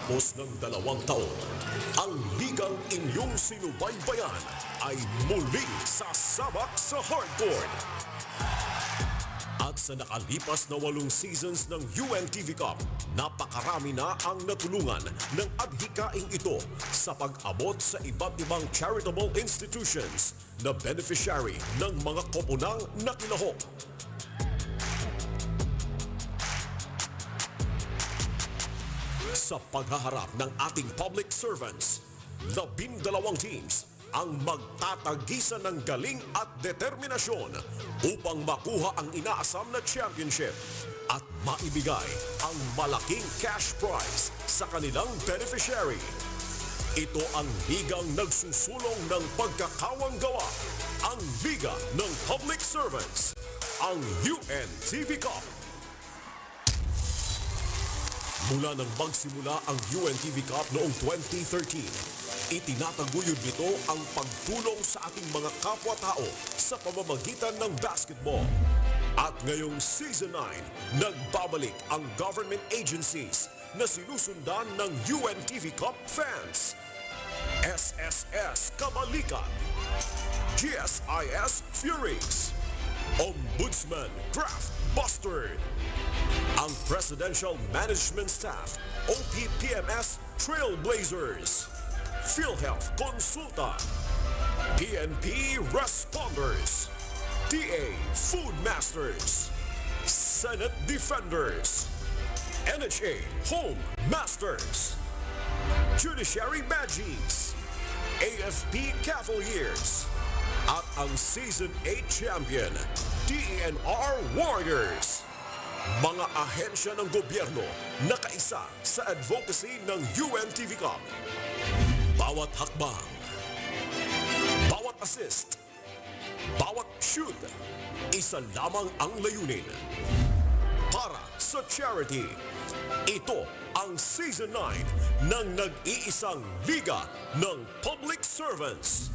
Pagkatapos ng 2 taon, ang ligang inyong sinubaybayan ay muling sasabak sa hardcourt. At sa nakalipas na 8 seasons ng UNTV Cup, napakarami na ang natulungan ng adhikaing ito sa pag-abot sa iba't ibang charitable institutions na beneficiary ng mga koponang nakilahok. Sa paghaharap ng ating public servants, 12 teams ang magtatagisan ng galing at determinasyon upang makuha ang inaasam na championship at maibigay ang malaking cash prize sa kanilang beneficiary. Ito ang ligang nagsusulong ng pagkakawang-gawa, ang Liga ng Public Servants, ang UNTV Cup. Mula nang magsimula ang UNTV Cup noong 2013, itinataguyod nito ang pagtulong sa ating mga kapwa-tao sa pamamagitan ng basketball. At ngayong Season 9, nagbabalik ang government agencies na sinusundan ng UNTV Cup fans. SSS Kabalikan, GSIS Furies, Ombudsman Craft Bustard, ang Presidential Management Staff, OPPMS Trailblazers, PhilHealth Consulta, PNP Responders, DA Food Masters, Senate Defenders, NHA Home Masters, Judiciary Badgies, AFP Cavaliers, at ang Season 8 Champion, DENR Warriors. Mga ahensya ng gobyerno na kaisa sa advocacy ng UNTV Cup. Bawat hakbang, bawat assist, bawat shoot, isa lamang ang layunin. Para sa charity, ito ang Season 9 ng nag-iisang Liga ng Public Servants,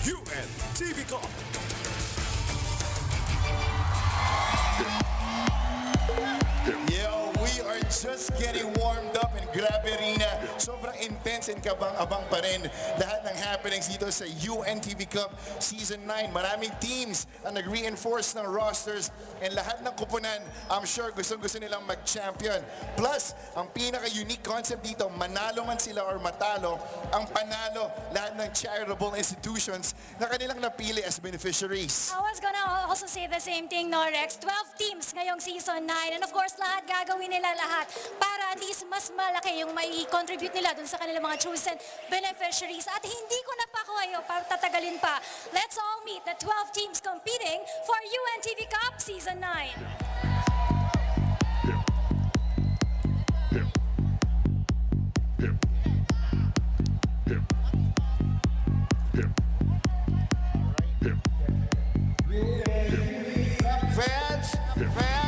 UNTV Cup. Yo, we are just getting warmed up in grabe Rina. Sobrang intense and kabang-abang pa rin lahat ng happenings dito sa UNTV Cup Season 9. Maraming teams ang nag-reinforce ng rosters and lahat ng kupunan, I'm sure gustong-gusto nilang mag-champion. Plus, ang pinaka-unique concept dito, manalo man sila or matalo, ang panalo lahat ng charitable institutions na kanilang napili as beneficiaries. I was gonna also say the same thing, no, Rex. 12 teams ngayong Season 9. And of course, lahat gagawin nila lahat para at least mas malaki yung may contribute nila dun sa kanilang mga chosen beneficiaries. At hindi ko na pa kayo para tatagalin pa. Let's all meet the 12 teams competing for UNTV Cup Season 9.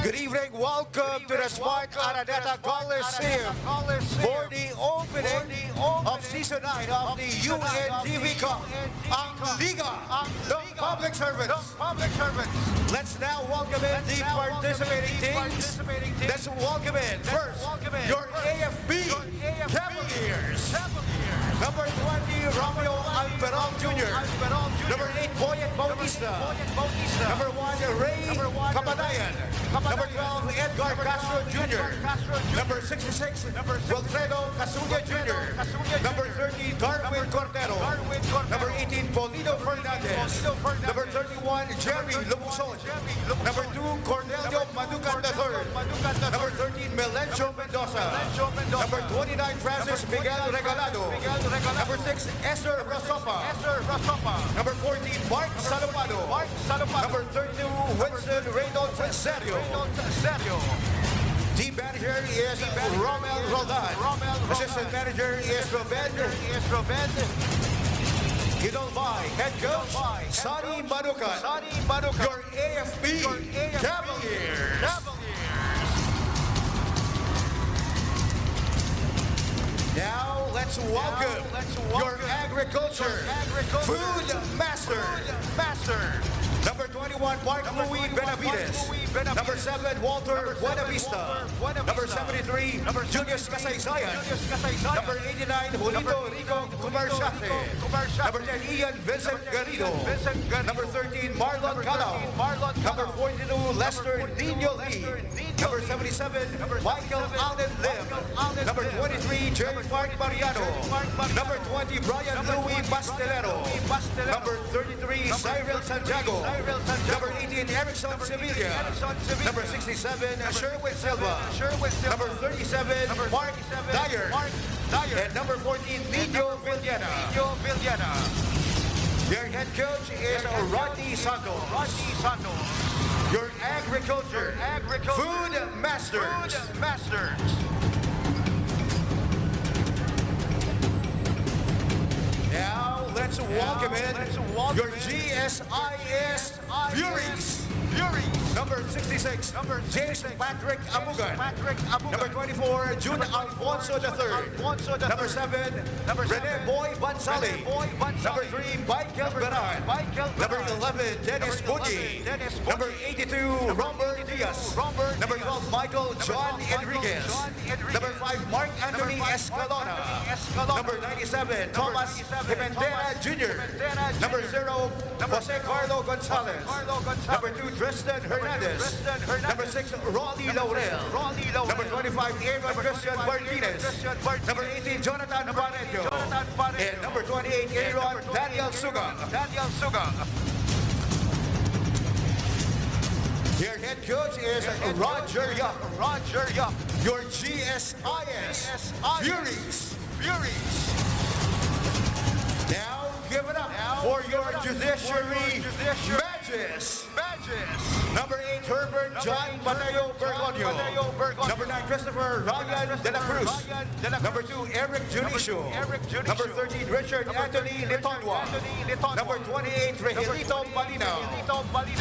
Good evening, welcome to the Smart Araneta Coliseum for the opening of Season 9 of the UNTV Cup, ang Liga ng Public Servants. Let's now welcome in the participating teams. Let's welcome in first your AFB Cavaliers. Number 20, Romeo Alperon Jr. Number 8, Boyet Bautista. Number 1, Ray Kapadayan. Number 12, Edgar Castro Jr. Number 66, Wilfredo Casulla Jr. Number 30, Darwin Cordero. Number 18, Polino Fernandez. Number 31, Jerry Lumuson. Number 2, Cornelio Maducan III. Number 13, Melencio Mendoza. Number 29, Francis Miguel Regalado. Number 6, Esther Rasopa. Number 14, Mark Salomado. Number 32, Winston Reynold Serio. Team manager is Romel Roldan. Assistant manager is Ruben Gidolbay. Head coach, Sonny Maducan. Your AFB Cavaliers. Now, let's welcome your agriculture food master. Number 21, 21, Mark Louis Benavides. Number 7, Walter Buenavista. Number 73, Julius Kasaysayan. Number 89, Julito Rico Comerciante. Number 10, Ian Vincent Garrido. Number 13, Marlon Calao. Number 42, Lester Nino Lee. Number 77, Michael Allen Lim. Number 23, J. Mark Mariano. Number 20, Brian Louis Pastelero. Number 33, Cyril Santiago. Number 18, Erickson Sevilla. Number 67, Sherwin Silva. Number 37, Mark Dyer. And number 14, Nino Villena. Their head coach is Rodney Santos. Your agriculture, food masters. Now let's welcome in your GSIS Furies. Number 66, James Patrick Amugan. Number 24, June Alfonso III. Number 7, Rene Boy Bansali. Number 3, Michael Beran. Number 11, Dennis Boogie. Number 82, Robert Diaz. Number 12, Michael John Enriquez. Number 5, Mark Anthony Escalona. Number 97, Thomas Pimentel Jr. Number 0, Jose Carlo Gonzalez. Number 2, Tristan Hernandez. Number 6, Rolly Laurel. Number 25, Aaron Christian Martinez. Number 18, Jonathan Barreto. And number 28, Aaron Daniel Suga. Their head coach is Roger Yup. Your GSIS Furies. Now give it up for your judiciary badges. Number 8, Herbert John Mateo Bergonio. Number 9, Christopher Ryan De La Cruz. Number 2, Eric Junicio. Number 13, Richard Anthony Litonwa. Number 28, Regelito Malinaw.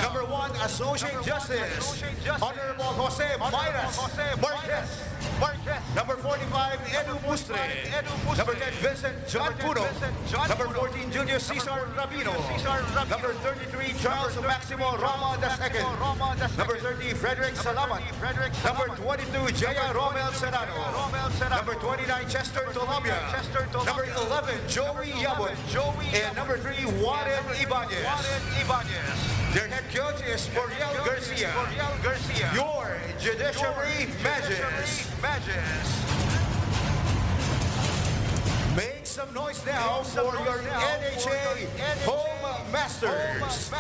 Number 1, Associate Justice, Honorable Jose Myras Marquez. Number 45, Edu Mustre. Number 10, Vincent John Puno. Number 14, Julius Cesar Rabino. Number 33, Charles Maximo Roma II. Number 30, Frederick Salamat. Number 22, Jaya Romel Serrano. Number 29, Chester Tolabia. Number 11, Joey Yabon. And number 3, Warren Ibanez. Their head coach is Muriel Garcia. Your judiciary badges. Make some noise now for your NHA Home Masters.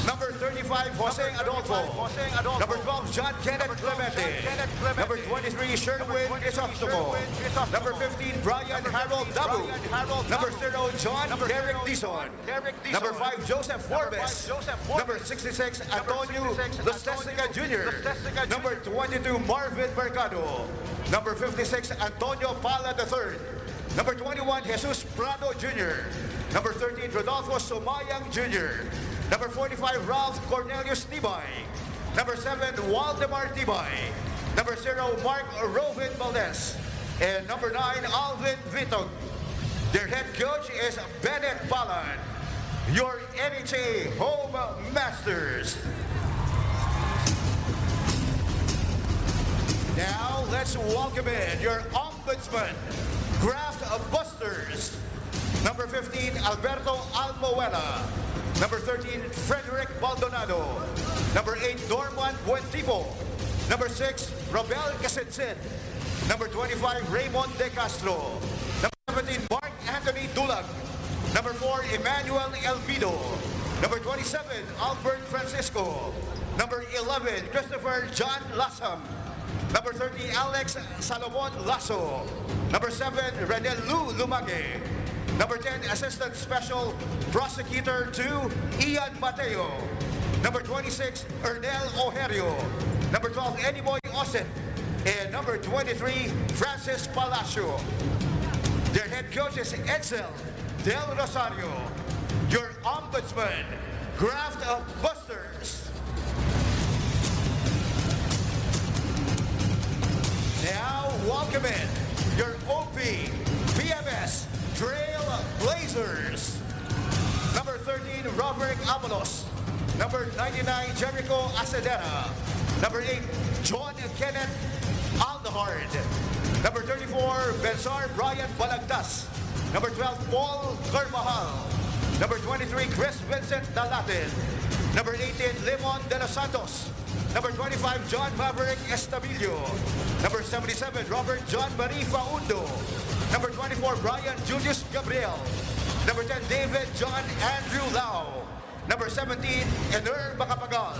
Number 35, Jose Adolfo. Number 12, John Kenneth Clemente. Number 23, Sherwin Crisostomo. Number 15, Brian Harold Dabu. Number 0, John Derek Dison. Number 5, Joseph Forbes. Number 66, Antonio Lustesica Jr. Number 22, Marvin Mercado. Number 56, Antonio Pala III. Number 21, Jesus Prado Jr. Number 13, Rodolfo Somayang Jr. Number 45, Ralph Cornelius Tibay. Number 7, Waldemar Tibay. Number 0, Mark Rovin Valdez. And number 9, Alvin Vitog. Their head coach is Bennett Balan. Your NHA Home Masters. Now, let's welcome in your Ombudsman, Graft Busters. Number 15, Alberto Almoela. Number 13, Frederick Baldonado. Number 8, Norman Buentipo. Number 6, Robel Casensin. Number 25, Raymond De Castro. Number 17, Mark Anthony Dulag. Number 4, Emmanuel Elvido. Number 27, Albert Francisco. Number 11, Christopher John Lassam. Number 30, Alex Salomon Lasso. Number 7, Renel Lu Lumage. Number 10, Assistant Special Prosecutor 2, Ian Mateo. Number 26, Ernel Ojerio. Number 12, Anyboy Osen. And number 23, Francis Palacio. Their head coach is Edsel Del Rosario. Your Ombudsman, Graft Busters. Now, welcome in your OP PMS Trail Blazers. Number 13, Robert Avalos. Number 99, Jericho Acedera. Number 8, John Kenneth Aldahard. Number 34, Benzar Brian Balagtas. Number 12, Paul Carvajal. Number 23, Chris Vincent Dalatin. Number 18, Limon De Los Santos. Number 25, John Maverick Estabilio. Number 77, Robert John Marie Faundo. Number 24, Brian Julius Gabriel. Number 10, David John Andrew Lau. Number 17, Ener Macapagal.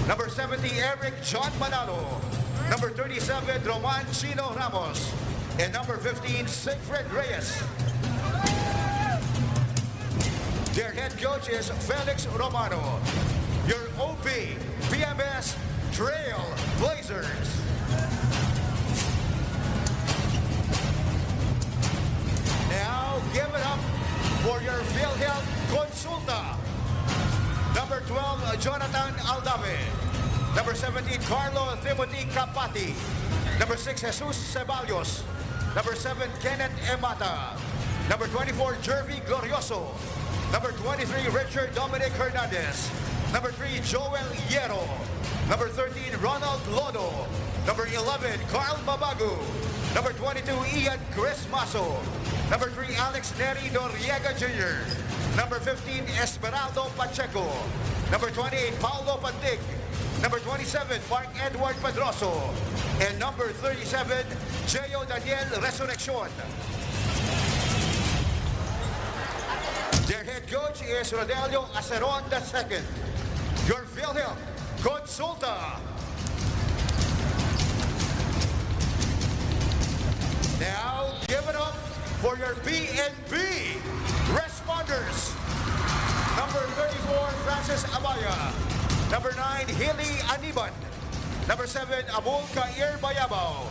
Number 70, Eric John Manalo. Number 37, Roman Chino Ramos. And number 15, Sigfred Reyes. Their head coach is Felix Romano. Your OP, PMS Trail Blazers. Now, give it up for your PhilHealth Consulta. Number 12, Jonathan Aldave. Number 17, Carlo Timothy Capati. Number 6, Jesus Ceballos. Number 7, Kenneth Emata. Number 24, Jervy Glorioso. Number 23, Richard Dominic Hernandez. Number 3, Joel Hierro. Number 13, Ronald Lodo. Number 11, Carl Mabagu. Number 22, Ian Chris Maso. Number 3, Alex Neri Noriega Jr. Number 15, Esmeraldo Pacheco. Number 28, Paulo Pantig. Number 27, Mark Edward Pedroso. And number 37, Geo Daniel Resurreccion. Their head coach is Rodelio Aceron II. Your PhilHealth Consulta. Now, give it up for your PNB responders. Number 34, Francis Amaya. Number 9, Hilly Aniban. Number 7, Abul Kair Bayabao.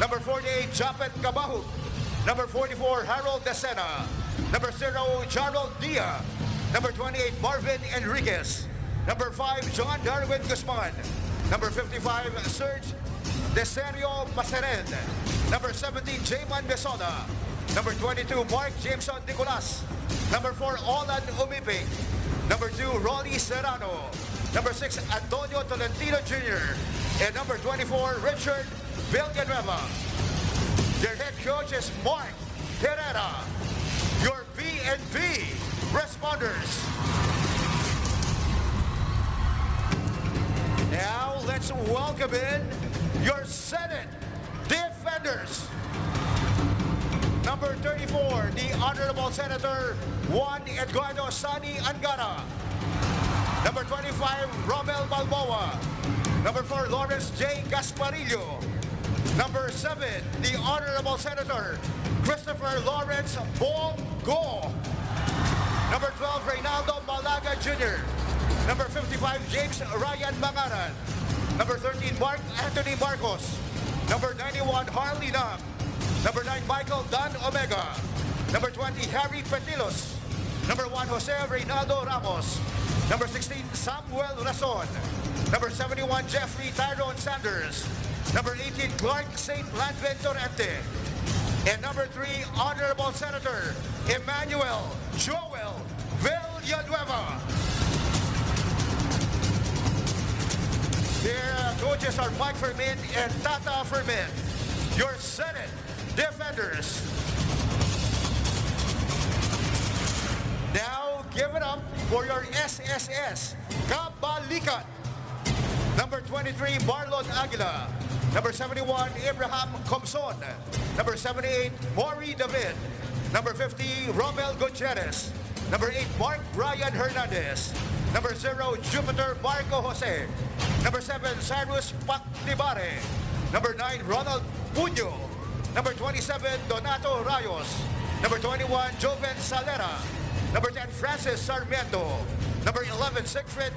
Number 48, Japet Kabahug. Number 44, Harold Desena. Number 0, Gerald Dia. Number 28, Marvin Enriquez. Number 5, John Darwin Guzman. Number 55, Serge Deserio Maseren. Number 17, Jayman Besona. Number 22, Mark Jameson Nicolas. Number 4, Olan Umiping. Number 2, Rolly Serrano. Number 6, Antonio Tolentino Jr. And number 24, Richard Villanueva. Their head coach is Mark Herrera. Your PNB responders. Now let's welcome in your Senate defenders. Number 34, the Honorable Senator Juan Eduardo Sani Angara. Number 25, Romel Balboa. Number 4, Lawrence J. Gasparillo. Number 7, the Honorable Senator Christopher Lawrence Bongo. Number 12, Reynaldo Malaga Jr. Number 55, James Ryan Mangaran. Number 13, Mark Anthony Marcos. Number 91, Harley Nam. Number 9, Michael Don Omega. Number 20, Harry Petilos. Number 1, Jose Reynaldo Ramos. Number 16, Samuel Rason. Number 71, Jeffrey Tyrone Sanders. Number 18, Clark St. Landvin Torrente. And number 3, Honorable Senator Emmanuel Joel Villanueva. Their coaches are Mike Fermin and Tata Fermin. Your Senate defenders. Now, give it up for your SSS Kabalikat. Number 23, Marlon Aguila. Number 71, Abraham Comson. Number 78, Maury David. Number 50, Romel Gutierrez. Number 8, Mark Brian Hernandez. Number 0, Jupiter Marco Jose. Number 7, Cyrus Pactibare. Number 9, Ronald Puño. Number 27, Donato Rayos. Number 21, Joven Salera. Number 10, Francis Sarmiento. Number 11, Siegfried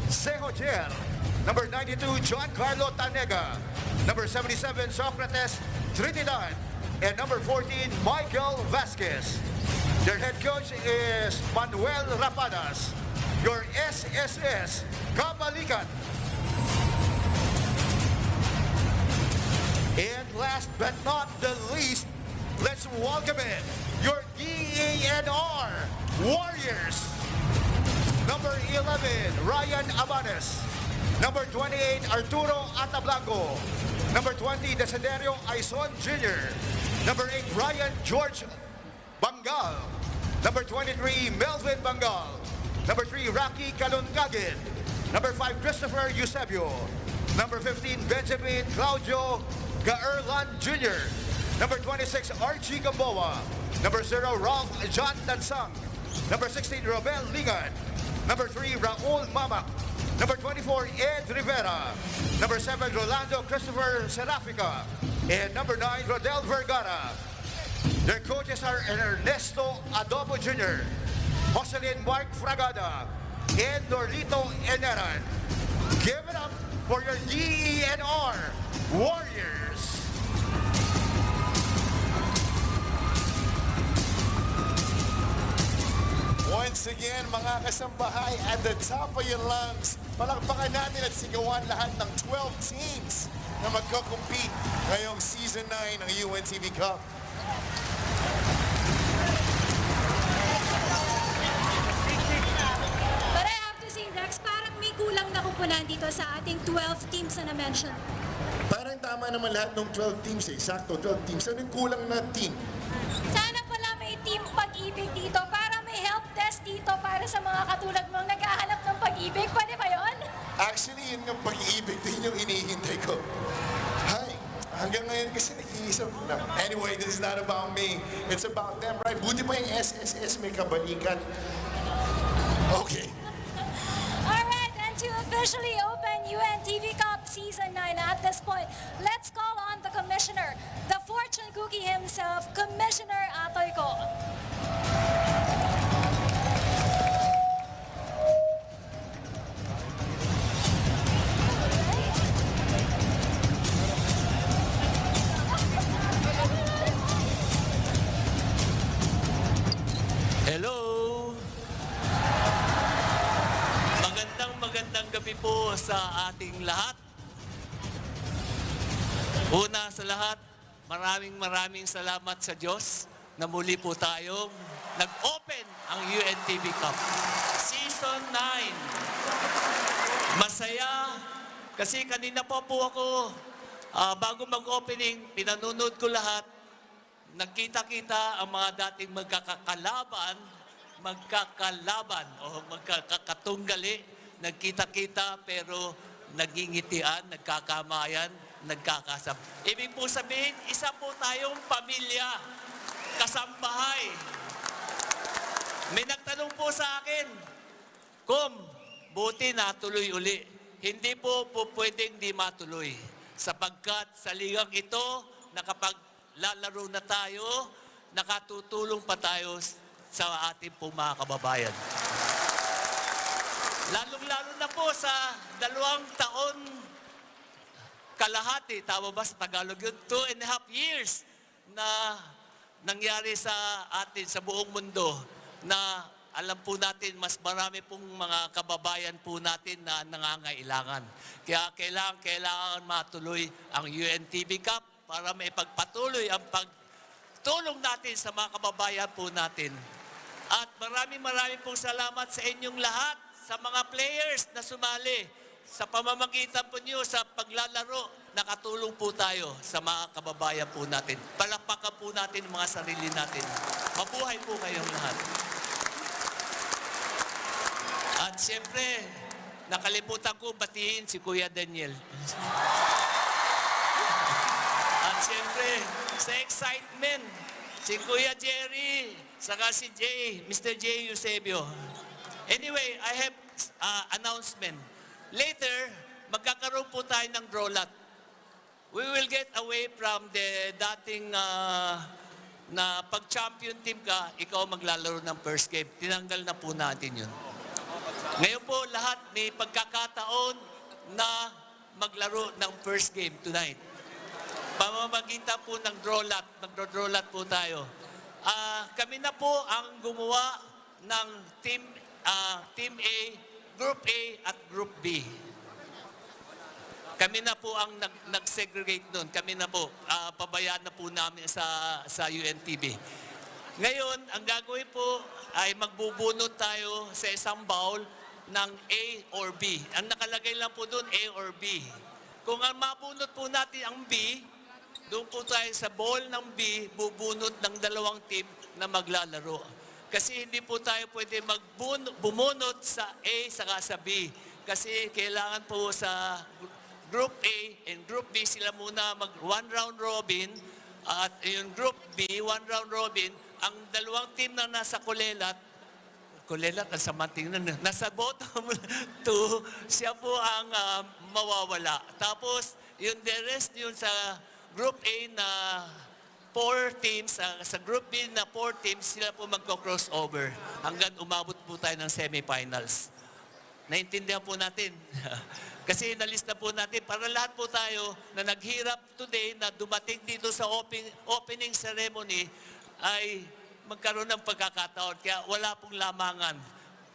Sejotier. Number 92, John Carlo Tanega. Number 77, Socrates Trinidad. And number 14, Michael Vasquez. Their head coach is Manuel Rapadas. Your SSS Kabalikat. And last but not the least, let's welcome in your DANR Warriors. Number 11, Ryan Abanes. Number 28, Arturo Atablanco. Number 20, Desiderio Aison Jr. Number 8, Ryan George Bangal. Number 23, Melvin Bangal. Number 3, Rocky Kalunkagin. Number 5, Christopher Eusebio. Number 15, Benjamin Claudio Gaerlan Jr. Number 26, Archie Gamboa. Number 0, Ralph John Dansang. Number 16, Robel Ligan. Number 3, Raul Mamak. Number 24, Ed Rivera. Number 7, Rolando Christopher Serafica. And number 9, Rodel Vergara. Their coaches are Ernesto Adobo Jr., Jocelyn Mark Fragada, and Norlito Eneran. Give it up for your DENR Warriors. Once again, mga kasambahay, at the top of your lungs, palakpakan natin at sigawan lahat ng 12 teams na magko-compete ngayong Season 9 ng UNTV Cup. But I have to say, Rex, parang may kulang na kupunan dito sa ating 12 teams na na-mention. Parang tama naman lahat ng 12 teams eh. Sakto, 12 teams. Anong kulang na team? Sana pala may team pag-ibig dito para may help desk dito para sa mga katulad mong naghahanap ng pag-ibig. Pwede ba yun? Actually, yun ng pag-iibig din yung inihintay ko. Hi, hanggang ngayon kasi nag-iisip na. Anyway, this is not about me. It's about them, right? Buti pa yung SSS may kabalikan. Okay. Alright, and to officially open UNTV Cup Season 9 at this point, let's call on the commissioner, the fortune cookie himself, Commissioner Atoyko. Hello! Magandang gabi po sa ating lahat. Una sa lahat, maraming salamat sa Diyos na muli po tayong nag-open ang UNTV Cup. Season 9. Masaya kasi kanina po ako, bago mag-opening, pinanunod ko lahat. Nagkita-kita ang mga dating magkakalaban o magkakatunggali. Nagkita-kita pero nagingitian, nagkakamayan, nagkakasab. Ibig po sabihin, isa po tayong pamilya, kasambahay. May nagtanong po sa akin, buti natuloy uli. Hindi po pwedeng di matuloy. Sapagkat sa ligang ito, nakapaglalaro na tayo, nakatutulong pa tayo sa ating po mga kababayan. Lalong-lalo na po sa 2 taon kalahati, tama ba sa Tagalog yun? 2.5 years na nangyari sa atin, sa buong mundo, na alam po natin, mas marami pong mga kababayan po natin na nangangailangan. Kaya kailangan matuloy ang UNTV Cup para maipagpatuloy ang pagtulong natin sa mga kababayan po natin. At maraming pong salamat sa inyong lahat, sa mga players na sumali. Sa pamamagitan po niyo sa paglalaro, nakatulong po tayo sa mga kababayan po natin. Palakpakan po natin ang mga sarili natin. Mabuhay po kayong lahat. At siyempre, nakalimutan ko batiin si Kuya Daniel. At siyempre, sa excitement, si Kuya Jerry, saka si Mr. J. Eusebio. Anyway, I have announcement. Later, magkakaroon po tayo ng draw lot. We will get away from the dating na pag-champion team ka, ikaw maglalaro ng first game. Tinanggal na po natin yun. Ngayon po, lahat may pagkakataon na maglaro ng first game tonight. Pamamagitan po ng draw lot. Magdraw lot po tayo. Kami na po ang gumawa ng Team A, Group A at Group B. Kami na po ang nag-segregate nun. Kami na po, pabayaan na po namin sa UNTV. Ngayon, ang gagawin po ay magbubunot tayo sa isang bowl ng A or B. Ang nakalagay lang po doon, A or B. Kung ang mabunot po natin ang B, doon po tayo sa bowl ng B, bubunot ng dalawang team na maglalaro. Kasi hindi po tayo pwede bumunot sa A saka sa B. Kasi kailangan po sa Group A and Group B sila muna mag one round robin. At yung Group B, one round robin, ang dalawang team na nasa kulelat, ang samanting na, nasa bottom 2, siya po ang mawawala. Tapos, yung the rest, yun sa Group A na 4 teams, sa Group B na 4 teams, sila po magko-crossover hanggang umabot po tayo ng semifinals. Naintindihan po natin. Kasi nalista po natin para lahat po tayo na naghirap today na dumating dito sa opening ceremony ay magkaroon ng pagkakataon. Kaya wala pong lamangan.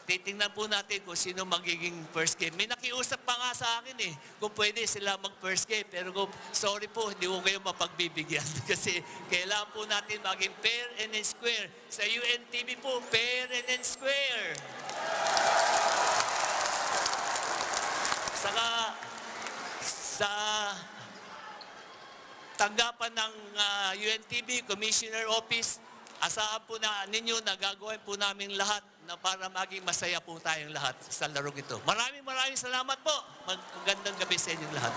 Titingnan po natin kung sino magiging first game. May nakiusap pa nga sa akin kung pwede sila mag-first game. Pero sorry po, hindi ko kayo mapagbibigyan. Kasi kailangan po natin maging fair and square. Sa UNTV po, fair and square. Saka sa tanggapan ng UNTV Commissioner Office, asahan po na ninyo na gagawin po namin lahat na para maging masaya po tayong lahat sa larong ito. Maraming salamat po. Magandang gabi sa inyong lahat.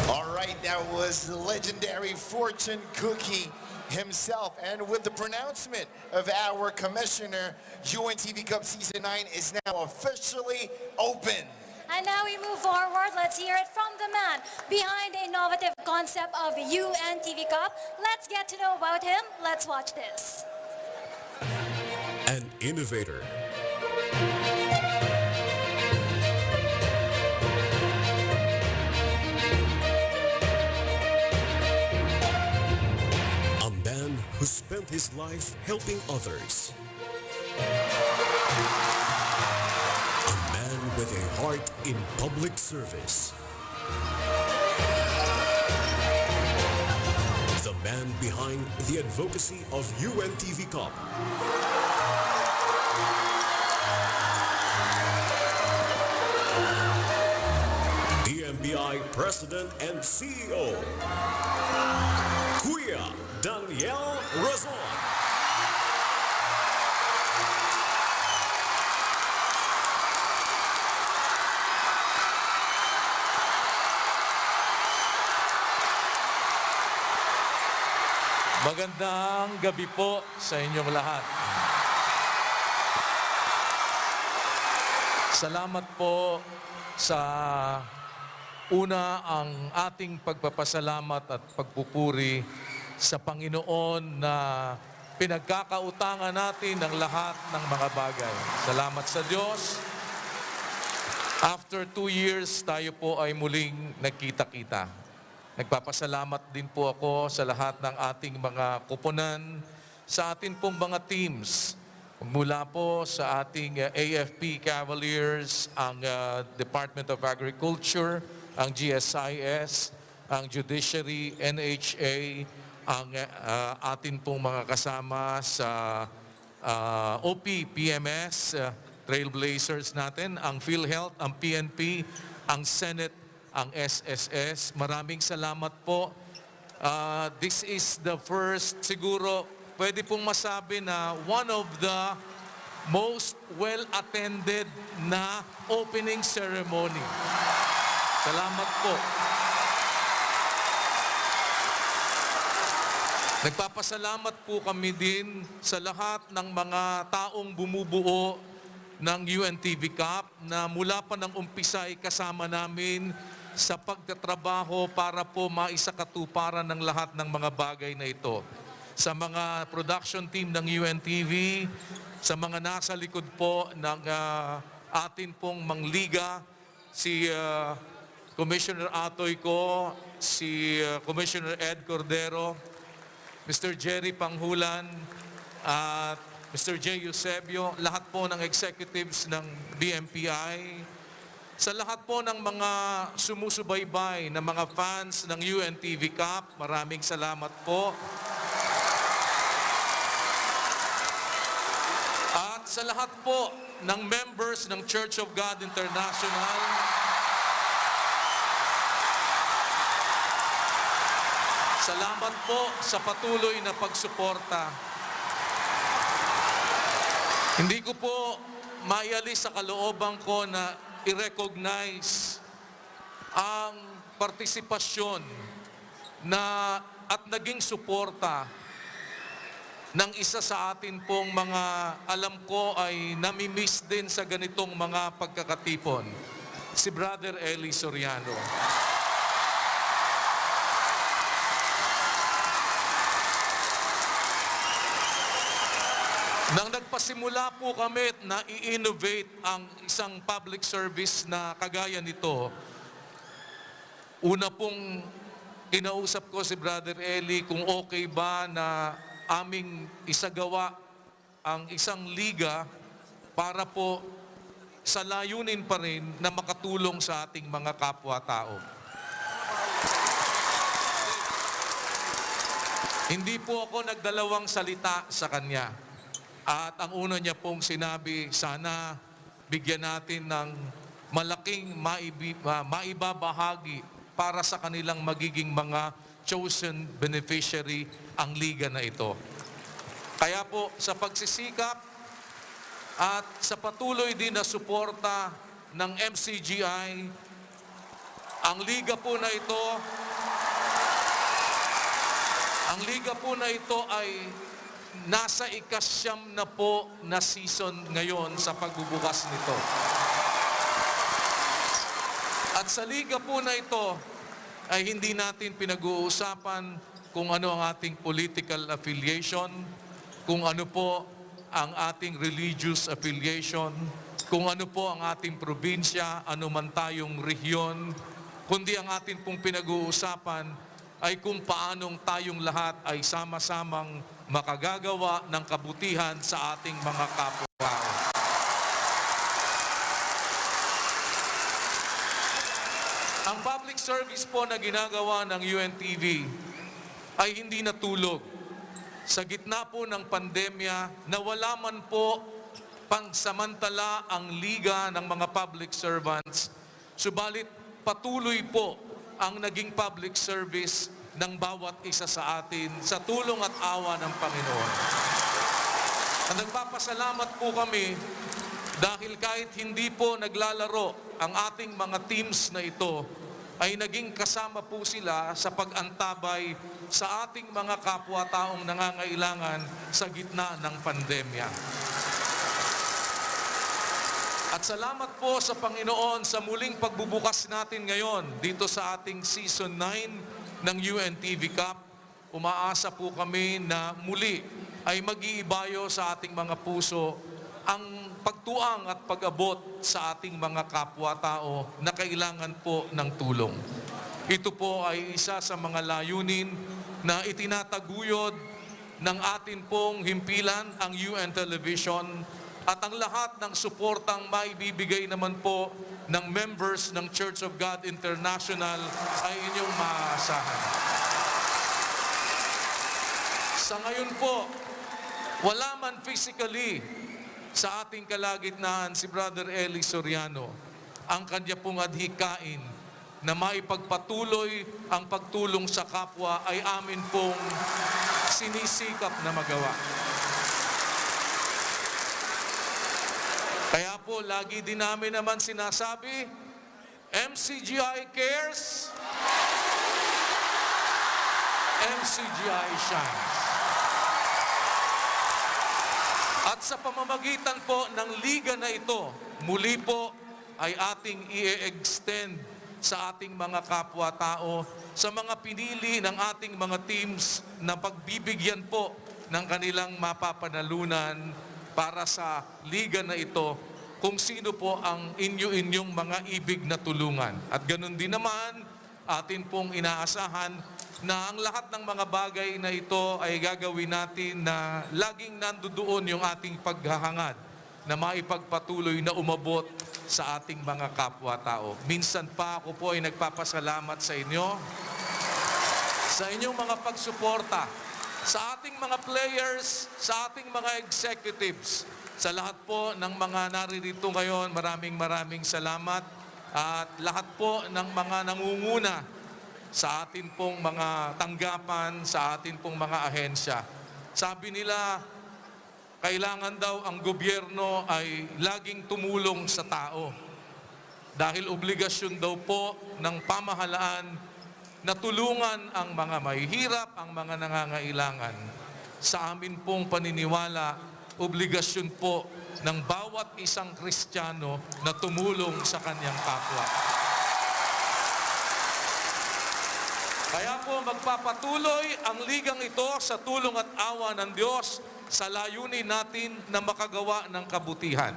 All right, that was the legendary fortune cookie himself. And with the pronouncement of our commissioner, UNTV Cup Season 9 is now officially open. And now we move forward. Let's hear it from the man behind the innovative concept of UNTV Cup. Let's get to know about him. Let's watch this. An innovator. A man who spent his life helping others. A man with a heart in public service. The man behind the advocacy of UNTV Cup. DMBI President and CEO, Kuya Daniel Razon. Magandang gabi po sa inyong lahat. Salamat po sa una ang ating pagpapasalamat at pagpupuri sa Panginoon na pinagkakautangan natin ng lahat ng mga bagay. Salamat sa Diyos. After 2 years, tayo po ay muling nagkita-kita. Nagpapasalamat din po ako sa lahat ng ating mga koponan, sa ating pong mga teams. Mula po sa ating AFP Cavaliers, ang Department of Agriculture, ang GSIS, ang Judiciary, NHA, ang ating pong mga kasama sa OP, PMS, Trailblazers natin, ang PhilHealth, ang PNP, ang Senate, ang SSS. Maraming salamat po. This is the first, siguro, pwede pong masabi na one of the most well-attended na opening ceremony. Salamat po. Nagpapasalamat po kami din sa lahat ng mga taong bumubuo ng UNTV Cup na mula pa ng umpisa ay kasama namin sa pagtatrabaho para po maisakatuparan ng lahat ng mga bagay na ito. Sa mga production team ng UNTV, sa mga nasa likod po ng atin pong Liga, si Commissioner Atoy ko, si Commissioner Ed Cordero, Mr. Jerry Panghulan, at Mr. J. Eusebio, lahat po ng executives ng BMPI, Sa lahat po ng mga sumusubaybay na mga fans ng UNTV Cup, maraming salamat po. At sa lahat po ng members ng Church of God International, salamat po sa patuloy na pagsuporta. Hindi ko po maialis sa kalooban ko na i-recognize ang partisipasyon na at naging suporta ng isa sa atin pong mga alam ko ay namimiss din sa ganitong mga pagkakatipon, si Brother Eli Soriano. Nang nagpasimula po kami na i-innovate ang isang public service na kagaya nito, una pong kinausap ko si Brother Eli kung okay ba na aming isagawa ang isang liga para po sa layunin pa rin na makatulong sa ating mga kapwa-tao. Hindi po ako nagdalawang salita sa kanya. At ang una niya pong sinabi, sana bigyan natin ng malaking maibabahagi para sa kanilang magiging mga chosen beneficiary ang liga na ito. Kaya po sa pagsisikap at sa patuloy din na suporta ng MCGI, ang liga po na ito ay nasa ikasyam na po na season ngayon sa pagbubukas nito. At sa liga po na ito ay hindi natin pinag-uusapan kung ano ang ating political affiliation, kung ano po ang ating religious affiliation, kung ano po ang ating probinsya, ano man tayong rehiyon, kundi ang ating pong pinag-uusapan ay kung paanong tayong lahat ay sama-samang makagagawa ng kabutihan sa ating mga kapwa. Ang public service po na ginagawa ng UNTV ay hindi natulog. Sa gitna po ng pandemya, nawala man po pansamantala ang liga ng mga public servants, subalit patuloy po ang naging public service ng bawat isa sa atin sa tulong at awa ng Panginoon. At nagpapasalamat po kami dahil kahit hindi po naglalaro ang ating mga teams na ito, ay naging kasama po sila sa pag-antabay sa ating mga kapwa-taong nangangailangan sa gitna ng pandemya. At salamat po sa Panginoon sa muling pagbubukas natin ngayon dito sa ating Season 9 ng UNTV Cup. Umaasa po kami na muli ay mag-iibayo sa ating mga puso ang pagtuang at pag-abot sa ating mga kapwa-tao na kailangan po ng tulong. Ito po ay isa sa mga layunin na itinataguyod ng atin pong himpilan, ang UN Television, at ang lahat ng suportang maibibigay naman po ng members ng Church of God International ay inyong maaasahan. Sa ngayon po, wala man physically sa ating kalagitnaan si Brother Eli Soriano, ang kanya pong adhikain na maipagpatuloy ang pagtulong sa kapwa ay amin pong sinisikap na magawa. Kaya po, lagi din namin naman sinasabi, MCGI cares, MCGI shines. At sa pamamagitan po ng liga na ito, muli po ay ating i-extend sa ating mga kapwa-tao, sa mga pinili ng ating mga teams na pagbibigyan po ng kanilang mapapanalunan para sa liga na ito, kung sino po ang inyong mga ibig na tulungan. At ganun din naman, atin pong inaasahan na ang lahat ng mga bagay na ito ay gagawin natin na laging nandoon yung ating paghahangad na maipagpatuloy na umabot sa ating mga kapwa-tao. Minsan pa ako po ay nagpapasalamat sa inyo, sa inyong mga pagsuporta, sa ating mga players, sa ating mga executives, sa lahat po ng mga naririto ngayon, maraming salamat. At lahat po ng mga nangunguna sa atin pong mga tanggapan, sa atin pong mga ahensya. Sabi nila, kailangan daw ang gobyerno ay laging tumulong sa tao. Dahil obligasyon daw po ng pamahalaan na tulungan ang mga mahihirap, ang mga nangangailangan. Sa amin pong paniniwala, obligasyon po ng bawat isang Kristiyano na tumulong sa kanyang kapwa. Kaya po magpapatuloy ang ligang ito sa tulong at awa ng Diyos sa layunin natin na makagawa ng kabutihan.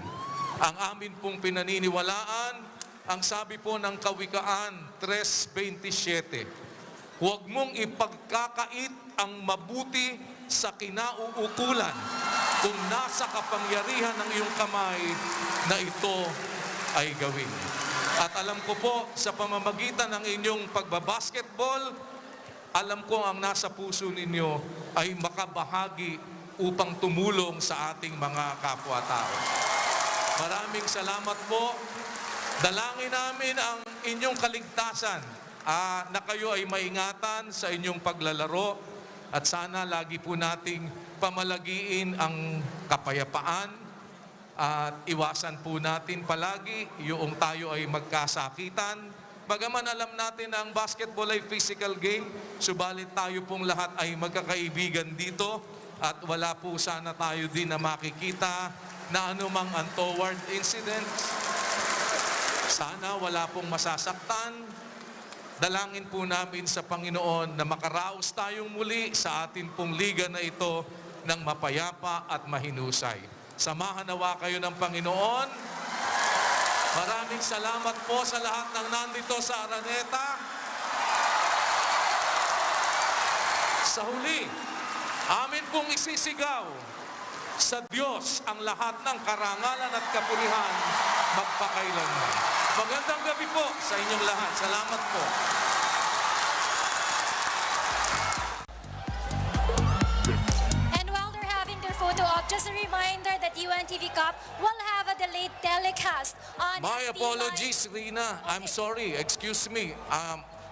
Ang amin pong pinaniniwalaan, ang sabi po ng Kawikaan 3:27, huwag mong ipagkakait ang mabuti sa kinauukulan kung nasa kapangyarihan ng iyong kamay na ito ay gawin. At alam ko po, sa pamamagitan ng inyong pagbabasketball, alam ko ang nasa puso ninyo ay makabahagi upang tumulong sa ating mga kapwa-tao. Maraming salamat po. Dalangin namin ang inyong kaligtasan, na kayo ay maingatan sa inyong paglalaro at sana lagi po nating pamalagiin ang kapayapaan at iwasan po natin palagi yung tayo ay magkasakitan. Bagaman alam natin na ang basketball ay physical game, subalit tayo pong lahat ay magkakaibigan dito at wala po sana tayo din na makikita na anumang untoward incidents. Sana wala pong masasaktan. Dalangin po namin sa Panginoon na makaraos tayong muli sa atin pong liga na ito ng mapayapa at mahinusay. Samahan nawa kayo ng Panginoon. Maraming salamat po sa lahat ng nandito sa Araneta. Sa huli, amin pong isisigaw, sa Diyos ang lahat ng karangalan at kapurihan magpakailanman. Magandang gabi po sa inyong lahat. Salamat po. And while they're having their photo op, just a reminder that UNTV Cup will have a delayed telecast on My FB apologies, Rina. I'm sorry. Excuse me.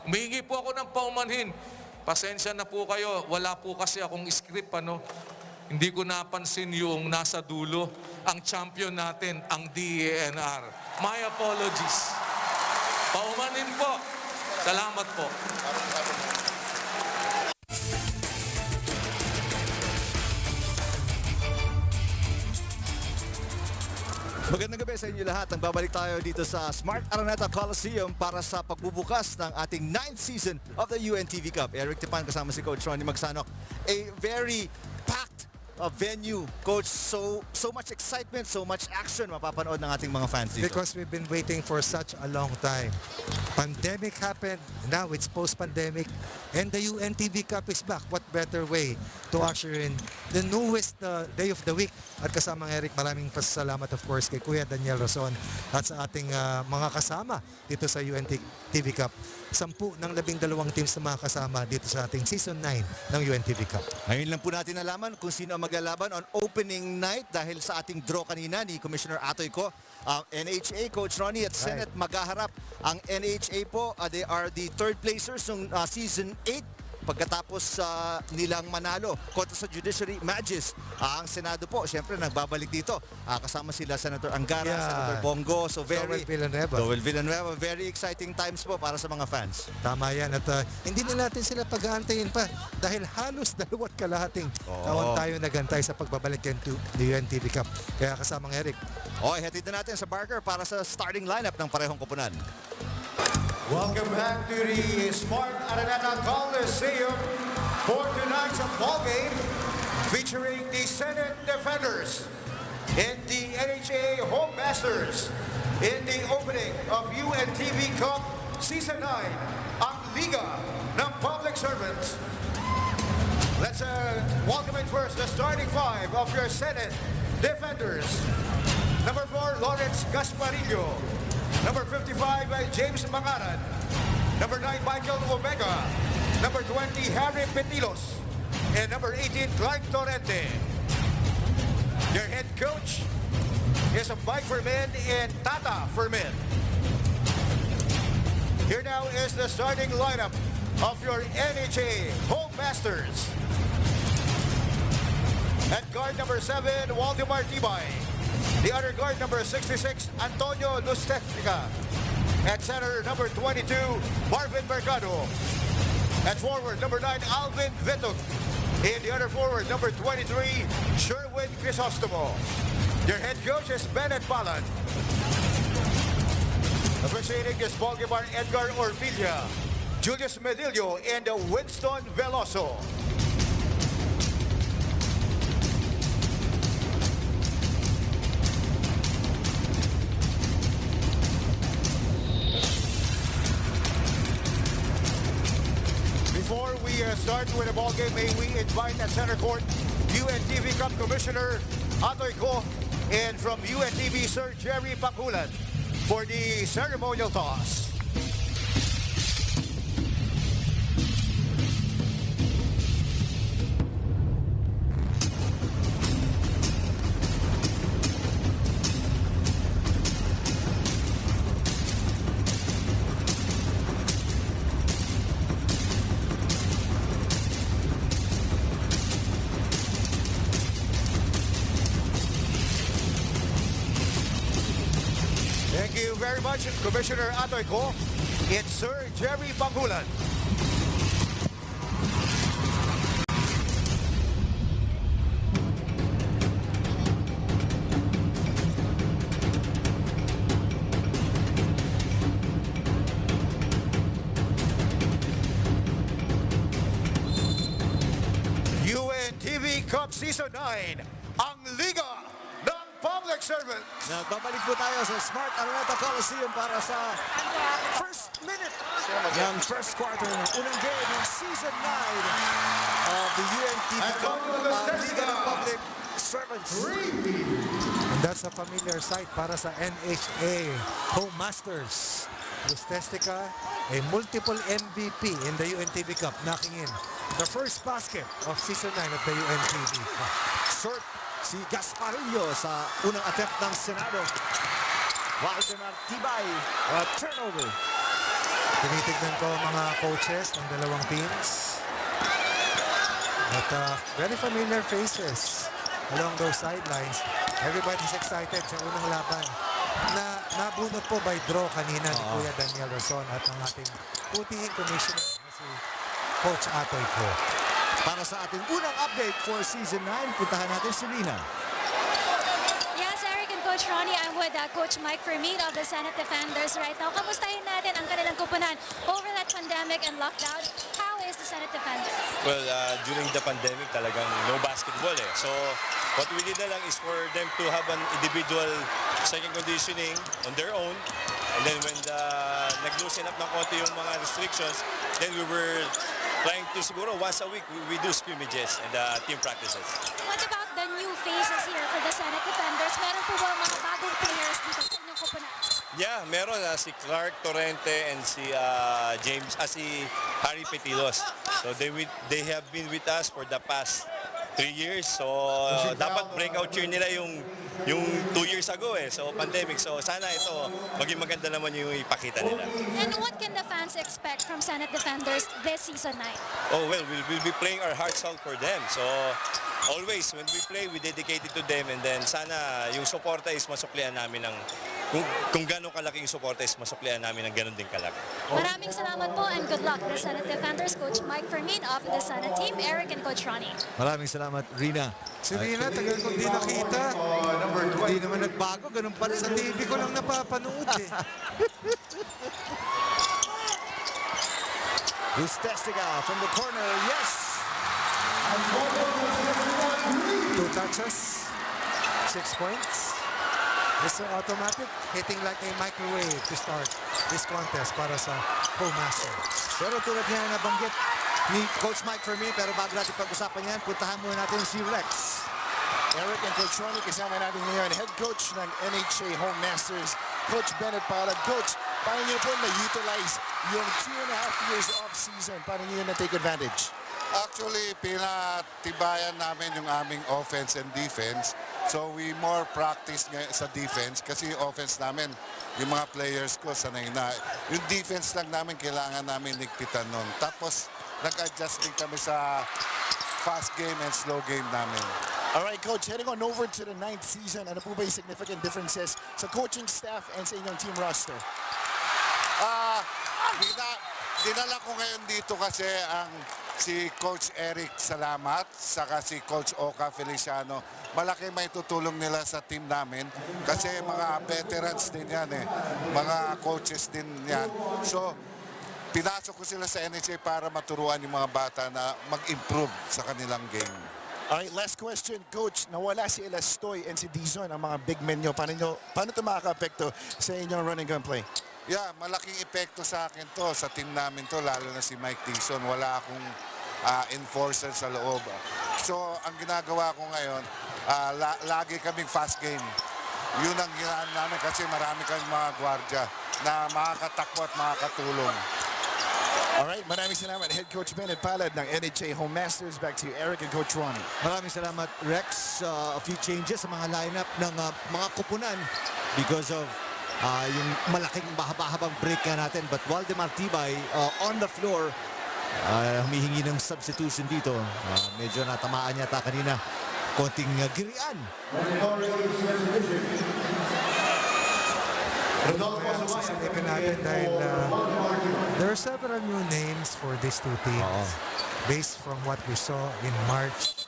Humingi po ako ng paumanhin. Pasensya na po kayo. Wala po kasi akong script, ano. Hindi ko napansin yung nasa dulo. Ang champion natin, ang DENR. My apologies. Paumanin po. Salamat po. Magandang gabi sa inyo lahat. Nagbabalik tayo dito sa Smart Araneta Coliseum para sa pagbubukas ng ating 9th season of the UNTV Cup. Eric Tipan kasama si Coach Ronnie Magsanok. A very packed venue, Coach. So much excitement, so much action mapapanood ng ating mga fans dito. Because we've been waiting for such a long time. Pandemic happened, now it's post-pandemic, and the UNTV Cup is back. What better way to usher in the newest day of the week? At kasamang Eric, maraming pasalamat of course kay Kuya Daniel Rason at sa ating mga kasama dito sa UNTV Cup. 10 ng 12 teams na mga kasama dito sa ating Season 9 ng UNTV Cup. Ngayon lang po natin nalaman kung sino ang maglalaban on opening night dahil sa ating draw kanina ni Commissioner Atoy ko. NHA, Coach Ronnie at Senate maghaharap. Ang NHA po, they are the third placers ng Season 8 pagkatapos nilang manalo kontra sa Judiciary Magis. Ang Senado po, siyempre nagbabalik dito. Kasama sila Senator Angara, Senator Bongo. So Joel Villanueva. Very exciting times po para sa mga fans. Tama yan. At hindi na natin sila pag-aantayin pa dahil halos 2 kalahating taon tayo nagantay sa pagbabalik ng UNTV Cup. Kaya kasamang Eric. Hatid na natin sa Barker para sa starting lineup ng parehong koponan. Welcome back to the Smart Araneta Coliseum for tonight's ball game featuring the Senate Defenders and the NHA Home Masters in the opening of UNTV Cup Season 9, ang Liga ng Public Servants. Let's welcome in first the starting 5 of your Senate Defenders. Number 4, Lawrence Gasparillo. Number 55, James Mangaran. Number 9, Michael Omega. Number 20, Harry Petilos. And number 18, Clark Torrente. Your head coach is Mike Fermin and Tata Fermin. Here now is the starting lineup of your NHA Home Masters. At guard number 7, Waldemar Tibay. The other guard number 66, Antonio Lustefica. At center number 22, Marvin Mercado. At forward number 9, Alvin Vetug. And the other forward number 23, Sherwin Crisostomo. Your head coach is Bennett Palan. Officiating this ball game are Edgar Orvilla, Julius Medillo, and Winston Veloso. Before we start with the ball game, may we invite at center court UNTV Cup Commissioner Atoy Ko and from UNTV Sir Jerry Pakulan for the ceremonial toss. Thank you very much, Commissioner Atoy Ko. It's Sir Jerry Pakulan. UNTV Cup Season 9, ang Liga ng Public Servant. Nagbabalik po tayo sa Smart Araneta Coliseum para sa first minute ng first quarter ng unang game ng Season 9 of the UNTV Cup, Liga ng Public Servants. And that's a familiar sight para sa NHA Home Masters. Lustestica, a multiple MVP in the UNTV Cup, knocking in the first basket of Season 9 of the UNTV Cup. Short si Gasparillo sa unang attempt ng Senado. Waldemar Tibay, turnover. Tinitignan ko mga coaches ng dalawang teams. At very familiar faces along those sidelines. Everybody's excited sa unang laban na nabunot po by draw kanina ni Kuya Daniel Rason at ang ating putihing commissioner na si Coach Atoy Ko. Para sa ating unang update for Season 9, puntahan natin si Rina. Yes, Eric and Coach Ronnie, I'm with Coach Mike Fermin of the Senate Defenders right now. Kamustahin natin ang kanilang kupunan over that pandemic and lockdown. How is the Senate Defenders? Well, during the pandemic, talagang no basketball eh. So, what we did na lang is for them to have an individual second conditioning on their own. And then when nag-loosen up ng konti yung mga restrictions, then we were trying to siguro once a week, we do scrimmages and team practices. What about the new faces here for the Senate Defenders? Meron po ba mga bagong players dito sa inyong kupunan? Yeah, meron si Clark Torrente and si Harry Petilos. So they have been with us for the past 3 years. So dapat breakout year nila yung 2 years ago eh. So pandemic. So sana ito maging maganda naman yung ipakita nila. And what can the fans expect from Senate Defenders this Season 9? Oh well, we'll be playing our hearts out for them. So always when we play, we dedicate it to them, and then sana yung suporta is masuklian namin ng kung gano'ng kalaki yung suporta is masuklian namin ng gano'n din kalaki. Maraming salamat po and good luck the Senate Defenders, Coach Mike Fermin of the Senate team, Eric and Coach Ronnie. Maraming salamat, Rina. Si Rina, tagal kong di nakita. Hindi naman nagbago, ganun pa rin sa TV ko lang napapanood eh. Lustestica from the corner, yes! 2 touches, 6 points. Mr. Automatic hitting like a microwave to start this contest para sa Home Masters. Pero tulad niya na nabanggit ni Coach Mike Fermin, pero bago natin pag-usapan yan, puntahan muna natin si Rex. Eric and Coach Ronnie, kasama natin ngayon, head coach ng NHA Home Masters, Coach Bennett Palad. Coach, paano niyo po na-utilize yung 2.5 years off-season? Paano niyo na-take advantage? Actually, pinatibayan namin yung aming offense and defense. So we more practice sa defense kasi yung offense namin, yung mga players ko sanay na. Yung defense lang namin, kailangan namin ligpitan nun. Tapos nag-adjust din kami sa fast game and slow game namin. Alright, Coach, heading on over to the 9th season, ano po ba yung significant differences sa coaching staff and sa inyong team roster? Dinala ko ngayon dito kasi si Coach Eric Salamat saka si Coach Oka Feliciano. Malaki may tutulong nila sa team namin kasi mga veterans din yan mga coaches din yan. So pinasok ko sila sa NHA para maturuan yung mga bata na mag-improve sa kanilang game. Alright, last question, Coach. Nawala si Elastoy and si Dizon, ang mga big men nyo. Paano ito makaka-apekto sa inyong run and gun play? Yeah, malaking epekto sa akin to, sa team namin to, lalo na si Mike Dixon. Wala akong enforcer sa loob. So, ang ginagawa ko ngayon, lagi kaming fast game. Yun ang ginagawa namin kasi marami kang mga gwardya na makakatakbo at makakatulong. Alright, maraming salamat. Head Coach Bennett Palad ng NHA Home Masters. Back to you, Eric and Coach Ronnie. Maraming salamat, Rex. A few changes sa mga lineup ng mga koponan because of yung malaking mahaba-habang break nga natin. But Waldemar Tibay on the floor, humihingi ng substitution dito. Medyo natamaan yata kanina. Konting girian. Sasabihin natin dahil there are several new names for these two teams based from what we saw in March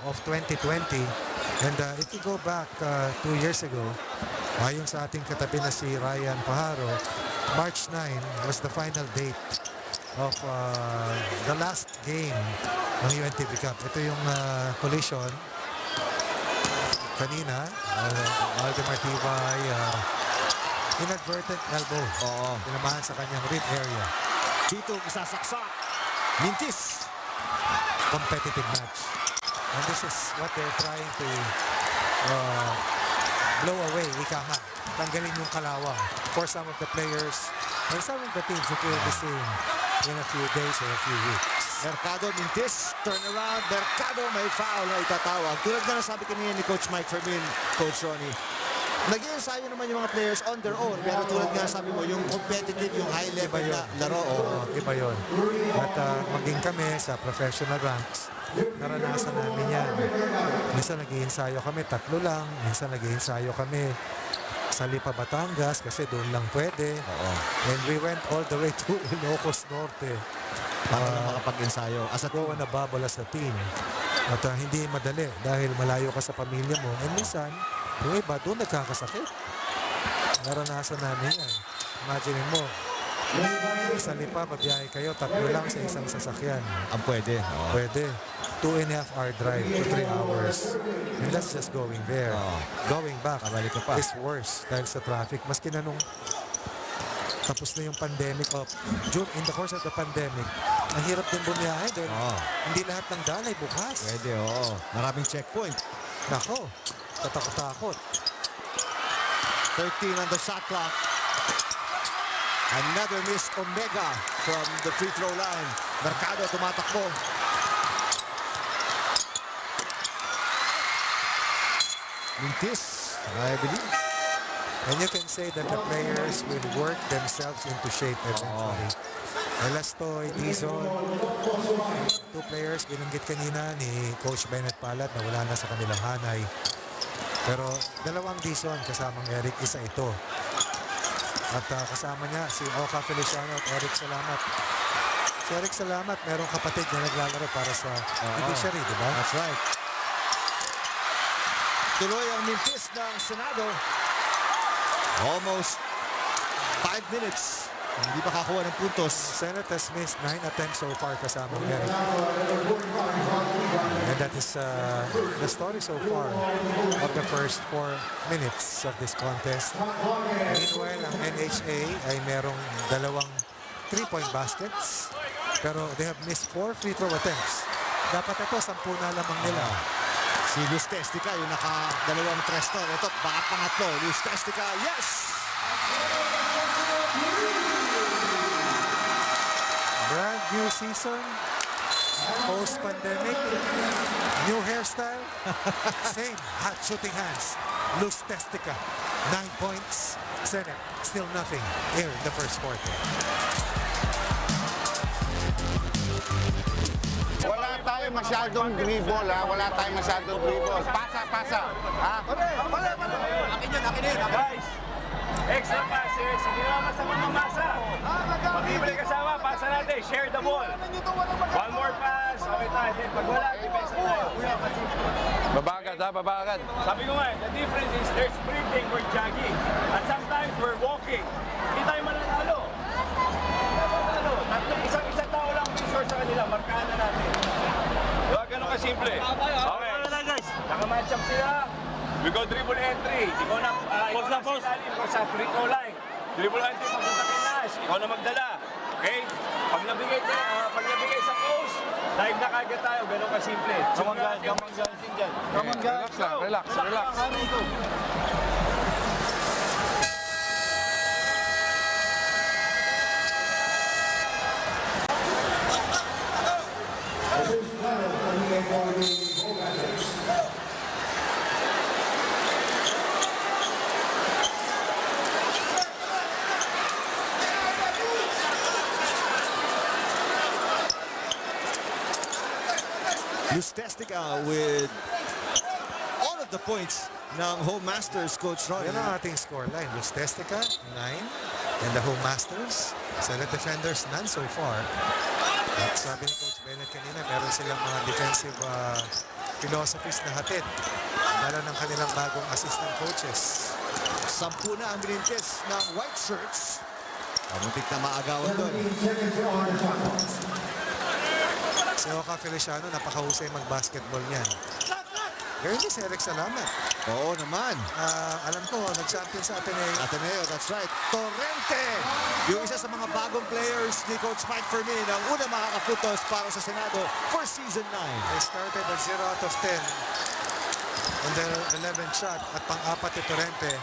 of 2020. And if you go back 2 years ago, ayon sa ating katabi na si Ryan Pajaro, March 9 was the final date of the last game ng UNTV Cup. Ito yung collision kanina. Waldemar Tibay, inadvertent elbow. Pinamahan sa kanyang rib area. Dito isasaksak. Mintis. Competitive match. And this is what they're trying to blow away. Ika nga. Tanggalin yung kalawang for some of the players and some of the teams that we'll be seeing in a few days or a few weeks. Mercado Mintis, turn around. Mercado may foul na itatawag. Tulad na sabi kanina ni Coach Mike Fermin, Coach Ronnie, nag-iensayo naman yung mga players on their own. Pero tulad nga sabi mo, yung competitive, yung high level na laro. Iba yun. At maging kami sa professional ranks, naranasan namin yan. Minsan nag-iensayo kami, 3 lang. Minsan nag-iensayo kami sa Lipa, Batangas kasi doon lang pwede. And we went all the way to Ilocos Norte para na makapag-ensayo. As a go na bubble as a team. At hindi madali dahil malayo ka sa pamilya mo. And minsan, yung iba doon nagkakasakit. Naranasan namin yan. Imagine mo, sa Lipa, mabiyahe kayo, 3 lang sa isang sasakyan. Ang pwede. Pwede. 2.5 hour drive to 3 hours. And that's just going there. Going back is worse dahil sa traffic. Maski na nung tapos na yung pandemic. In the course of the pandemic, ang hirap din bumiyahe dahil hindi lahat ng daan ay bukas. Pwede, maraming checkpoint. Nako, katakot-takot. 13 on the shot clock. Another missed Omega from the free throw line. Mercado tumatakbo. Mintis, I believe. And you can say that the players will work themselves into shape eventually. Elastoy, Dizon, 2 players binanggit kanina ni Coach Bennett Palad na wala na sa kanilang hanay. Pero 2 Dizon kasamang Eric, isa ito. At kasama niya si Oka Feliciano at Eric Salamat. Si Eric Salamat, merong kapatid na naglalaro para sa judiciary, di ba? That's right. Tuloy ang mintis ng Senado. Almost 5 minutes. Hindi pa kakuha ng puntos. Senate has missed 9 attempts so far kasama Eric. And that is the story so far of the first 4 minutes of this contest. Meanwhile, ang NHA ay merong 2 3-point baskets. Pero they have missed 4 free throw attempts. Dapat ito, 10 na lamang nila. So Si Luz Testica, yung naka-dalawang tresto. Ito, baka pangatlo. Luz Testica, yes! Brand new season, post-pandemic, new hairstyle, same hot shooting hands. Luz Testica, 9 points. Senate, still nothing here in the first quarter. Wala tayo masyadong dribble, ha? Wala tayong masyadong dribble. Pasa, ha? Guys, extra passes, hindi naman masama mamasa. Pag-ibig kasama, pasa natin, share the ball. One more pass, okay tayo. Pag wala, defense tayo. Babagat. Sabi ko nga, the difference is they're sprinting, we're jogging. At sometimes we're walking. Hindi tayo mananalo. Isang tao lang ang sure sa kanila, markahan na natin. Diba, ganun kasimple. Okay, nakamatch up sila. We go dribble entry. Ikaw na, ikaw sa free throw line. Dribble entry, pagpunta kay Nash. Ikaw na magdala. Okay? Pag nabigay sa post, dive na kagad tayo. Ganun kasimple. Come on guys. Relax. Luz Testica with all of the points ng Home Masters, Coach Ronnie. Yan ang ating scoreline. Luz Testica, 9. And the Home Masters, Senate defenders, none so far. At sabi ni Coach Bennett kanina, meron silang mga defensive philosophies na hatid. Lalo ng kanilang bagong assistant coaches. 10 na ang binintis ng white shirts. Muntik na maagawan doon. Si Oka Feliciano, napakahusay mag-basketball niyan. Ganyan din si Eric Salamat. Oo naman. Alam ko, nag-champion sa Ateneo, that's right. Torrente! Yung isa sa mga bagong players ni Coach Mike Fermin ang unang makakaputos para sa Senado for Season 9. They started at 0 out of 10 on their 11th shot. At pang-apat ni Torrente,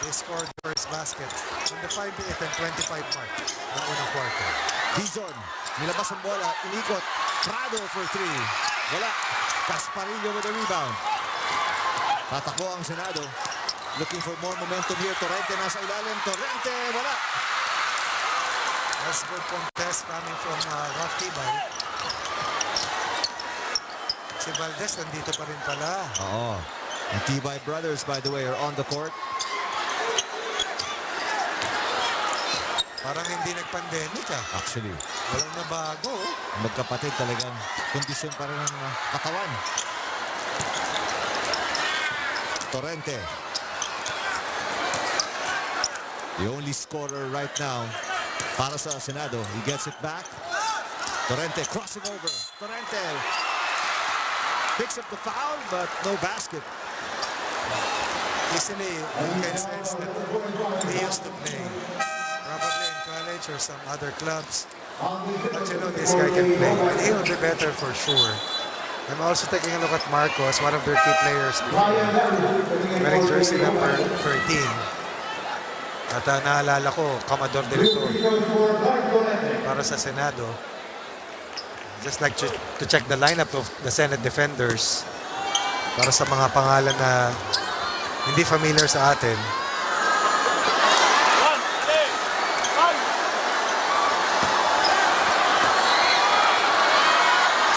they scored the first basket on the 5-minute and 25 mark ng unang quarter. Dizon, nilabas ang bola, inikot. Prado for 3. Wala. Casparillo with a rebound. Tatakbo ang Senado. Looking for more momentum here. Torrente nasa ilalim. Torrente, wala. That's good contest coming from Ralph Tibay. Si Valdez nandito pa rin pala. Oo. The Tibay brothers, by the way, are on the court. Parang hindi nag-pandemic Actually. Walang nabago. Magkapatid talagang kondisyon pa rin ng katawan. Torrente. The only scorer right now para sa Senado. He gets it back. Torrente crossing over. Torrente picks up the foul but no basket. Easily, you can sense that he used to play. Probably in college or some other clubs. But you know, this guy can play. And he will be better for sure. I'm also taking a look at Marcos, one of their key players. Wearing jersey number 13. At naalala ko, Commodore din ito para sa Senado. Just like to check the lineup of the Senate defenders para sa mga pangalan na hindi familiar sa atin.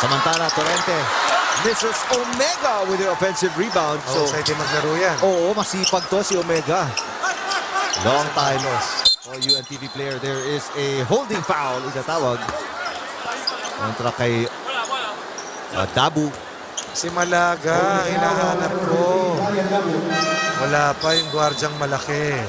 Samantala, Torrente misses Omega with the offensive rebound. So, sa hindi maglaro yan. Oo, masipag to si Omega. Long time loss. For UNTV player, there is a holding foul. Itatawag. Kontra kay Dabu. Si Malaga, hinahanap ko. Wala pa yung gwardyang malaki.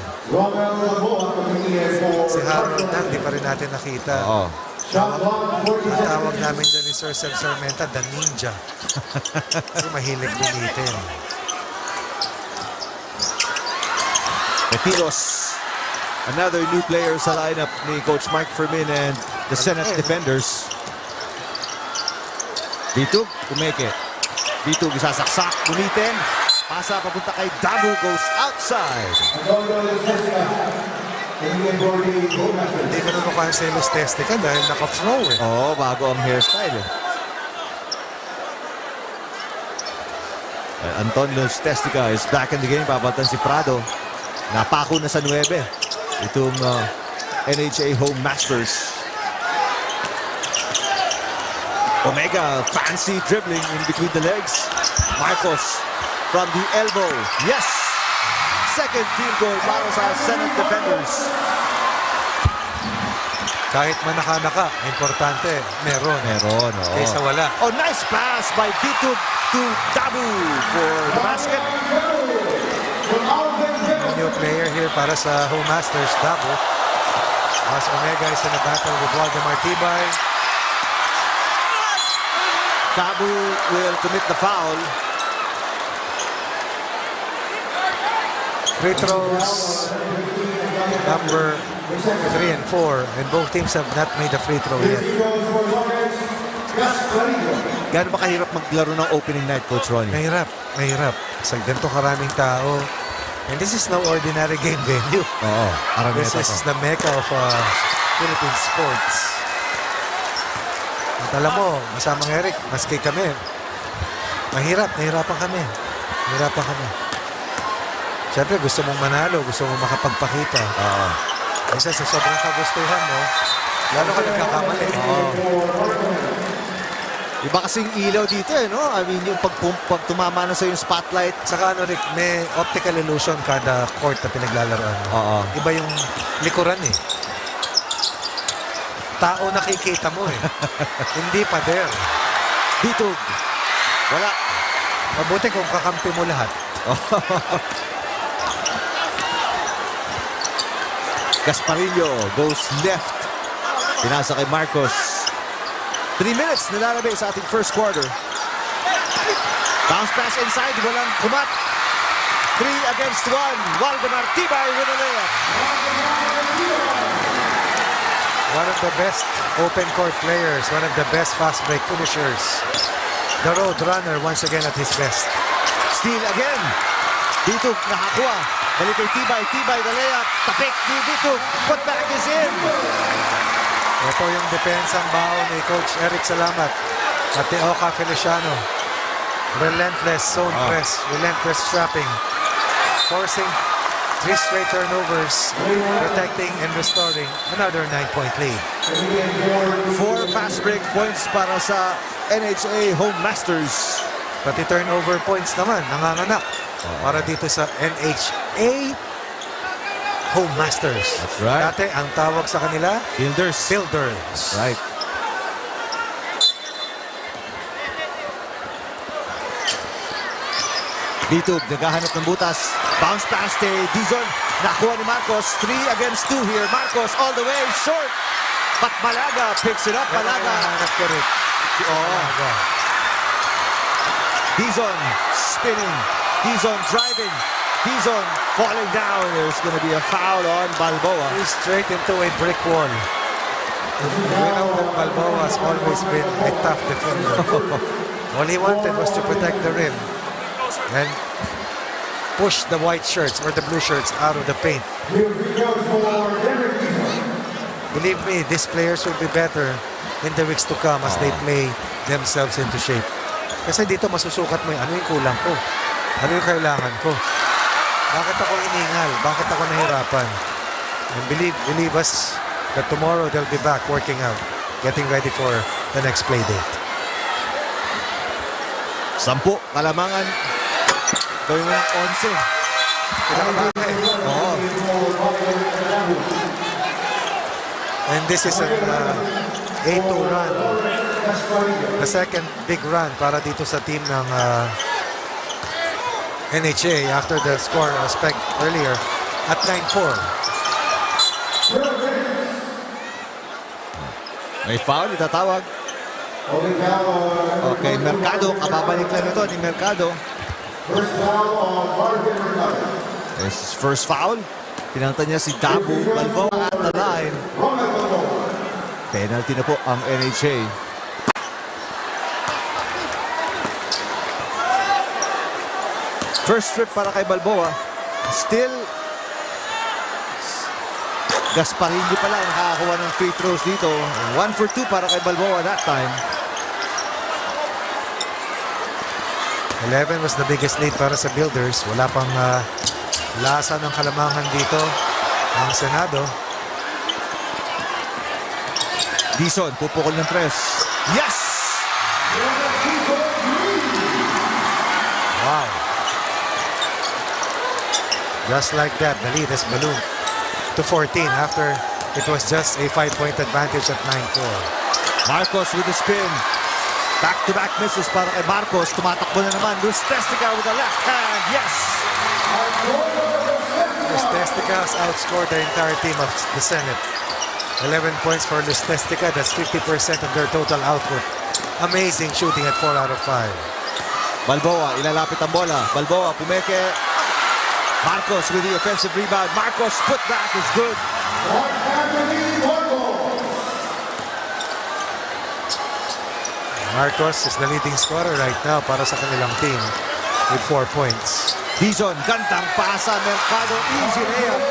Si Harold na, hindi pa rin natin nakita. Oo. Tawag namin dyan ni Sir Sarmenta, the Ninja. Kasi mahilig bumitin. Petilos, another new player sa lineup ni Coach Mike Fermin and the Senate defenders. Dito, umeke. Dito isasaksak, gunitin. Pasa papunta kay Dabu, goes outside. Hindi ko na mukha sa Los Testica dahil naka-flow eh. Oo, bago ang hairstyle eh. Anton Los Testica is back in the game. Papalitan si Prado. Napako na sa 9. Itong NHA Home Masters. Omega, fancy dribbling in between the legs. Marcos from the elbow. Yes! Second field goal para sa Senate defenders. Kahit manaka-naka, importante, meron. Meron, oo. Kaysa wala. Oh, nice pass by Vitug to Dabu for the basket. New player here para sa Home Masters, Dabu. As Omega is in a battle with Waldemar Tibay. Dabu will commit the foul. Free throws, number 3 and 4, and both teams have not made a free throw yet. Gaano ba kahirap maglaro ng opening night, Coach Ronnie? Mahirap, mahirap. Sa ganito karaming tao. And this is no ordinary game venue. Oo, This is the mecca of Philippine sports. At alam mo, masamang Eric, maski kami, nahirapan kami. Nahirapan kami. Siyempre, gusto mong manalo, gusto mong makapagpakita. Kasi sa sobrang kagustuhan mo, lalo ka nagkakamali. Iba kasing ilaw dito eh, no? I mean, yung pag tumama na sa yung spotlight. Saka ano, Rick, may optical illusion kada court na pinaglalaroan. Iba yung likuran eh. Tao nakikita mo eh. Hindi pader. Dito. Wala. Mabuti kung kakampi mo lahat. Gasparillo goes left. Pinasa kay Marcos. 3 minutes nilalabay sa ating first quarter. Bounce pass inside. Walang kumat. 3 against 1. Waldemar Tibay with a layup. One of the best open court players. One of the best fast break finishers. The road runner once again at his best. Steal again. Dito nakakuha. Balik kay Tibay. Tibay the layup. Tapik ni Dito. Put back is in. Ito yung depensang baon ni Coach Eric Salamat at ni Oka Feliciano. Relentless zone press, relentless trapping, forcing 3 straight turnovers, protecting and restoring another 9-point lead. 4 fast break points para sa NHA Home Masters. Pati turnover points naman, nanganganak para dito sa NHA Home Masters. That's right. Dati, ang tawag sa kanila, Builders. Builders. Right. Dito, naghahanap ng butas. Bounce pass to Dizon. Nakuha ni Marcos. 3 against 2 here. Marcos all the way short. But Malaga picks it up. Malaga. Hanap ko rin. Malaga. Dizon spinning. Dizon driving. Dizon falling down. There's going to be a foul on Balboa. He's straight into a brick wall. We know that Balboa has always been a tough defender. All he wanted was to protect the rim and push the white shirts or the blue shirts out of the paint. Believe me, these players will be better in the weeks to come as they play themselves into shape. Kasi dito masusukat mo yung ano yung kulang ko. Ano yung kailangan ko. Bakit ako iningal? Bakit ako nahirapan? And believe us that tomorrow they'll be back working out, getting ready for the next play date. 10 kalamangan. Gawin mo ng 11. Pinakabake. Oo. And this is an 8-2 run. The second big run para dito sa team ng NHA after the score spec earlier at 9-4. May foul, itatawag. Okay, Mercado. Kababalik lang ito ni Mercado. This is first foul. Pinanta niya si Dabu Balboa at the line. Penalty na po ang NHA. First trip para kay Balboa. Still, Gasparini pala ang nakakakuha ng free throws dito. 1 for 2 para kay Balboa that time. 11 was the biggest lead para sa Builders. Wala pang lasa ng kalamangan dito ang Senado. Dizon, pupukol ng 3. Yes! Wow. Just like that, the lead has ballooned to 14 after it was just a 5-point advantage at 9-4. Marcos with the spin. Back-to-back misses para kay Marcos. Tumatakbo na naman. Lustestica with the left hand. Yes! Lustestica has outscored the entire team of the Senate. 11 points for Lustestica. That's 50% of their total output. Amazing shooting at 4 out of 5. Balboa, ilalapit ang bola. Balboa, pumeke. Marcos with the offensive rebound. Marcos put back is good. Marcos is the leading scorer right now para sa kanilang team with 4 points. Dizon, gandang pasa. Mercado, easy layup.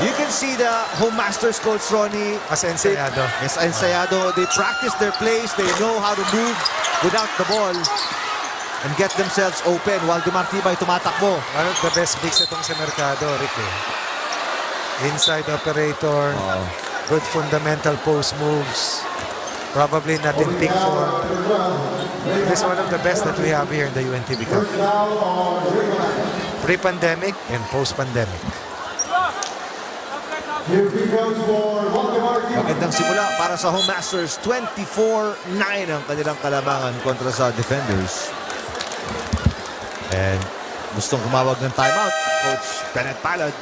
You can see the Home Masters coach Ronnie. As ensayado. Yes, ensayado. They practice their plays. They know how to move without the ball and get themselves open while Dumartibay tumatakbo. One of the best bigs itong sa Mercado, Ricky. Inside operator, good fundamental post moves. Probably not in peak form. This is one of the best that we have here in the UNTV Cup. Pre-pandemic and post-pandemic. Magandang simula para sa Home Masters. 24-9 ang kanilang kalamangan kontra sa Defenders. And gustong kumawag ng timeout, Coach Bennett Palad.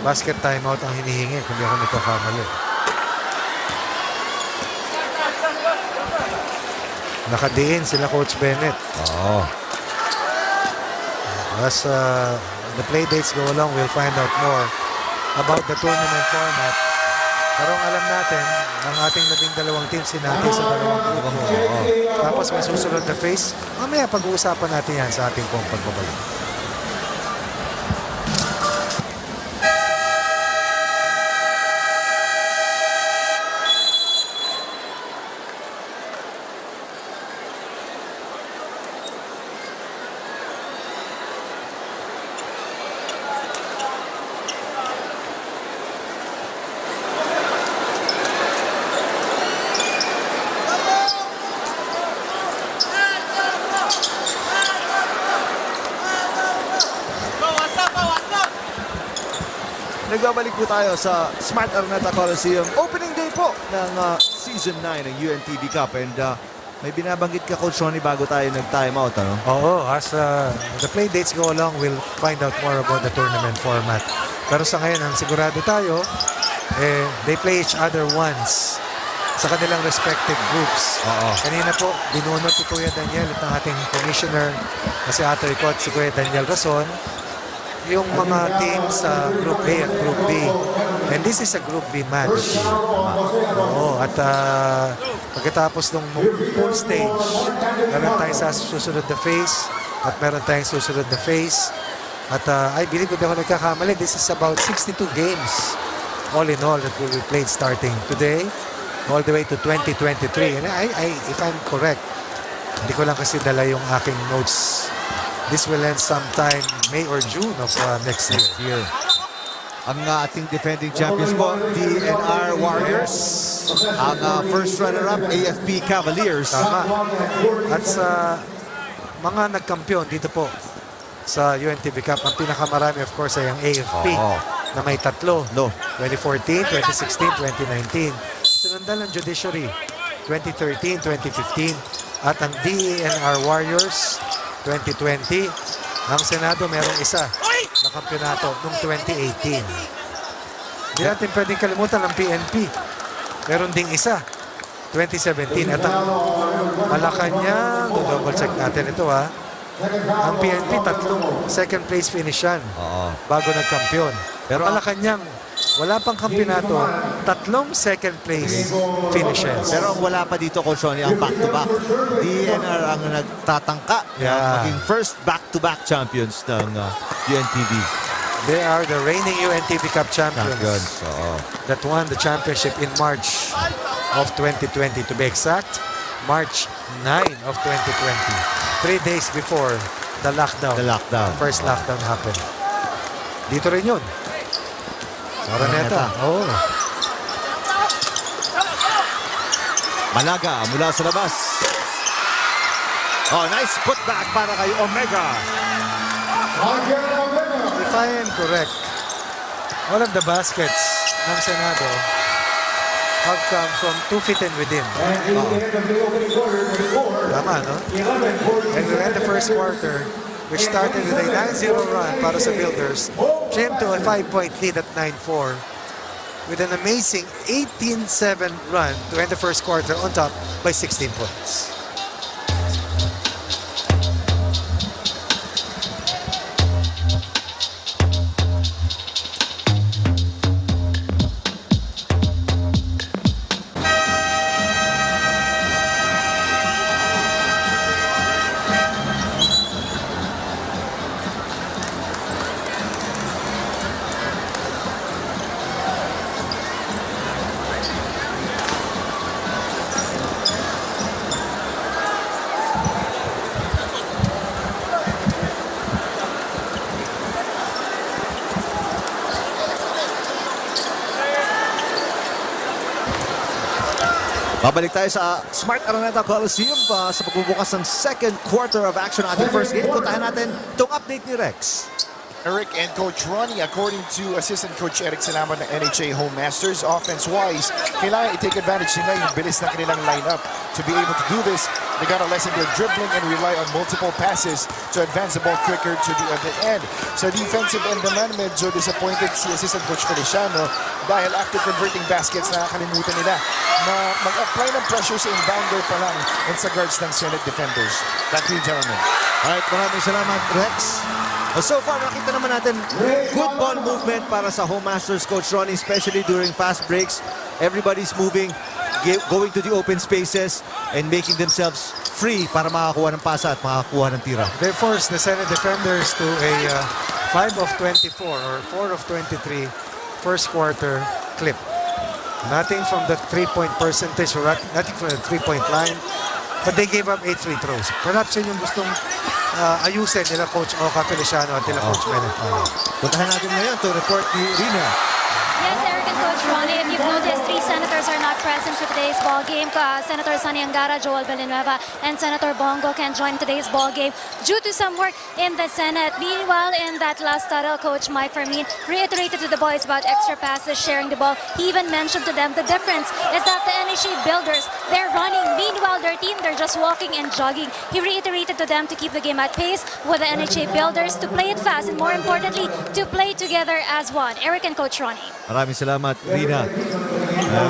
Basket timeout ang hinihingi kung di ako nagkakamali. Nakadiin sila Coach Bennett. As the play dates go along, we'll find out more about the tournament format. Pero ang alam natin, ang ating 12 teams sinati sa 2 grupo. Tapos may susunod na phase. Mamaya pag-uusapan natin yan sa ating pong pagbabalik. Nagbabalik po tayo sa Smart Araneta Coliseum. Opening day po ng Season 9 ng UNTV Cup. And may binabanggit ka, Coach Ronnie, bago tayo nag-timeout, ano? Oo, as the play dates go along, we'll find out more about the tournament format. Pero sa ngayon, ang sigurado tayo, they play each other once sa kanilang respective groups. Kanina po, binunot si Kuya Daniel at ang ating commissioner na si Atoy Kot, si Kuya Daniel Rason, yung mga teams sa Group A at Group B. And this is a Group B match. At pagkatapos ng pool stage, meron tayong sa susunod na phase at meron tayong susunod na phase. At I believe kung di ako nagkakamali, this is about 62 games all in all that will be played starting today all the way to 2023. And if I'm correct, hindi ko lang kasi dala yung aking notes. This will end sometime May or June of next year. Ang ating defending champions po, DNR Warriors. Ang first runner-up, AFP Cavaliers. Tama. At sa mga nagkampiyon dito po sa UNTV Cup, ang pinakamarami of course ay ang AFP na may 3. 2014, 2016, 2019. Sunundan ng Judiciary, 2013, 2015. At ang DNR Warriors, 2020. Ang Senado merong isa na kampyonato noong 2018. Hindi natin pwedeng kalimutan ang PNP. Meron ding isa, 2017. At ang Malacanang, double check natin ito ha. Ang PNP 3 second place finish yan bago nagkampiyon. Pero Malacanang Wala pang kampiyonato, 3 second place finishes. Pero wala pa dito, Coach Ronnie, ang back-to-back. DNR ang nagtatangka na maging first back-to-back champions ng UNTV. They are the reigning UNTV Cup champions Oo. that won the championship in March of 2020. To be exact, March 9 of 2020. 3 days before the lockdown. The lockdown. First lockdown happened. Dito rin yun. Araneta. Oh. Malaga mula sa labas. Oh, nice putback para kay Omega. If I am correct, all of the baskets ng Senado have come from 2 feet and within. Tama, no? And we end the first quarter, which started with a 9-0 run para sa Builders, trimmed to a 5-point lead at 9-4, with an amazing 18-7 run to end the first quarter on top by 16 points. Babalik tayo sa Smart Araneta Coliseum sa pagbubukas ng second quarter of action ating first game. Puntahan natin itong update ni Rex. Eric and Coach Ronnie, according to Assistant Coach Eric Salamat ng NHA Home Masters, offense-wise, kailangan i-take advantage nila yung bilis ng kanilang lineup. To be able to do this, they gotta lessen their dribbling and rely on multiple passes to advance the ball quicker to the other end. Sa defensive end naman, medyo disappointed si Assistant Coach Feliciano dahil after converting baskets, nakakalimutan nila na mag-apply ng pressure sa inbounder pa lang and sa guards ng Senate defenders. Back to you, gentlemen. Alright, maraming salamat, Rex. So far, nakita naman natin good ball movement para sa Home Masters, Coach Ronnie, especially during fast breaks. Everybody's moving, going to the open spaces and making themselves free para makakuha ng pasa at makakuha ng tira. They forced the Senate defenders to a 5 of 24 or 4 of 23 first quarter clip. Nothing from the 3-point percentage or nothing from the 3-point line, but they gave up 8 free throws. Perhaps yun yung gustong ayusin nila Coach Oka Feliciano at nila Coach Bennett. Puntahan natin ngayon to report ni Rina. Yes, Eric and Coach Ronnie, if you've noticed, 3 senators are not present for today's ball game. Senator Sonny Angara, Joel Villanueva, and Senator Bongo can't join today's ball game due to some work in the Senate. Meanwhile, in that last tussle, Coach Mike Fermin reiterated to the boys about extra passes, sharing the ball. He even mentioned to them the difference is that the NHA Builders, they're running. Meanwhile, their team, they're just walking and jogging. He reiterated to them to keep the game at pace with the NHA Builders, to play it fast, and more importantly, to play together as one. Eric and Coach Ronnie. Maraming salamat, Rina.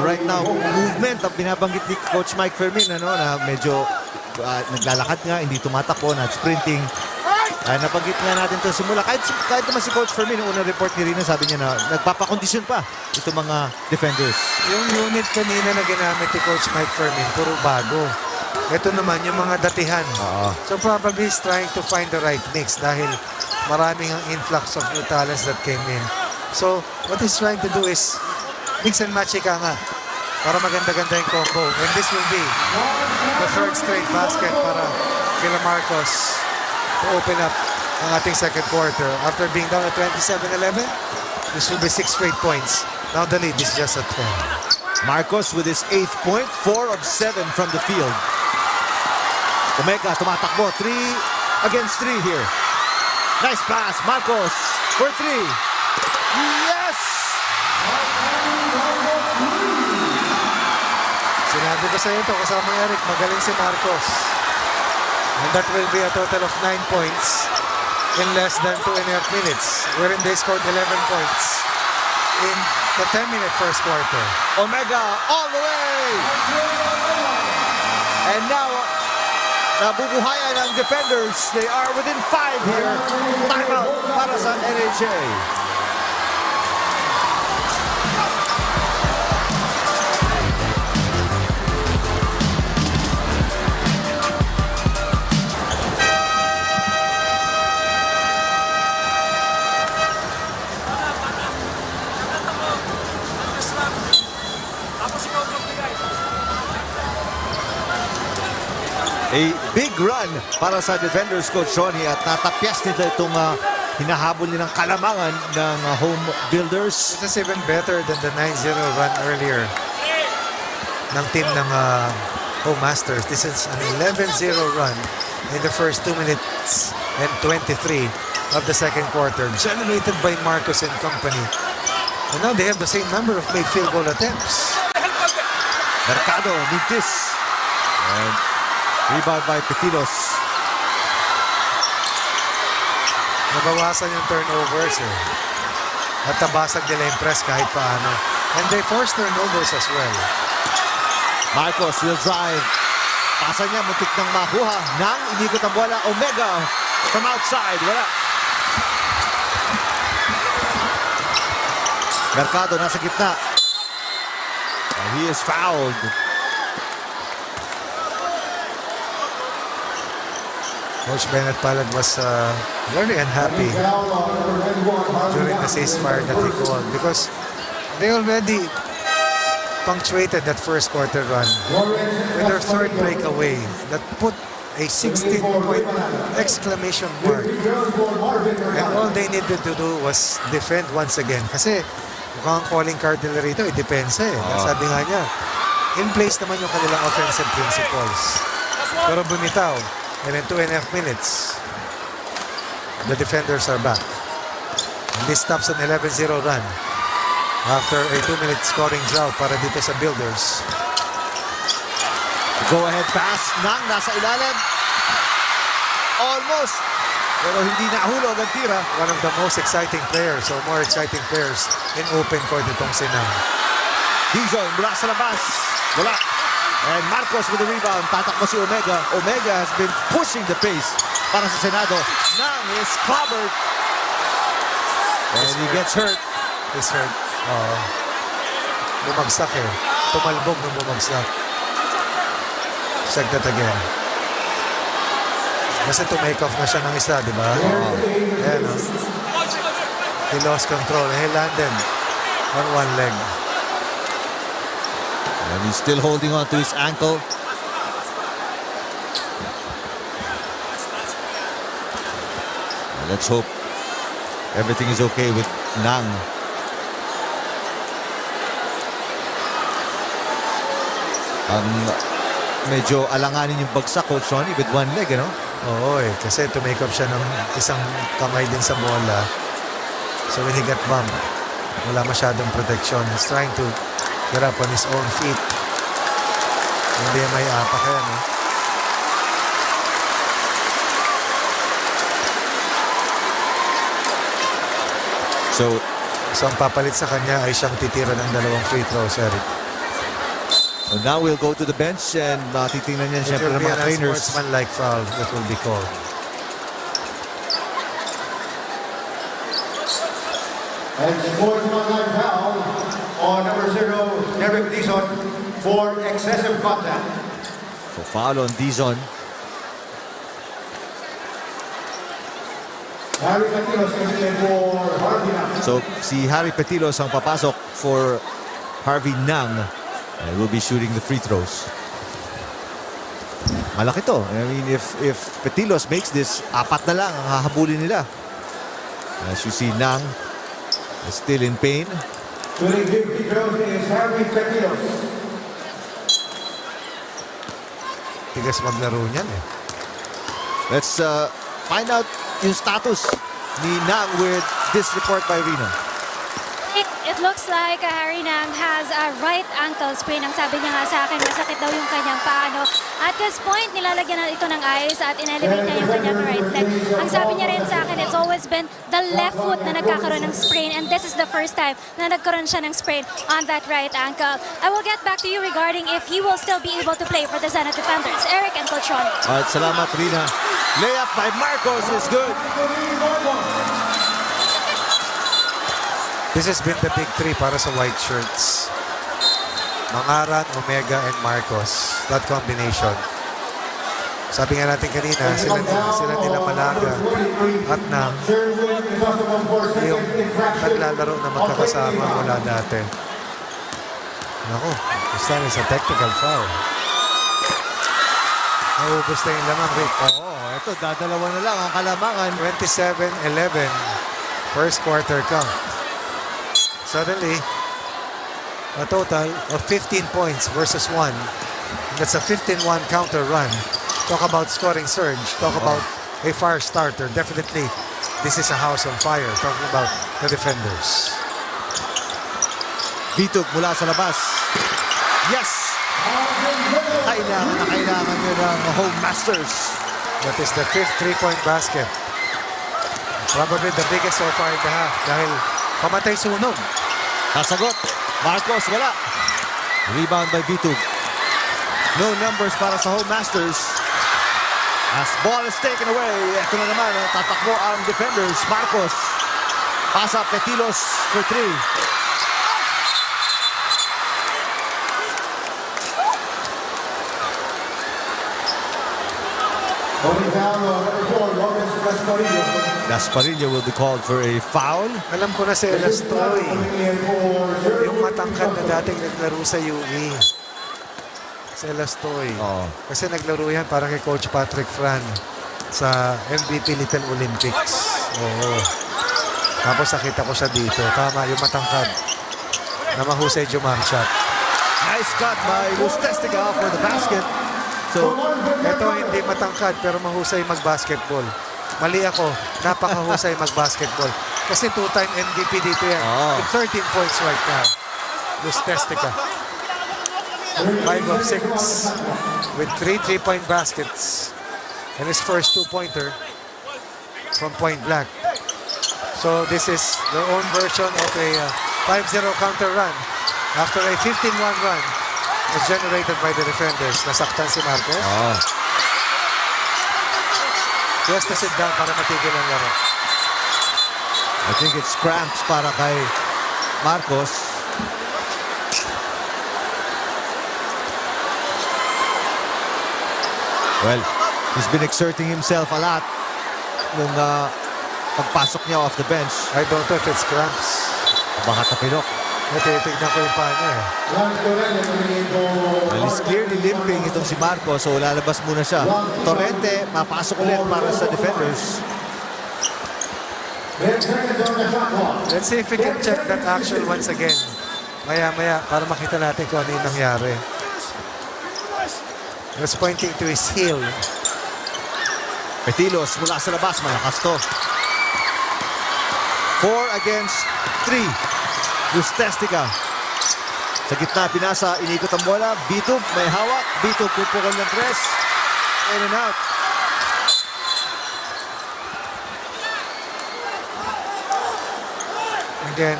Right now, movement ang binabanggit ni Coach Mike Fermin, na medyo naglalakad nga, hindi tumatakbo, not sprinting. Nabanggit nga natin ito simula. Kahit naman si Coach Fermin, yung unang report ni Rina, sabi niya na nagpapakondisyon pa itong mga defenders. Yung unit kanina na ginamit ni Coach Mike Fermin, puro bago. Ito naman yung mga datihan. So probably he's trying to find the right mix dahil maraming ang influx of new talents that came in. So what he's trying to do is mix and match ika nga para maganda-ganda yung combo. And this will be the third straight basket para kila Marcos to open up ang ating second quarter. After being down at 27-11, this will be 6 straight points. Now the lead is just at 10. Marcos with his 8th point, 4 of 7 from the field. Omega tumatakbo, 3 against 3 here. Nice pass, Marcos for 3. Yes! Sinabi ko sa iyo ito, kasama Eric, magaling si Marcos. And that will be a total of 9 points in less than 2.5 minutes, wherein they scored 11 points in the 10-minute first quarter. Omega all the way! And now, nabubuhayan ang defenders. They are within 5 here. Timeout para sa NHA. A big run para sa defenders, Coach Ronnie, at natapyas nila itong hinahabol nilang kalamangan ng home builders. This is even better than the 9-0 run earlier ng team ng Home Masters. This is an 11-0 run in the first 2 minutes and 23 of the second quarter, generated by Marcos and company. And now they have the same number of made field goal attempts. Mercado, Mintis. And rebound by Petilos. Nabawasan yung turnovers eh. At tabasag nila yung press kahit paano. And they force turnovers as well. Marcos will drive. Pasa niya, muntik nang makuha. Nang inikot ang bola. Omega from outside. Wala. Mercado nasa gitna. And he is fouled. Coach Bennett Palad was very unhappy during the ceasefire that he called because they already punctuated that first quarter run with their third breakaway that put a 16-point exclamation mark. And all they needed to do was defend once again. Kasi mukhang calling card nila rito, i-depensa eh. Sabi nga niya, in place naman yung kanilang offensive principles. Pero bumitaw. And in 2.5 minutes, the defenders are back. And this stops an 11-0 run after a 2-minute scoring drought para dito sa Builders. Go-ahead pass. Nang nasa ilalim. Almost. Pero hindi nahulog ang tira. One of the most exciting players or more exciting players in open court itong si Nang. Dizon mula sa labas. Wala. And Marcos with the rebound. Tatakbo si Omega. Omega has been pushing the pace para sa Senado. Nang is covered. And he gets hurt. He's hurt. Bumagsak eh. Tumalbog nung bumagsak. Check that again. Kasi to-make off na siya ng isa, di ba? Ayan, he lost control. He landed on one leg. And he's still holding on to his ankle. Let's hope everything is okay with Nang. Medyo alanganin yung bagsak, Coach Ronnie, with one leg, ano? Oo eh, kasi to-make up siya ng isang kamay din sa bola. So when he got bumped, wala masyadong protection. He's trying to get up on his own feet. Hindi may apak yan, eh. So ang papalit sa kanya ay siyang titira ng 2 free throws, Eric. So now we'll go to the bench and titingnan niyan siyempre ng mga trainers. Sportsman-like foul that will be called. And sportsman-like foul on number 0, Derek Dizon, for excessive contact. So foul on Dizon. So si Harry Petilos ang papasok for Harvey Nang. And will be shooting the free throws. Malaki to. I mean, if Petilos makes this, 4 na lang ang hahabulin nila. As you see, Nang is still in pain. Shooting the free throws is Harvey Petilos. Tigas maglaro niyan eh. Let's find out yung status ni Nang with this report by Rina. It looks like Harry Nang has a right ankle sprain. Ang sabi niya nga sa akin, masakit daw yung kanyang paano. At this point, nilalagyan na ito ng ice at in-elevate niya yung kanyang right leg. Ang sabi niya rin sa akin, it's always been the left foot na nagkakaroon ng sprain, and this is the first time na nagkaroon siya ng sprain on that right ankle. I will get back to you regarding if he will still be able to play for the Senate Defenders. Eric and Coach Ronnie. Alright, salamat Rina. Layup by Marcos is good. This has been the big 3 para sa white shirts. Mangaran, Omega, and Marcos. That combination. Sabi nga natin kanina, sila nila Malaga at Nang yung naglalaro na magkakasama mula dati. Naku, this time is a technical foul. Naubos na yung lamang, Rick. Oo, ito, dadalawa na lang ang kalamangan. 27-11. First quarter count. Suddenly, a total of 15 points versus 1. That's a 15-1 counter run. Talk about scoring surge. Talk about a fire starter. Definitely, this is a house on fire. Talking about the defenders. Bitug mula sa labas. Yes! Kailangan nyo ng home masters. That is the 5th three-point basket. Probably the biggest so far in the half dahil pamatay sunog. Nasagot. Marcos, wala. Rebound by Bitug. No numbers para sa home masters. As ball is taken away. Ito na naman, tatakbo ang defenders. Marcos. Pasa Petilos for 3. Gasparillo will be called for a foul. Alam ko na si Elastoy. Yung matangkad na dating naglaro sa UE. Si Elastoy. Kasi naglaro yan para kay Coach Patrick Fran sa MVP Little Olympics. Oo. Tapos nakita ko siya dito. Tama, yung matangkad na mahusay jump shot. Nice cut by Lustestica for the basket. So, ito hindi matangkad pero mahusay mag-basketball. Mali ako, napakahusay mag-basketball. Kasi 2-time MVP dito yan. With 13 points right now. Lustestica. 5 of 6 with 3 3-point baskets. And his first 2-pointer from point blank. So this is their own version of a 5-0 counter run. After a 15-1 run was generated by the defenders. Nasaktan si Marcos. He has to sit down para matigil ang laro. I think it's cramps para kay Marcos. Well, he's been exerting himself a lot nung pagpasok niya off the bench. I don't know if it's cramps. Baka tapilok. Natitignan ko yung paano eh. Well, he's clearly limping itong si Marcos, so lalabas muna siya. Torrente, mapasok ulit para sa defenders. Let's see if we can check that action once again. Maya-maya para makita natin kung ano yung nangyari. He was pointing to his heel. Petilos mula sa labas, malakas to. 4 against 3. Lustestica. Sa gitna, pinasa, inikot ang bola. Bitug, may hawak. Bitug, pupukol ng 3. In and out. Again,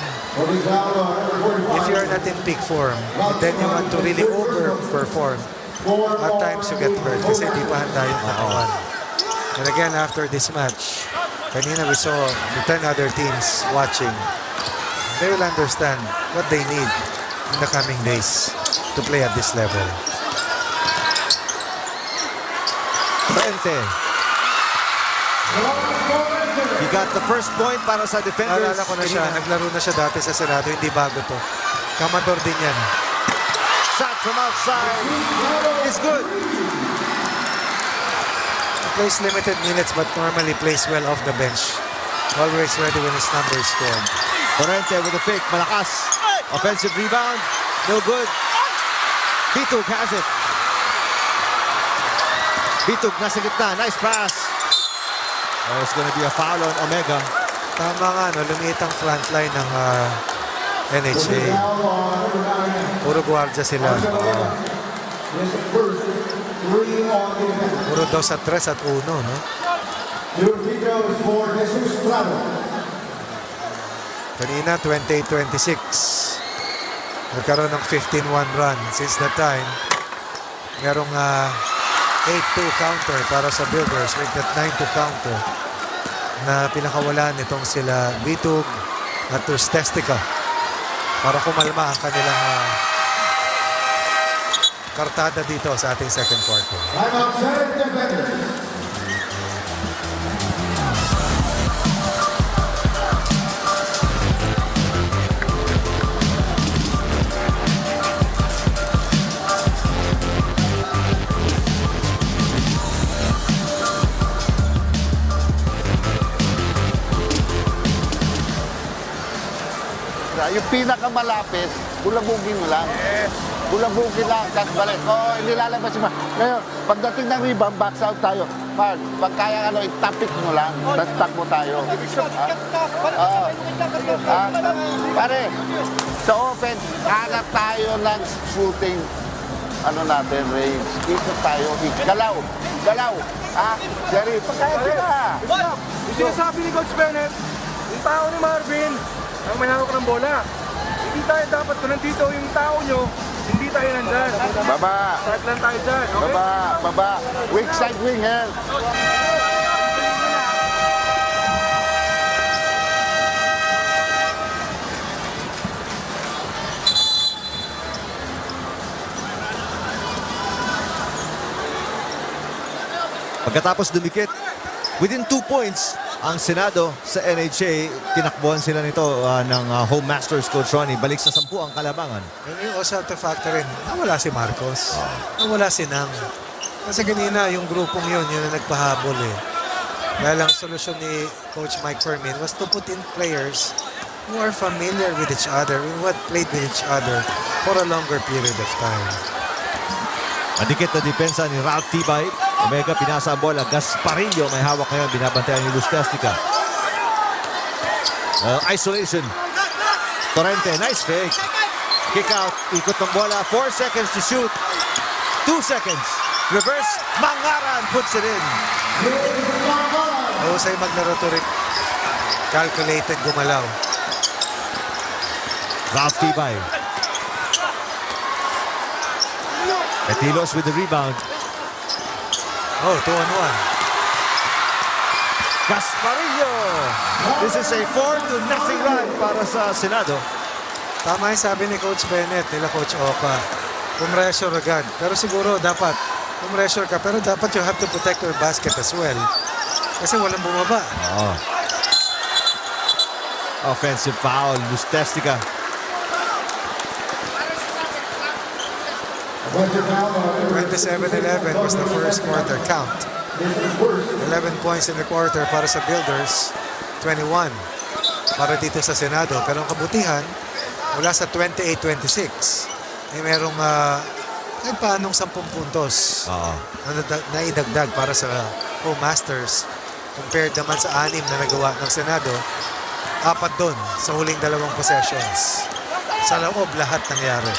if you're not in peak form, then you want to really overperform. At times you get hurt kasi di pa handa yung katawan. And again, after this match, kanina we saw the 10 other teams watching. They will understand what they need in the coming days to play at this level. Torrente. He got the first point para sa defenders. Naalala ko na siya, naglaro na siya dati sa Senado, hindi bago to. Kamador din yan. Shot from outside is good. He plays limited minutes but normally plays well off the bench. Always ready when his number is scored. Torrente with a fake, malakas. Offensive rebound, no good. Bitug has it. Bitug nasa gitna, nice pass. There's gonna be a foul on Omega. Tama nga, no? Lumiit ang frontline ng NHA. Puro guardia sila. Puro daw sa 3 at 1, no? Kanina, 28-26. Nagkaroon ng 15-1 run. Since that time, merong 8-2 counter para sa Builders with that 9-2 counter na pinakawalan nitong sila Bitug at Lustestica para kumalma ang kanilang kartada dito sa ating second quarter. Yung pinakamalapit, bulabugin mo lang. Bulabugin lang, tapos balik. Hindi lalabas yung ngayon, pagdating ng rebound, box out tayo. Mark, pag kaya itapik mo lang, tapos takbo tayo. Pare, sa offense, hanap tayo ng shooting, natin, range. Ikot tayo, galaw. Jerry, pagkaya ka. Yung sinasabi ni Coach Bennett, yung tao ni Marvin, ang may hawak ng bola. Hindi tayo dapat, kung nandito yung tao nyo, hindi tayo nandyan. Baba. Start lang tayo dyan, okay? Baba. Weak side wing, help. Pagkatapos dumikit, within 2 points, ang Senado sa NHA, tinakbuhan sila nito ng home masters coach Ronnie. Balik sa 10 ang kalabangan. You also have to factor in, nawala si Marcos. Nawala si Nang. Kasi kanina, yung grupong yun ang nagpahabol eh. Dahil ang solusyon ni Coach Mike Fermin was to put in players who are familiar with each other, who had played with each other for a longer period of time. Madikit na depensa ni Ralph Tibay. Omega pinasa ang bola. Gasparillo may hawak ngayon. Binabantayan ni Luz Testica. Isolation. Torrente, nice fake. Kick out. Ikot ng bola. 4 seconds to shoot. 2 seconds. Reverse. Mangaran puts it in. Husay maglaro to rin. Calculated gumalaw. Ralph Tibay. Petilos with the rebound. 2-on-1. Gasparillo. This is a 4-0 run para sa Senado. Tama yung sabi ni Coach Bennett, nila Coach Oka. Pumressure agad. Pero siguro dapat, pumressure ka. Pero dapat you have to protect your basket as well. Kasi walang bumaba. Offensive foul. Luz Testica. 27-11 was the first quarter count. 11 points in the quarter para sa Builders. 21 para dito sa Senado. Pero ang kabutihan, mula sa 28-26, ay merong kahit paanong 10 puntos na idagdag para sa home masters. Compared naman sa 6 na nagawa ng Senado, 4 doon sa huling 2 possessions. Sa loob lahat nangyari.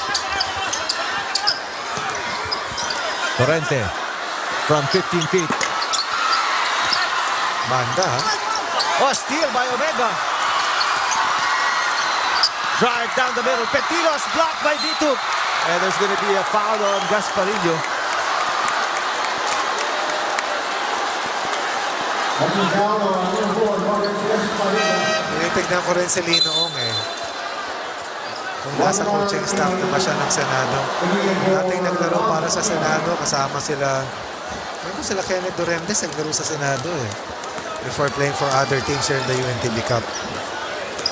Torrente from 15 feet. Banda, Steal by Omega. Drive down the middle. Petilos blocked by Vituk. And there's going to be a foul on Gasparillo. Tinitignan ko rin si Linoong Kung nasa coaching staff naman siya ng Senado. Dating naglaro para sa Senado, kasama sila. Sila Kenneth Duremdes naglaro sa Senado before playing for other teams here in the UNTV Cup.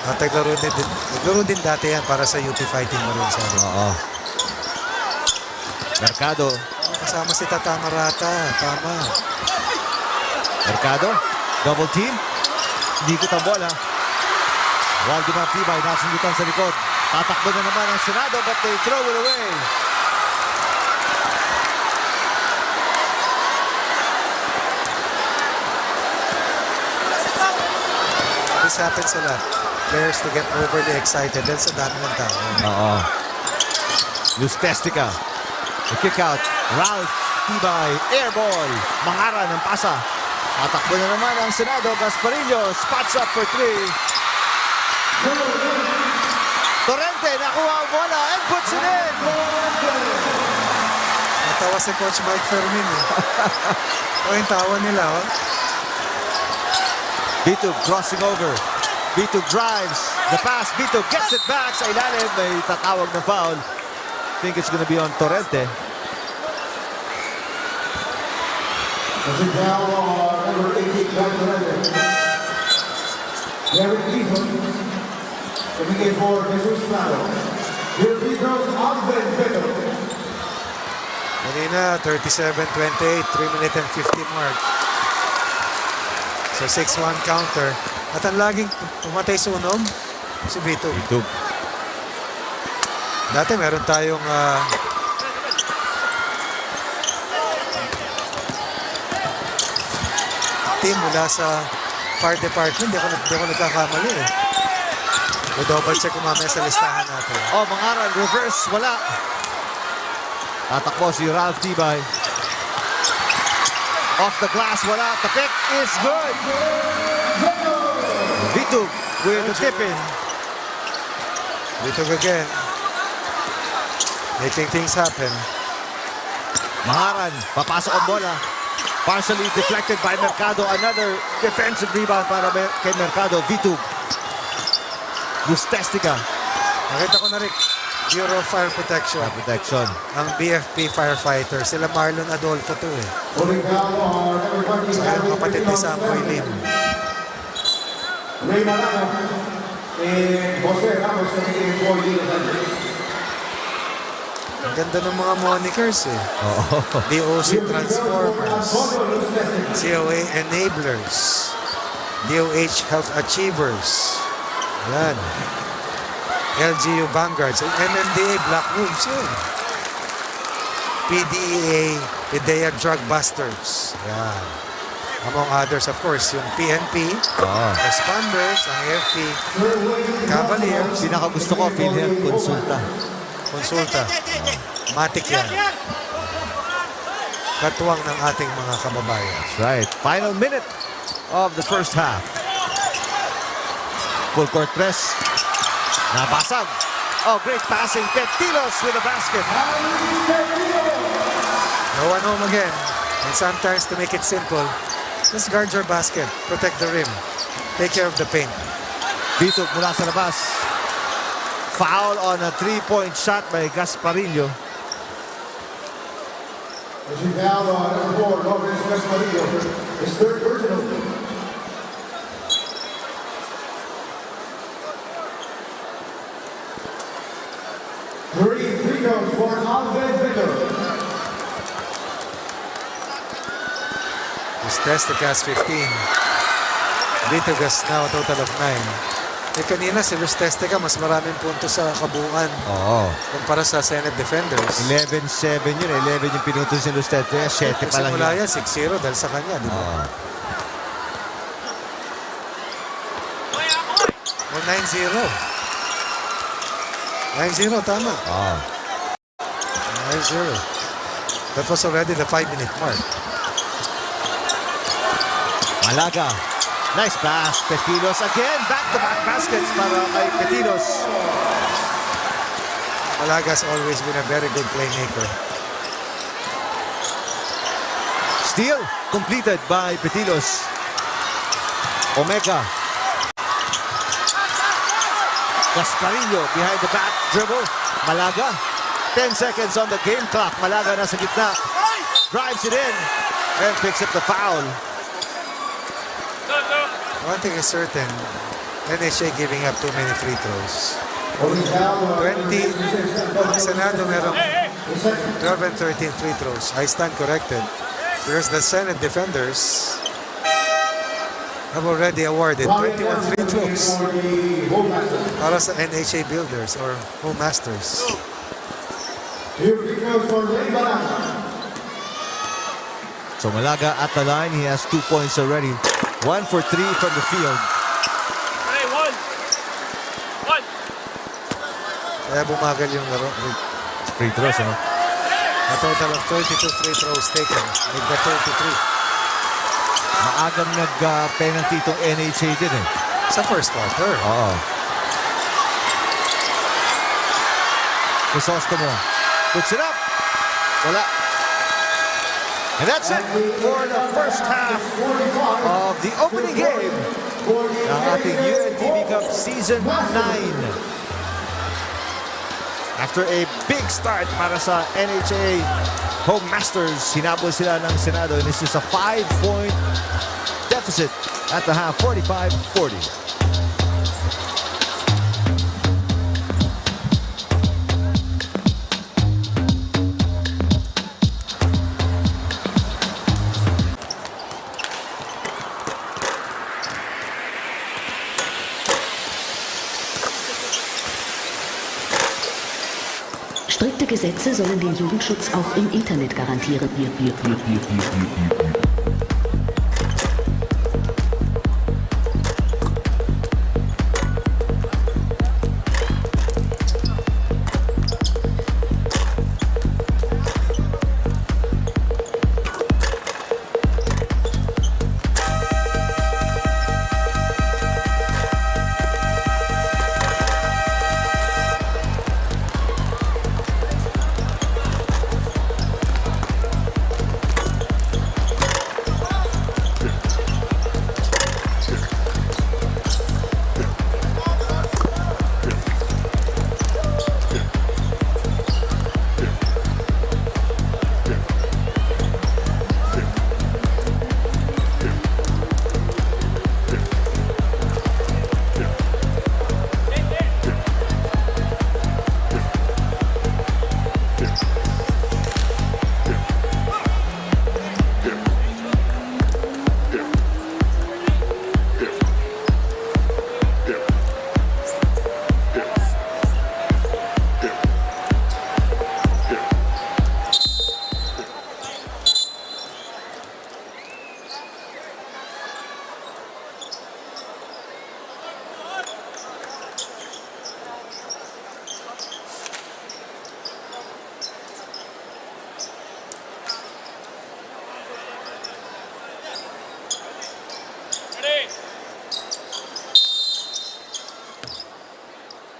Naglaro din dati yan para sa UP Fighting Maroons. Mercado. Kasama si Tata Marata. Tama. Mercado. Double team. Hindi ko ang bola. Waldemar Tibay nasundutan sa likod. Tatakbo na naman ang Senado but they throw it away. This happens a lot. Players to get overly excited dahil sa dami ng tao. Luz Testica. The kick out. Ralph Tibay. Air ball. Mangaran ng pasa. Tatakbo na naman ang Senado. Gasparillo spots up for 3. Torrente, nakuha ang bola and puts it in. Natawa si Coach Mike Fermin. Yung tawa nila. Vituk crossing over. Vituk drives. The pass. Vituk gets it back sa ilalim. May tatawag na foul. I think it's going to be on Torrente. Kanina, 37-28, 3-minute and 50 mark. So 6-1 counter. At ang laging pumatay sunog, si Vituk. Dati meron tayong team mula sa fire department. Di ako nagkakamali eh. I-double check ko mamaya sa listahan natin. Oh, Mangaran, reverse, wala. Tatakbo si Ralph Tibay. Off the glass, wala. Tapik is good. Vitug with the tip in. Vitug again. Making things happen. Mangaran, papasok ang bola. Partially deflected by Mercado. Another defensive rebound para kay Mercado. Vitug. Gustestica. Nakita ko na rin, Bureau of Fire Protection. Ang BFP firefighter. Sila Marlon Adolfo to eh. Saka yung kapatid ni Samuel Lim. Ang ganda ng mga monikers eh. DOC Transformers. COA Enablers. DOH Health Achievers. Yan. LGU Vanguards. MMDA Black Wolves yun. PDEA PDEA Drug Busters. Yan. Among others, of course, yung PNP, Responders, ang AFP, Cavaliers. Pinakagusto ko, PhilHealth Konsulta. Matik yan. Katuwang ng ating mga kababayan. That's right. Final minute of the first half. Full court press. Nabasag. Oh, great passing. Petilos with a basket. No one home again. And sometimes to make it simple, just guard your basket. Protect the rim. Take care of the paint. Vitug mula sa labas. Foul on a three-point shot by Gasparillo. Foul on number 4, Lopez Gasparillo. His third personal. Three free throws for Alvin Victor. Lustesticas 15. Vitugas now a total of 9. Eh kanina si Lustestica mas maraming puntos sa kabuuan. Kumpara sa Senate Defenders. 11-7 yun. 11 yung pinutos ni Lustestica. 7 pa lang simula yan. 6-0 dahil sa kanya. Di ba? O 9-0. 9-0, tama. 9-0. That was already the 5-minute mark. Malaga. Nice pass. Petilos again. Back-to-back baskets para kay Petilos. Malaga's always been a very good playmaker. Steal completed by Petilos. Omega. Gasparillo behind the back dribble. Malaga. 10 seconds on the game clock. Malaga nasa gitna. Drives it in and picks up the foul. One thing is certain, NHA giving up too many free throws. 20, ang Senado merong 12 and 13 free throws. I stand corrected because the Senate Defenders have already awarded 21 free throws para sa NHA Builders or Home Masters. So Malaga at the line. He has 2 points already. 1 for 3 from the field. Hey, one. Kaya bumagal yung laro. Free throws, ano? A total of 32 free throws taken. Nagda 33. Maagang nag-penalty itong NHA din eh. Sa first quarter. Crisostomo puts it up. Wala. And that's it for the first half of the opening game ng ating UNTV Cup Season 9. After a big start para sa NHA Home Masters, hinabol sila ng Senado and this is a 5-point deficit at the half, 45-40. Gesetze sollen den Jugendschutz auch im Internet garantieren.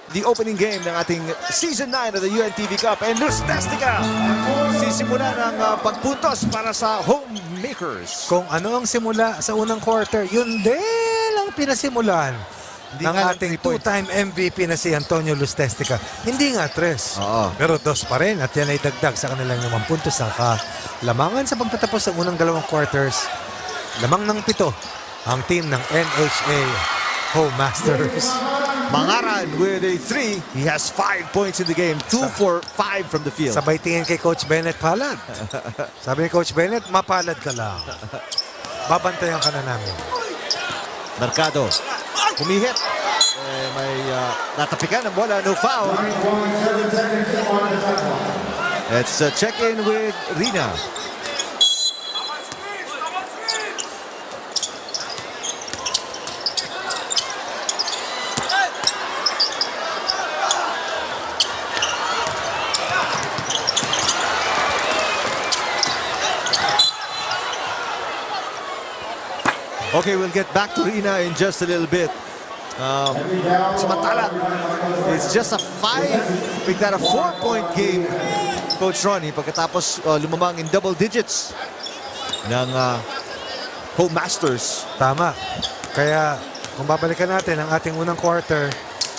The opening game ng ating Season 9 of the UNTV Cup. And Lustestica sisimula ng pagpuntos para sa homemakers. Kung ano ang simula sa unang quarter, yun din ang pinasimulan ng ating two-time MVP na si Antonio Lustestica. Hindi nga 3, pero 2 pa rin. At yan ay dagdag sa kanilang 5 puntos sa kalamangan sa pagtatapos ng unang 2 quarters. Lamang ng 7 ang team ng NHA Home Masters. Mangaran with a 3. He has 5 points in the game. 2 for 5 from the field. Sabay tingin kay Coach Bennett, palad. Sabi ni Coach Bennett, mapalad ka lang. Babantayan ka na namin. Mercado. Kumihit. May natapikan ng bola. No foul. Let's check in with Rina. Okay, we'll get back to Rina in just a little bit. Samantala, it's just a 4-point game, Coach Ronnie, pagkatapos lumamang in double digits ng Home Masters. Tama. Kaya kung babalikan natin ang ating unang quarter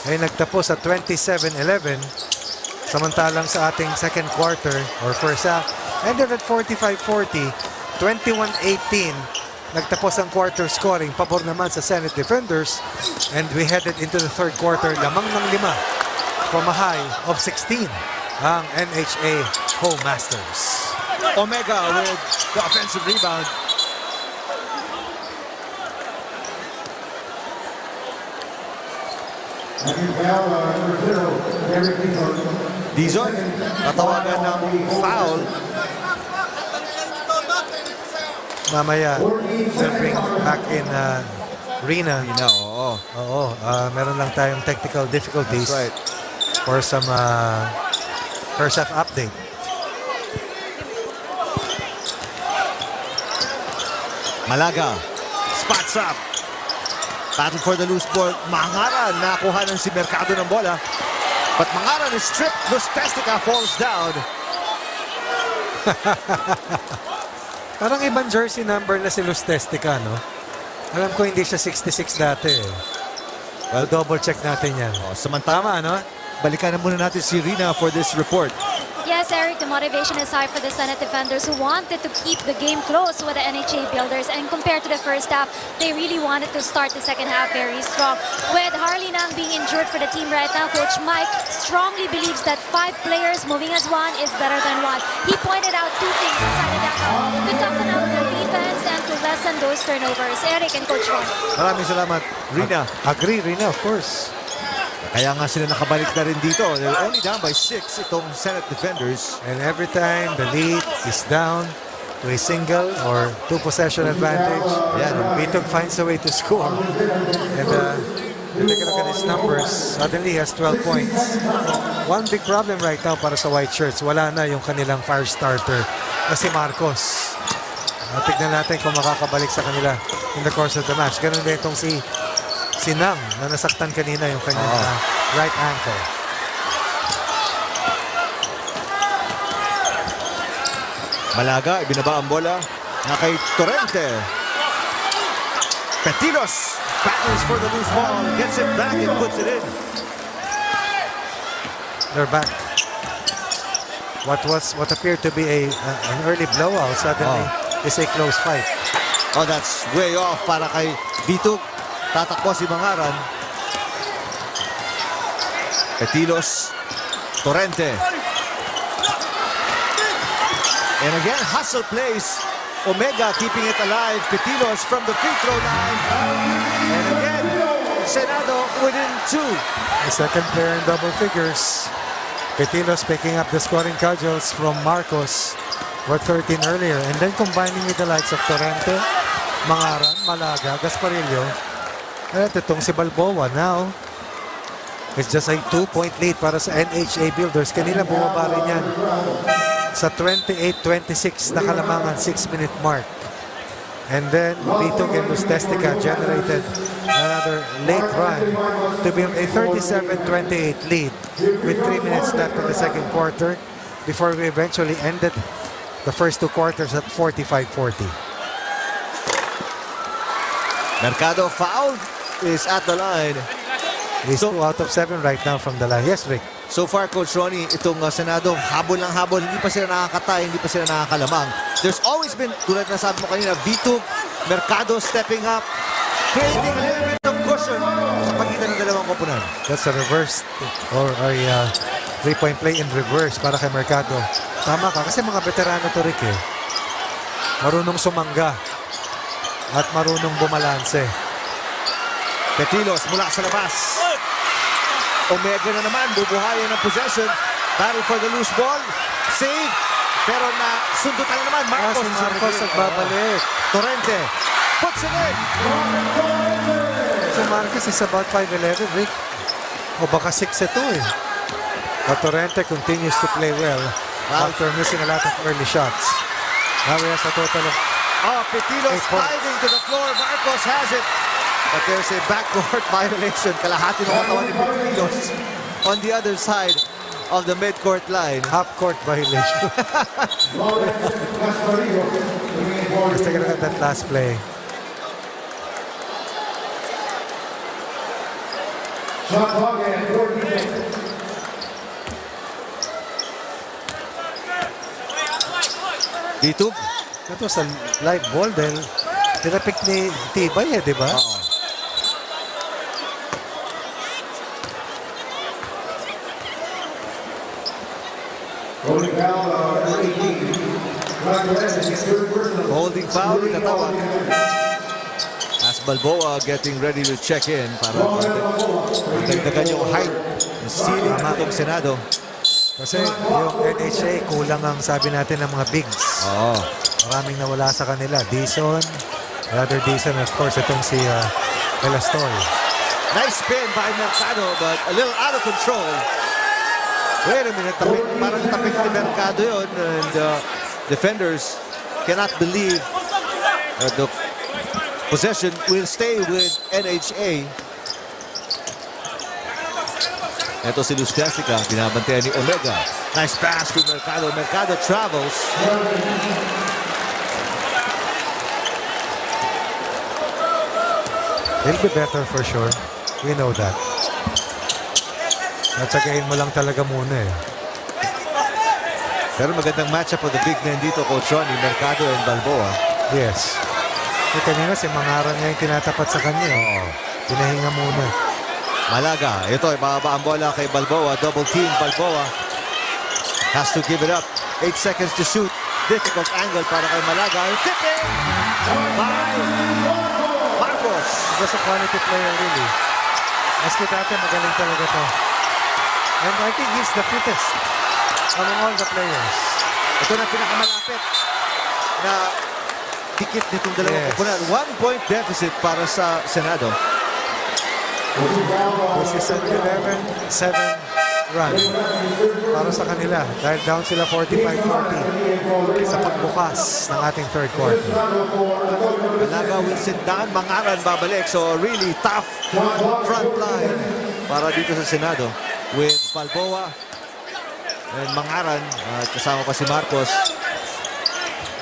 ay nagtapos sa 27-11, samantalang sa ating second quarter or first half ended at 45-40, 21-18. Nagtapos ang quarter scoring, pabor naman sa Senate Defenders, and we headed into the third quarter, lamang ng 5 from a high of 16 ang NHA Home Masters. Omega with the offensive rebound. Dizon, natawagan ng foul. Mamaya, we'll bring back in Rina. Oo. Meron lang tayong technical difficulties. That's right. For some first half update. Malaga, spots up. Battle for the loose ball. Mangaran, nakuha ng si Mercado ng bola. But Mangaran is stripped. Lustestica falls down. Parang ibang jersey number na si Lustestica, no? Alam ko hindi siya 66 dati. Well, double check natin yan. Samantama, no? Balikan na muna natin si Rina for this report. Yes, Eric, the motivation is high for the Senate Defenders who wanted to keep the game close with the NHA Builders. And compared to the first half, they really wanted to start the second half very strong. With Harley Nang being injured for the team right now, Coach Mike strongly believes that 5 players moving as one is better than 1. He pointed out 2 things inside of that to toughen out the defense and to lessen those turnovers. Eric and Coach Ron. Maraming salamat, Rina. Agree, Rina, of course. Kaya nga sila nakabalik na rin dito. They're only down by 6 itong Senate defenders. And every time the lead is down to a single or two possession advantage, Vitok finds a way to score. And you take a look at his numbers, suddenly he has 12 points. One big problem right now para sa White Shirts, wala na yung kanilang fire starter na si Marcos. Tignan natin kung makakabalik sa kanila in the course of the match. Ganun din itong si Nam na nasaktan kanina yung kanyang right ankle. Malaga, ibinaba ang bola na kay Torrente. Petilos battles for the loose ball, gets it back and puts it in. They're back. What appeared to be an early blowout suddenly is a close fight. Oh, that's way off para kay Vitok. Tatakbo si Mangaran. Petilos, Torrente. And again, hustle plays. Omega keeping it alive. Petilos from the free throw line. And again, Senado within 2. The second player in double figures. Petilos picking up the scoring cudgels from Marcos. Worth 13 earlier. And then combining with the likes of Torrente, Mangaran, Malaga, Gasparillo. At itong si Balboa now. It's just a 2-point lead para sa NHA Builders. Kanila bumaba rin yan sa 28-26 na kalamangan 6-minute mark. And then Vitok and Lusdestica generated another late run to build a 37-28 lead with 3 minutes left in the second quarter before we eventually ended the first 2 quarters at 45-40. Mercado fouled, is at the line. He's 2 out of 7 right now from the line. Yes, Rick. So far, Coach Ronnie, itong Senado, habol ng habol. Hindi pa sila nakakatay, hindi pa sila nakakalamang. There's always been, tulad na sabi mo kanina, Vitok, Mercado stepping up, creating a little bit of cushion sa pagitan ng dalawang koponan. That's a reverse or a 3-point play in reverse para kay Mercado. Tama ka, kasi mga veterano to, Rick, eh. Marunong sumangga at marunong bumalanse. Petilos mula sa labas. Omega na naman, bubuhayan ng possession. Battle for the loose ball. Save. Pero na sundutan na naman. Marcos. Si Marcos nagbabalik. Torrente puts it in. Si Marcos is about 5'11", Rick. O baka 6'2" eh. But Torrente continues to play well after missing a lot of early shots. Now he has a total of Petilos diving to the floor. Marcos has it. But there's a backcourt violation. Kalahati ng katawan ni Petilos on the other side of the midcourt line. Half-court violation. Let's take a look at that last play. Vitok. That was a live ball then. Tinapik ni Tibay eh, di ba? Holding foul, itatawag. As Balboa getting ready to check in para dagdagan yung height ng ceiling ng itong Senado. Kasi yung NHA kulang ang sabi natin ng mga bigs. Maraming nawala sa kanila. Dizon, rather Dizon, of course, itong si Elastor. Nice spin by Mercado, but a little out of control. Wait a minute, parang tapik ni Mercado yun, and defenders cannot believe the possession will stay with NHA. Ito si Lusdestica, binabantayan ni Omega. Nice pass to Mercado. Mercado travels. He'll be better for sure. We know that. Natsagain mo lang talaga muna eh. Pero magandang matchup of the big men dito, Coach Ronnie, Mercado and Balboa. Yes. Kanina si Mangaran nga yung tinatapat sa kanya. Pinahinga muna. Malaga, ito, ibaba ang bola kay Balboa. Double team, Balboa. Has to give it up. 8 seconds to shoot. Difficult angle para kay Malaga. Tipping by Marcos. He was a quality player really. Maski dati magaling talaga to. And I think he's the fittest among all the players. Ito na pinakamalapit na dikit nitong dalawang koponan. 1-point deficit para sa Senado. This is an 11-7 run para sa kanila dahil down sila 45-40 sa pagbukas ng ating third quarter. Malaga will sit down, Mangaran babalik. So really tough front line para dito sa Senado with Balboa and Mangaran. Kasama pa si Marcos.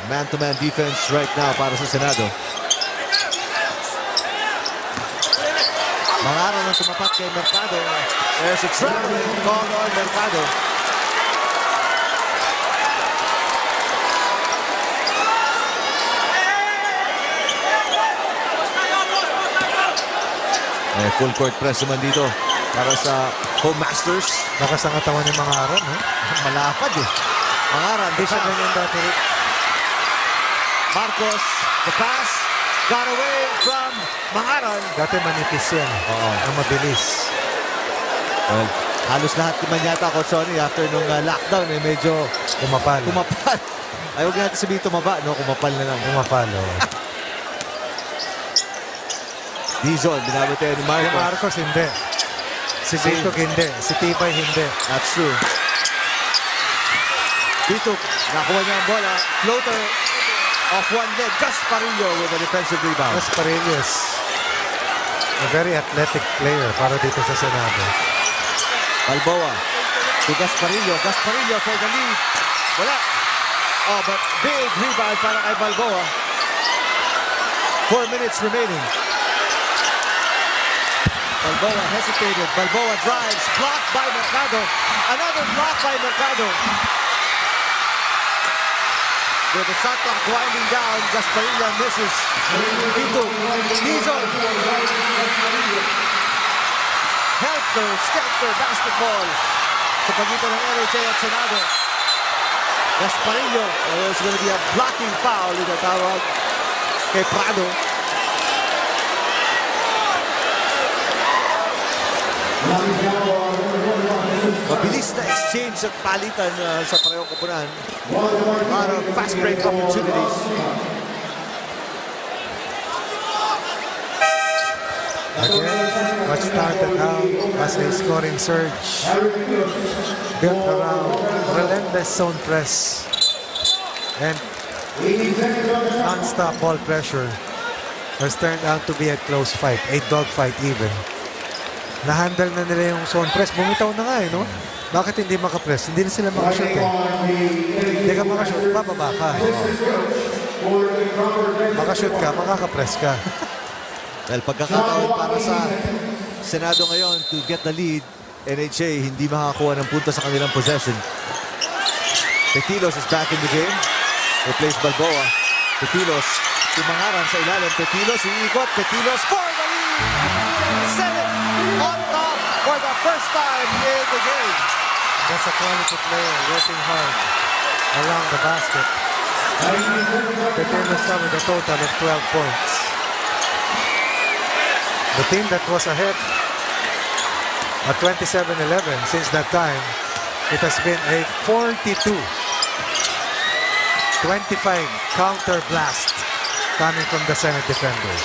Man-to-man defense right now para sa Senado. Mangaran ang tumapat kay Mercado. There's a traveling call on Mercado. Full court press naman dito para sa Home Masters. Lakas ang katawan ni Mangaran, eh? Malapad eh. Mangaran, Hindi siya ganyan dati. Marcos, the pass, got away from Mangaran. Dati manipis yan. Oo. Ang mabilis. Well, halos lahat naman yata ako, Sonny, after nung lockdown, eh, medyo Kumapal. Ay, huwag natin sabihin tumaba, no? Kumapal na lang. Kumapal, oh. Dizon, binabatayan ni Si Marcos. Marcos, hindi. Si Tito, hindi. Si Tipay, hindi. That's true. Dito, nakuha niya ang bola. Floater off one leg. Gasparillo with a defensive rebound. Gasparillos. A very athletic player para dito sa Senado. Balboa to Gasparillo. Gasparillo for the lead. Wala. Oh, but big rebound para kay Balboa. 4 minutes remaining. Balboa hesitated. Balboa drives. Blocked by Mercado. Another block by Mercado. With the shot clock winding down, Gasparillo misses. Dito, Dizon. Helter, skelter, basketball. Sa pagitan ng NHA at Senado. Gasparillo. There's going to be a blocking foul in the tawag kay Prado. Mabilis na exchange at palitan sa parehong koponan. A lot of fast break opportunities. Again, what started out as a scoring surge built around relentless zone press and non-stop ball pressure has turned out to be a close fight, a dog fight even. Na-handle na nila yung zone press. Bumitaw na nga eh, no? Bakit hindi makapress? Hindi na sila makashoot eh. Hindi ka makashoot, bababa ka. Makashoot ka, makakapress ka. Well, pagkakataon para sa Senado ngayon to get the lead. NHA hindi makakuha ng punta sa kanilang possession. Petilos is back in the game. Replace Balboa. Petilos, Mangaran sa ilalim. Petilos, iikot. Petilos for the lead. Set it on top for the first time in the game. That's a quality player working hard around the basket. Petilos now with a total of 12 points. The team that was ahead at 27-11 since that time, it has been a 42-25 counter blast coming from the Senate defenders.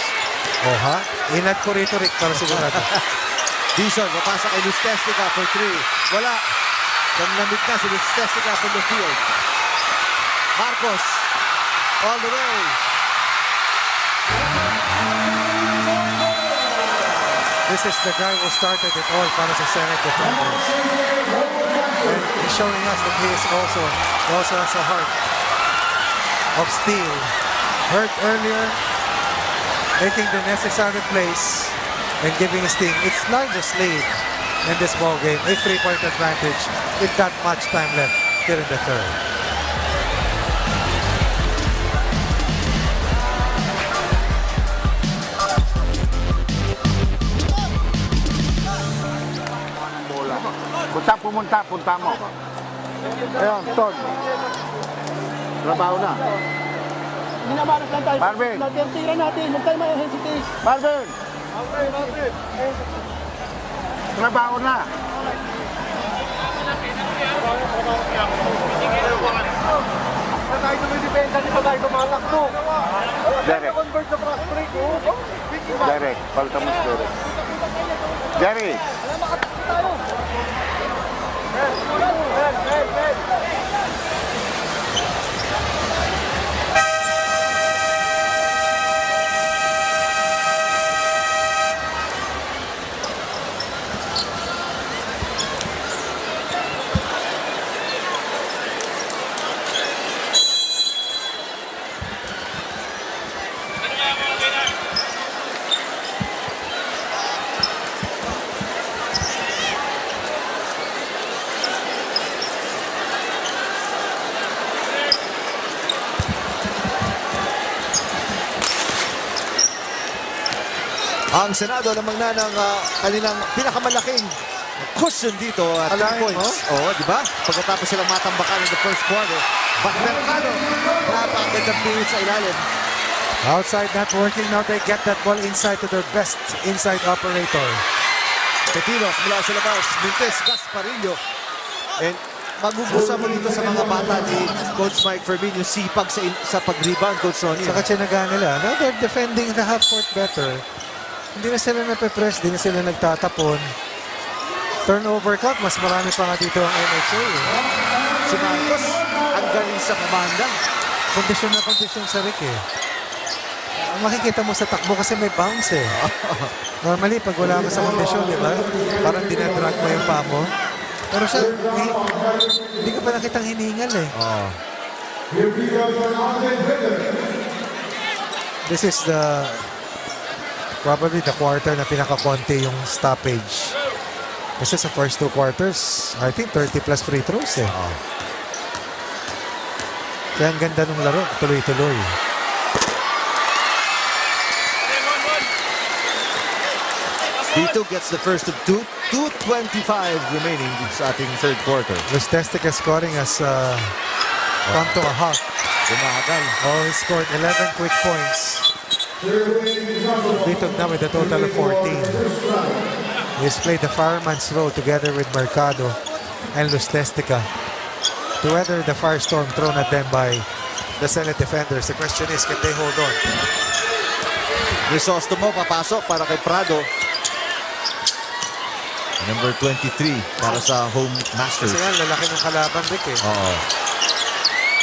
Oh ha? Inad ko rito, Rick, para sigurado. Dizon, mapasa kay Lustestica for 3. Wala. Nanlamig na si Lustestica from the field. Marcos, all the way. This is the guy who started it all para sa Senate defenders. And he's showing us that he is also has a heart of steel. Hurt earlier, making the necessary plays and giving his team its largest lead in this ball game, a 3-point advantage with that much time left here in the third. Kung saan pumunta, punta mo. Ayun, Todd. Trabaho na. Binabalas lang tayo. Marvin. Tira natin. Huwag tayo ma-hesitate. Marvin! Trabaho na. Tayo naman depensa, di pa tayo tumatakbo. Derek. Convert sa fast break, Derek, palta mo si Derek. Derek! Ang Senado namang na ng kanilang pinakamalaking cushion dito at 3 points. Oo, di ba? Pagkatapos silang matambakan in the first quarter. But Mercado, napakagandang pilit sa ilalim. Outside not working, now they get that ball inside to their best inside operator. Petilos mula sa labas, Mintes, Gasparillo. And magugusa mo dito sa mga bata ni Coach Mike Fermin yung sipag sa pag-rebound, Coach Ronnie. Saka tiyanaga nila. Now they're defending the half court better. Hindi na sila nape-press, hindi na sila nagtatapon. Turnover count, mas marami pa nga dito ang NHA. Si Marcos, ang galing sa kumanda. Kondisyon na kondisyon sa Rick eh. Makikita mo sa takbo kasi may bounce eh. Normally, pag wala ka sa kondisyon, di ba? Parang dinadrag mo yung paa mo. Pero siya, hindi ka pa nakitang hiningal eh. This is probably the quarter na pinaka-konti yung stoppage. Kasi sa first 2 quarters, I think 30 plus free throws eh. Kaya ang ganda ng laro, tuloy-tuloy. Dito gets the first of 2:25 remaining sa ating third quarter. Lustestica scoring has come to a halt. Dumagal. He scored 11 quick points. Bitog now with a total of 14. He's played the fireman's role together with Mercado and Lustestica to weather the firestorm thrown at them by the Senate defenders. The question is, can they hold on? Crisostomo papasok para kay Prado. Number 23 para sa home masters. Kasi nga, lalaki ng kalaban, Rick eh.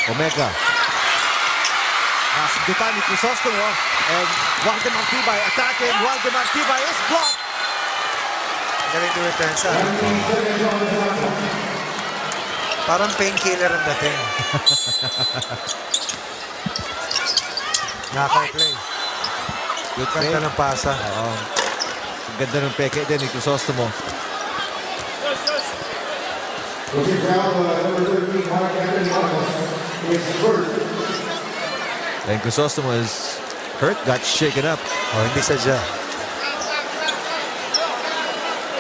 Omega. Nasundutan ni Crisostomo. And Waldemar Tibay attacking. Waldemar Tibay is blocked. Galing to repensa. Parang painkiller ang dating. Naka-play. Good Ganda ng pasa. Ang ganda ng peke din ni Crisostomo. And Crisostomo is hurt, got shaken up. Hindi sadya.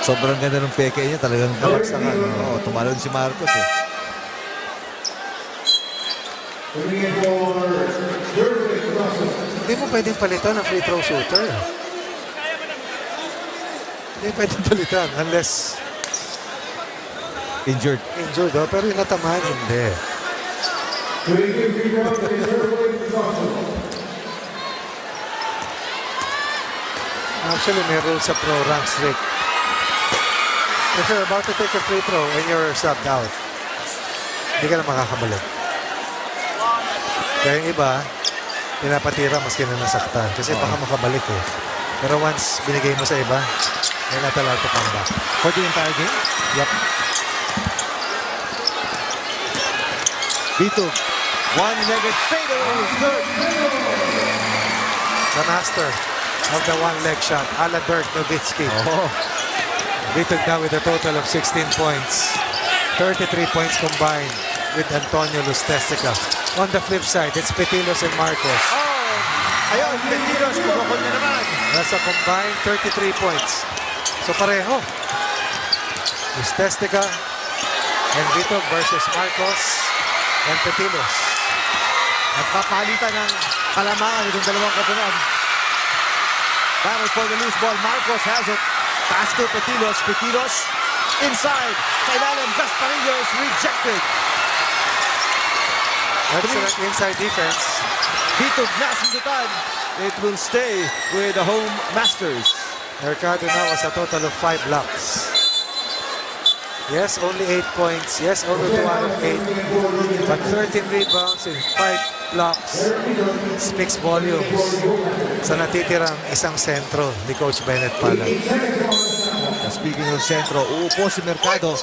Sobrang ganda ng peke niya, talagang nabagsakan. Tumalon si Marcos eh. Hindi mo pwedeng palitan ng free throw shooter. Hindi pwedeng palitan unless injured, pero yung natamaan, hindi. Actually, may rule sa pro ranks, Rick. If you're about to take a free throw and you're subbed out, hindi ka na makakabalik. Kaya yung iba, pinapatira maski na nasaktan kasi baka makabalik eh. Pero once binigay mo sa iba, you're not allowed to come back. For the entire game? Yep. Dito, one-legged fadeaway is good. The master of the one-leg shot, a la Dirk Nowitzki. Bitog now with a total of 16 points. 33 points combined with Antonio Lustestica. On the flip side, it's Petilos and Marcos. Ayun, Petilos, kumukul na naman. That's a combined 33 points. So pareho. Lustestica and Bitog versus Marcos and Petilos. At papalitan ng kalamangan itong dalawang kapunan. Battle for the loose ball. Marcos has it. Pass to Petilos. Petilos inside. Sa ilalim, Gasparillo is rejected. Excellent inside defense. Dito, nasundutan. It will stay with the home masters. Mercado now has a total of 5 blocks. Yes, only 8 points. Yes, only 2 out of 8. But 13 rebounds and 5 blocks speaks volumes sa natitirang isang sentro ni Coach Bennett pala. Speaking of centro, uupo si Mercado.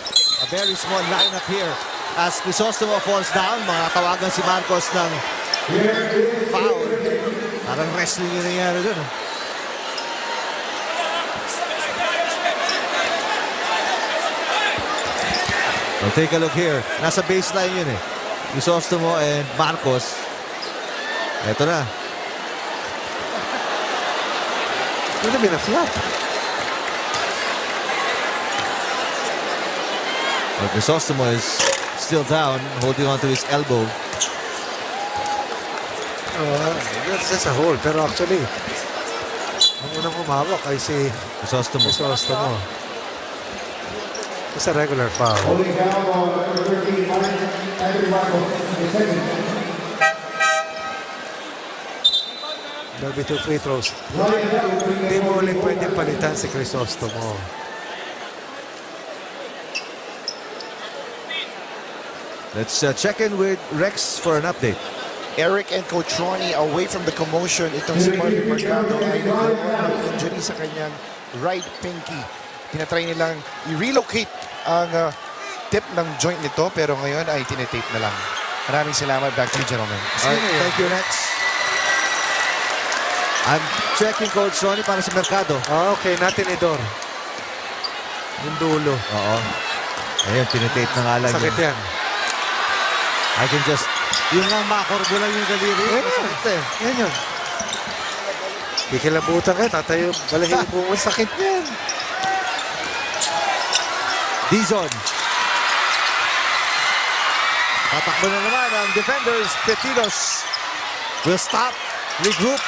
A very small lineup here. As Crisostomo falls down, mga tawagan si Marcos ng foul. Parang wrestling yung nangyari dun. Well, take a look here. Nasa baseline yun eh. Crisostomo and Marcos. Eto na. Could have been a flop. Well, Crisostomo is still down, holding on to his elbow. That's just a hole. Pero actually, ang unang humawak ay si Crisostomo. It's a regular foul. There'll be 2 free throws. Hindi mo ulit pwede palitan si Crisostomo. Let's check in with Rex for an update. Eric and Coach Ronnie away from the commotion. Itong si Marvin Mercado ay nagkaroon ng injury sa kanyang right pinky. Tinatry nilang i-relocate ang tip ng joint nito pero ngayon ay tinetape na lang. Maraming salamat. Back to you, gentlemen. Thank you, Rex. I'm checking Coach Ronnie para sa Mercado. Okay, natinidor. Yung dulo. Oo. Ayun, tinetape na nga lang. Sakit yan. I can just... Yung nga makorbo lang yung daliri. Yan yun. Kikilabutan ka, tatayo. Balahin mo. Sakit yan. Dizon. Tatakbo na naman ang defenders. Petilos will stop, regroup.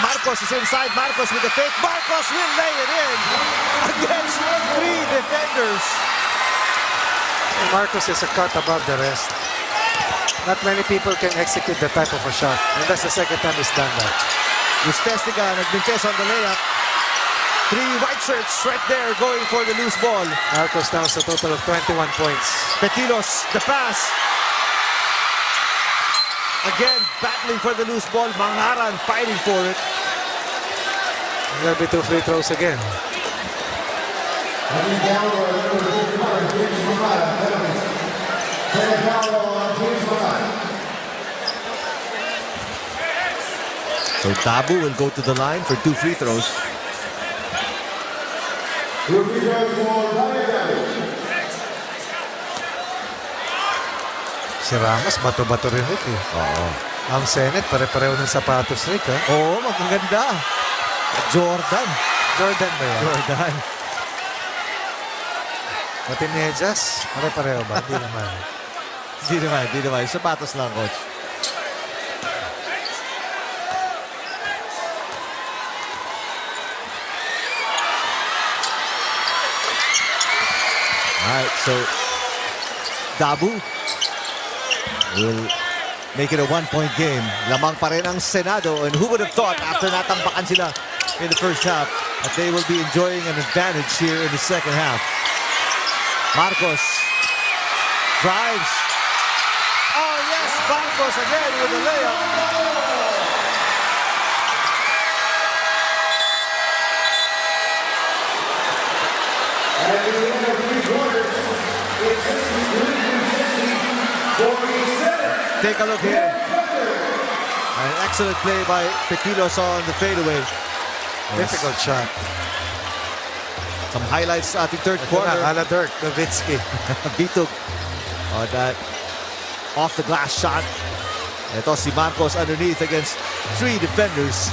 Marcos is inside. Marcos with the fake. Marcos will lay it in against 3 defenders. Marcos is a cut above the rest. Not many people can execute that type of a shot. And that's the second time he's done that. Ustestica nagbintes on the layup. 3 white shirts right there going for the loose ball. Marcos now has a total of 21 points. Petilos, the pass. Again, battling for the loose ball. Mangaran fighting for it. There'll be 2 free throws again. So Tabu will go to the line for 2 free throws. Si Ramos, bato-bato rin Rick eh. Oo. Ang Senate, pare-pareho ng sapatos Rick ha. Oo, magaganda. Jordan. Jordan ba yan? Jordan. Pati medyas, pare-pareho ba? Hindi naman. Hindi naman. Sapatos lang, coach. Alright, so Dabu will make it a 1-point game. Lamang pa rin ang Senado, and who would have thought after natampakan sila in the first half that they will be enjoying an advantage here in the second half. Marcos drives. Oh yes, Marcos again with a layup. Take a look here. An excellent play by Petilos on the fadeaway. Difficult shot. Some highlights at the third quarter. Ala Dirk Nowitzki. Bitug on that off the glass shot. Ito si Marcos underneath against 3 defenders.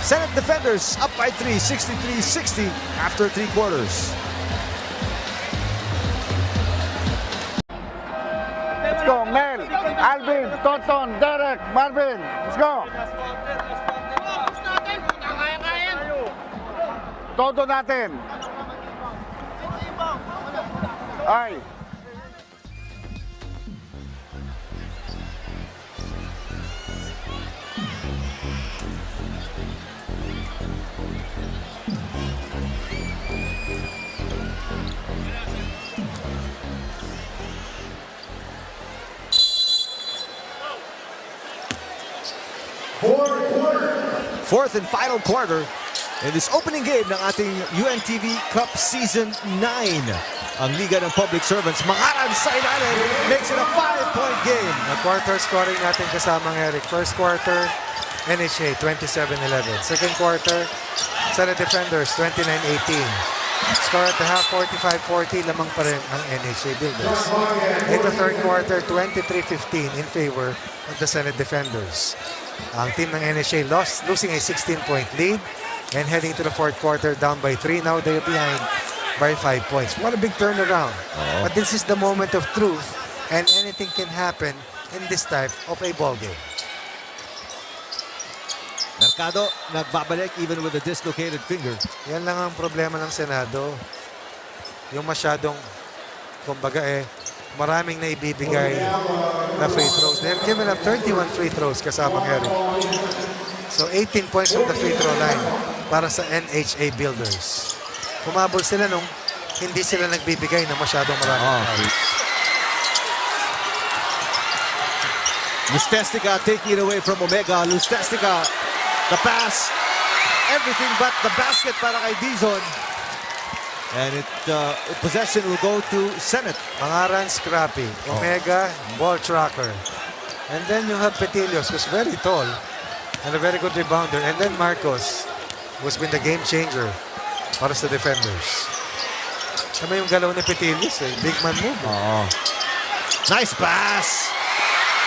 Senate defenders up by 3, 63-60 after 3 quarters. Let's go, Mel, Alvin, Toton, Derek, Marvin. Let's go. Todo natin. Ay. Fourth and final quarter in this opening game ng ating UNTV Cup Season 9. Ang Liga ng Public Servants, Mangaran sa ilalim, makes it a 5-point game. Quarter scoring natin kasamang Eric. First quarter, NHA 27-11. Second quarter, Senate Defenders 29-18. Score at the half 45-40, lamang pa rin ang NHA Builders. In the third quarter, 23-15 in favor of the Senate Defenders. Ang team ng NHA losing a 16-point lead and heading to the fourth quarter down by 3. Now they're behind by 5 points. What a big turnaround. But this is the moment of truth and anything can happen in this type of a ball game. Mercado nagbabalik even with a dislocated finger. Yan lang ang problema ng Senado. Yung masyadong, kumbaga maraming naibibigay na free throws. They have given up 31 free throws kasamang Eric. So 18 points from the free throw line para sa NHA Builders. Kumabol sila nung hindi sila nagbibigay na masyadong maraming fouls. Lustestica taking it away from Omega. Lustestica, the pass, everything but the basket para kay Dizon. And possession will go to Senate. Mangaran, scrappy. Omega, ball tracker. And then you have Petilios, who's very tall and a very good rebounder. And then Marcos, who's been the game changer para sa defenders. Tama yung galaw ni Petilios, big man move. Nice pass.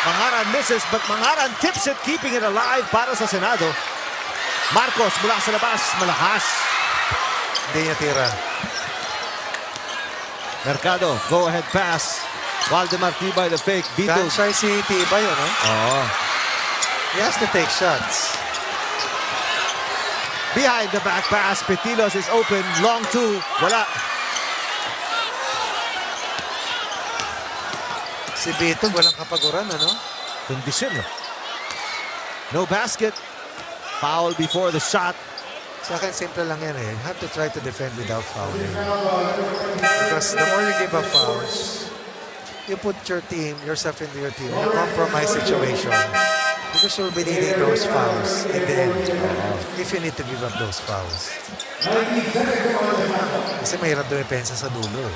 Mangaran misses, but Mangaran tips it, keeping it alive para sa Senado. Marcos mula sa labas, malakas. Hindi niya tira. Mercado, go-ahead pass. Waldemar Tibay, the fake. Vito. Franchise si Tibay, no? He has to take shots. Behind the back pass, Petilos is open. Long two, wala. Si Vito, walang kapaguran, ano? Kondisyon. No basket. Foul before the shot. Sa akin, simple lang yan You have to try to defend without fouling. Because the more you give up fouls, you put yourself into your team in a compromise situation. Because you'll be needing those fouls in the end. If you need to give up those fouls. Kasi mahirap dumipensa sa dulo.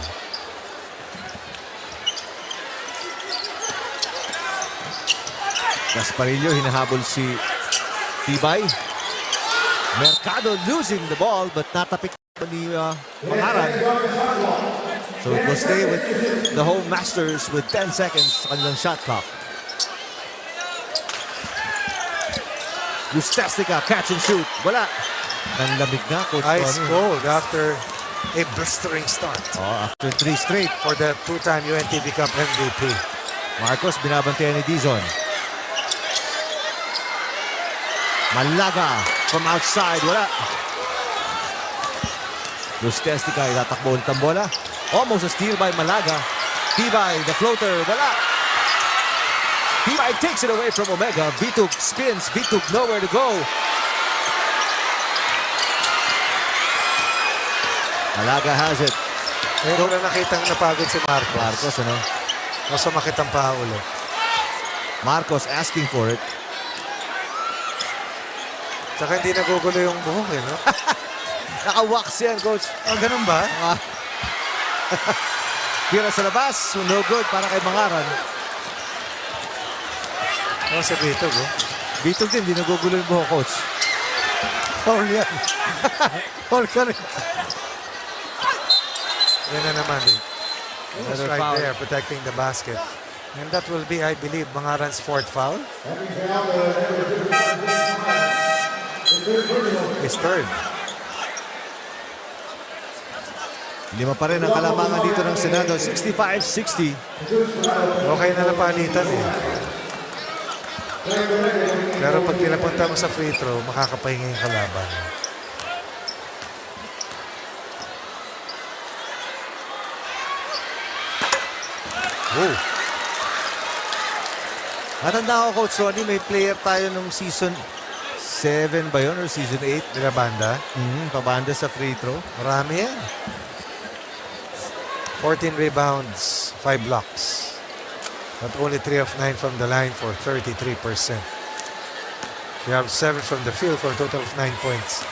Gasparillo, hinahabol si Tibay. Mercado losing the ball, but natapik ni Mangaran. So it will stay with the home masters with 10 seconds sa kanilang shot clock. Lustestica, catch and shoot. Wala. Nanlamig na, Coach Ice Tony. cold after a blistering start. After 3 straight. For the two-time UNTV Cup MVP. Marcos, binabantayan ni Dizon. Malaga from outside, wala. Lustestica, itatakbo ulit ang bola. Almost a steal by Malaga. Tibay, the floater, wala. Tibay takes it away from Omega. Vitug spins, Vitug nowhere to go. Malaga has it. Ngayon ko na nakitang napagod si Marcos. Marcos, ano? Mas sumakit ang paa ulit. Marcos asking for it. Saka hindi nagugulo yung buhok no? Naka-wax yan, Coach. Ganun ba? Tira sa labas, no good para kay Mangaran. Sa Bitog, Bitog din, hindi nagugulo yung buhok, Coach. Foul yan. Foul ka rin. Yan na naman, That's right foul. There, protecting the basket. And that will be, I believe, Mangaran's fourth foul. His third. 5 pa rin ang kalamangan dito ng Senado, 65-60. Okay na napalitan Pero pag pinapunta mo sa free throw, makakapahinga yung kalaban. Oh. Matanda ako, Coach Ronnie, may player tayo nung season 7 ba yun or season 8? Pinabanda? Pabanda sa free throw. Marami yan. 14 rebounds, 5 blocks. But only 3 of 9 from the line for 33%. You have 7 from the field for a total of 9 points.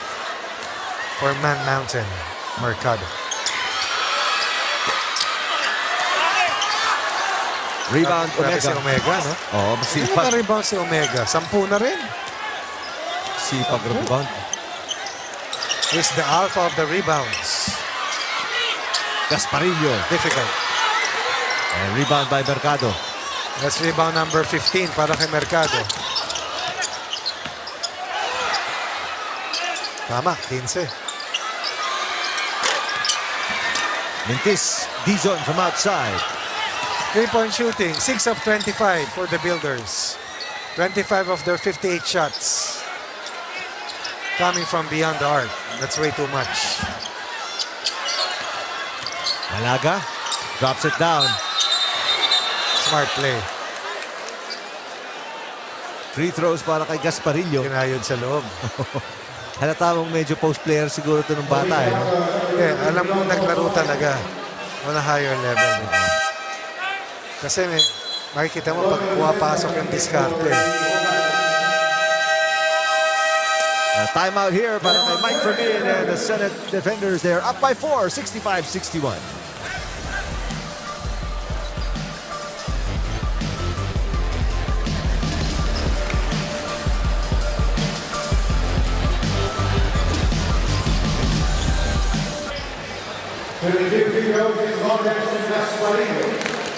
For Man Mountain, Mercado. Rebound, Grabe Omega. si Omega, no? Oo, Sino masipag. ba rebound si Omega? 10 na rin. Sipag rebound. He's the alpha of the rebounds. Gasparillo. Difficult. And rebound by Mercado. That's rebound number 15 para kay Mercado. Tama, 15. Mintis, D-zone from outside. 3-point shooting, 6 of 25 for the Builders. 25 of their 58 shots coming from beyond the arc. That's way too much. Malaga drops it down. Smart play. Free throws para kay Gasparillo. Kinayod sa loob. Halata mong medyo post player siguro ito ng bata. Eh, no? Alam mo naglaro talaga on a higher level. Kasi makikita mo pag pumapasok yung diskarte. Timeout here para kay Mike Fermin and the Senate defenders. They're up by 4, 65-61.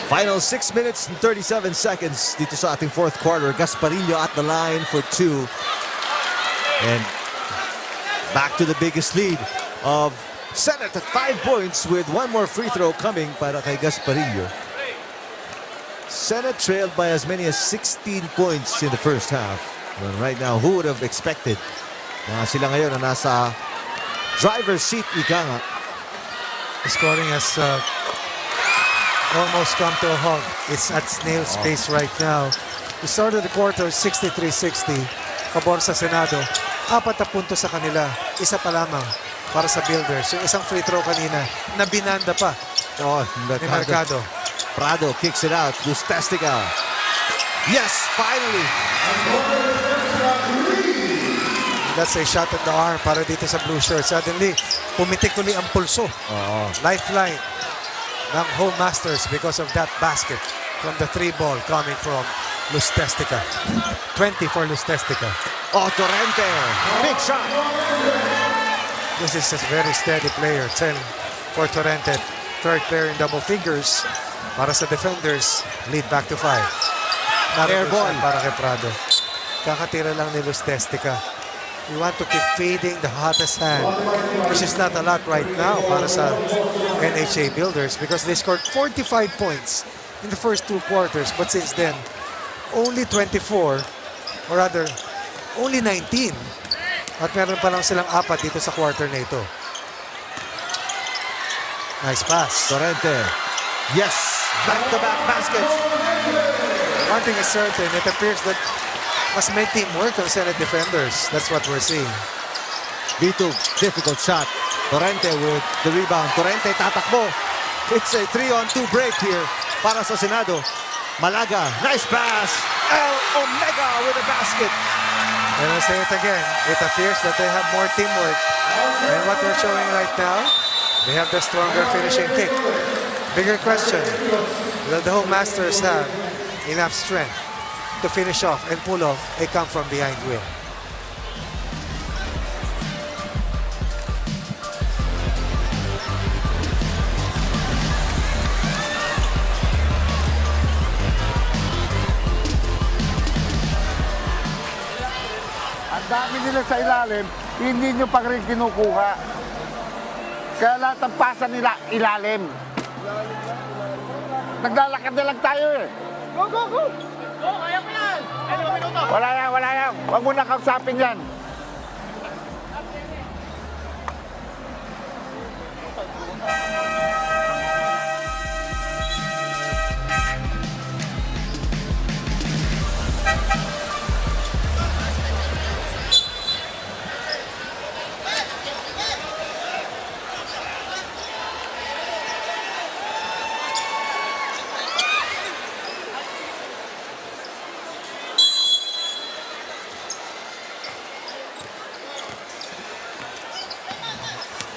Final 6 minutes and 37 seconds dito sa ating fourth quarter. Gasparillo at the line for 2. And back to the biggest lead of Senate at 5 points with one more free throw coming para kay Gasparillo. Senate trailed by as many as 16 points in the first half. Well, right now, who would have expected na sila ngayon na nasa driver's seat, ika nga. Scoring has almost come to a halt. It's at snail's pace right now. We started the quarter 63-60. Pabor sa Senado. 4 na puntos sa kanila. Isa pa lamang para sa Builders. Yung isang free throw kanina na binanda pa ni Mercado. Prado kicks it out. Lustestica. Yes, finally. That's a shot at the arm para dito sa blue shirt. Suddenly, pumitik uli ang pulso. Lifeline ng Home Masters because of that basket from the 3 ball coming from Lustestica. 20 for Lustestica. Torrente. Big shot. This is a very steady player. 10 for Torrente. Third player in double figures. Para sa defenders, lead back to 5. Airball para kay Prado. Kakatira lang ni Lustestica. We want to keep feeding the hottest hand, which is not a lot right now para sa NHA Builders because they scored 45 points in the first 2 quarters. But since then, only 24, or rather, only 19. At meron pa lang silang 4 dito sa quarter na ito. Nice pass. Torrente. Yes. Back-to-back baskets. One thing is certain, it appears that mas may teamwork ang Senate defenders. That's what we're seeing. Vito, difficult shot. Torrente with the rebound. Torrente tatakbo. It's a 3-on-2 break here para sa Senado. Malaga, nice pass. El Omega with a basket. And I'll say it again, it appears that they have more teamwork. And what they're showing right now, they have the stronger finishing kick. Bigger question, will the Home Masters have enough strength to finish off and pull off a come from behind win? Ang dami nila sa ilalim, hindi nyo pa rin kinukuha. Kaya lahat ng pasa nila ilalim. Naglalakad na lang tayo eh. Go, go, go! Go, kaya mo yan! Wala yan, wala yan. Huwag mo na kausapin yan.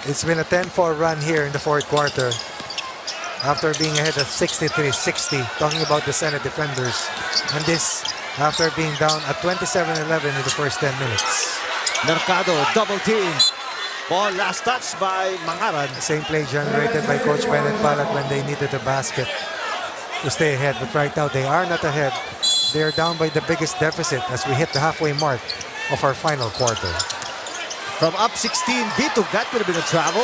It's been a 10-4 run here in the fourth quarter. After being ahead at 63-60, talking about the Senate defenders. And this after being down at 27-11 in the first 10 minutes. Mercado, double team. Ball last touch by Mangaran. The same play generated by Coach Bennett Palak when they needed a basket to stay ahead. But right now, they are not ahead. They are down by the biggest deficit as we hit the halfway mark of our final quarter. From up 16, Vituk, that could have been a travel.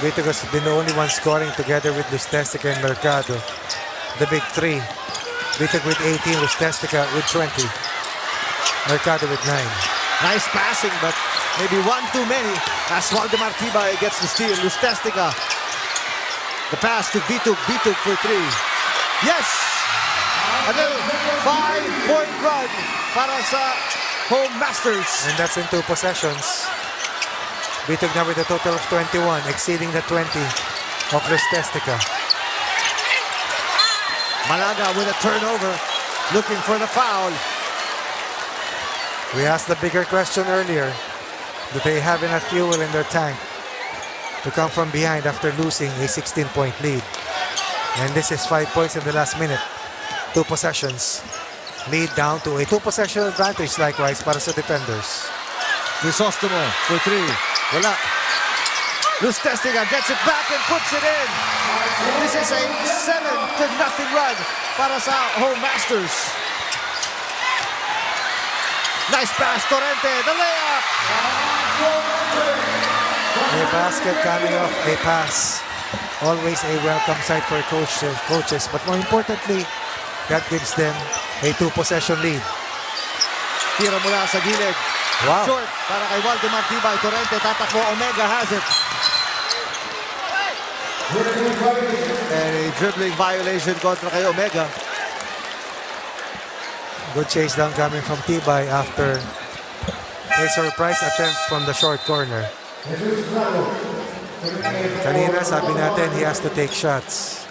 Vituk has been the only one scoring together with Lustestica and Mercado. The big three. Vituk with 18, Lustestica with 20. Mercado with 9. Nice passing, but maybe one too many. As Waldemar Tibay gets the steal. Lustestica. The pass to Vituk. Vituk for 3. Yes! A little 5-point run para sa home masters. And that's in 2 possessions. Vituk now with a total of 21, exceeding the 20 of Lustestica. Malaga with a turnover, looking for the foul. We asked the bigger question earlier. Do they have enough fuel in their tank to come from behind after losing a 16-point lead? And this is 5 points in the last minute. 2 possessions. Lead down to a 2-possession advantage likewise para sa defenders. Crisostomo for 3. Wala. Lustestica gets it back and puts it in. This is a 7-0 run para sa home masters. Nice pass, Torrente, the layup. A basket coming off a pass. Always a welcome sight for coaches. But more importantly, that gives them a 2-possession lead. Tira mula sa gilid. Wow. Short para kay Waldemar Tibay. Torrente tatakbo. Omega has it. And a dribbling violation kontra kay Omega. Good chase down coming from Tibay after a surprise attempt from the short corner. Kanina sabi natin he has to take shots.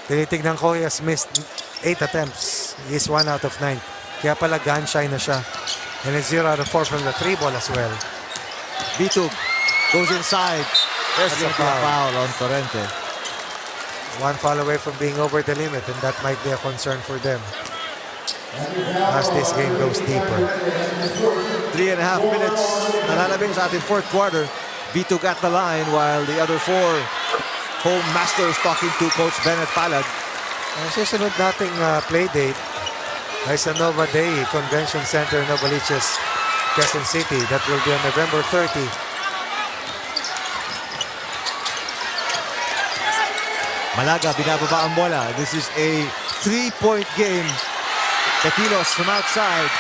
Tinitignan ko, he has missed 8 attempts. He is 1 out of 9. Kaya pala gun shy na siya. And it's 0 out of 4 from the 3 ball as well. Vituk goes inside. There's a foul on Torrente. 1 foul away from being over the limit, and that might be a concern for them as this game goes deeper. 3.5 minutes. Nalalabing sa ating fourth quarter. Vituk at the line while the other 4 home masters talking to Coach Bennett Palad. Ang susunod nating play date ay sa Nova Day Convention Center, Novaliches, Quezon City. That will be on November 30. Malaga binababa ang bola. This is a 3-point game. Petilos from outside.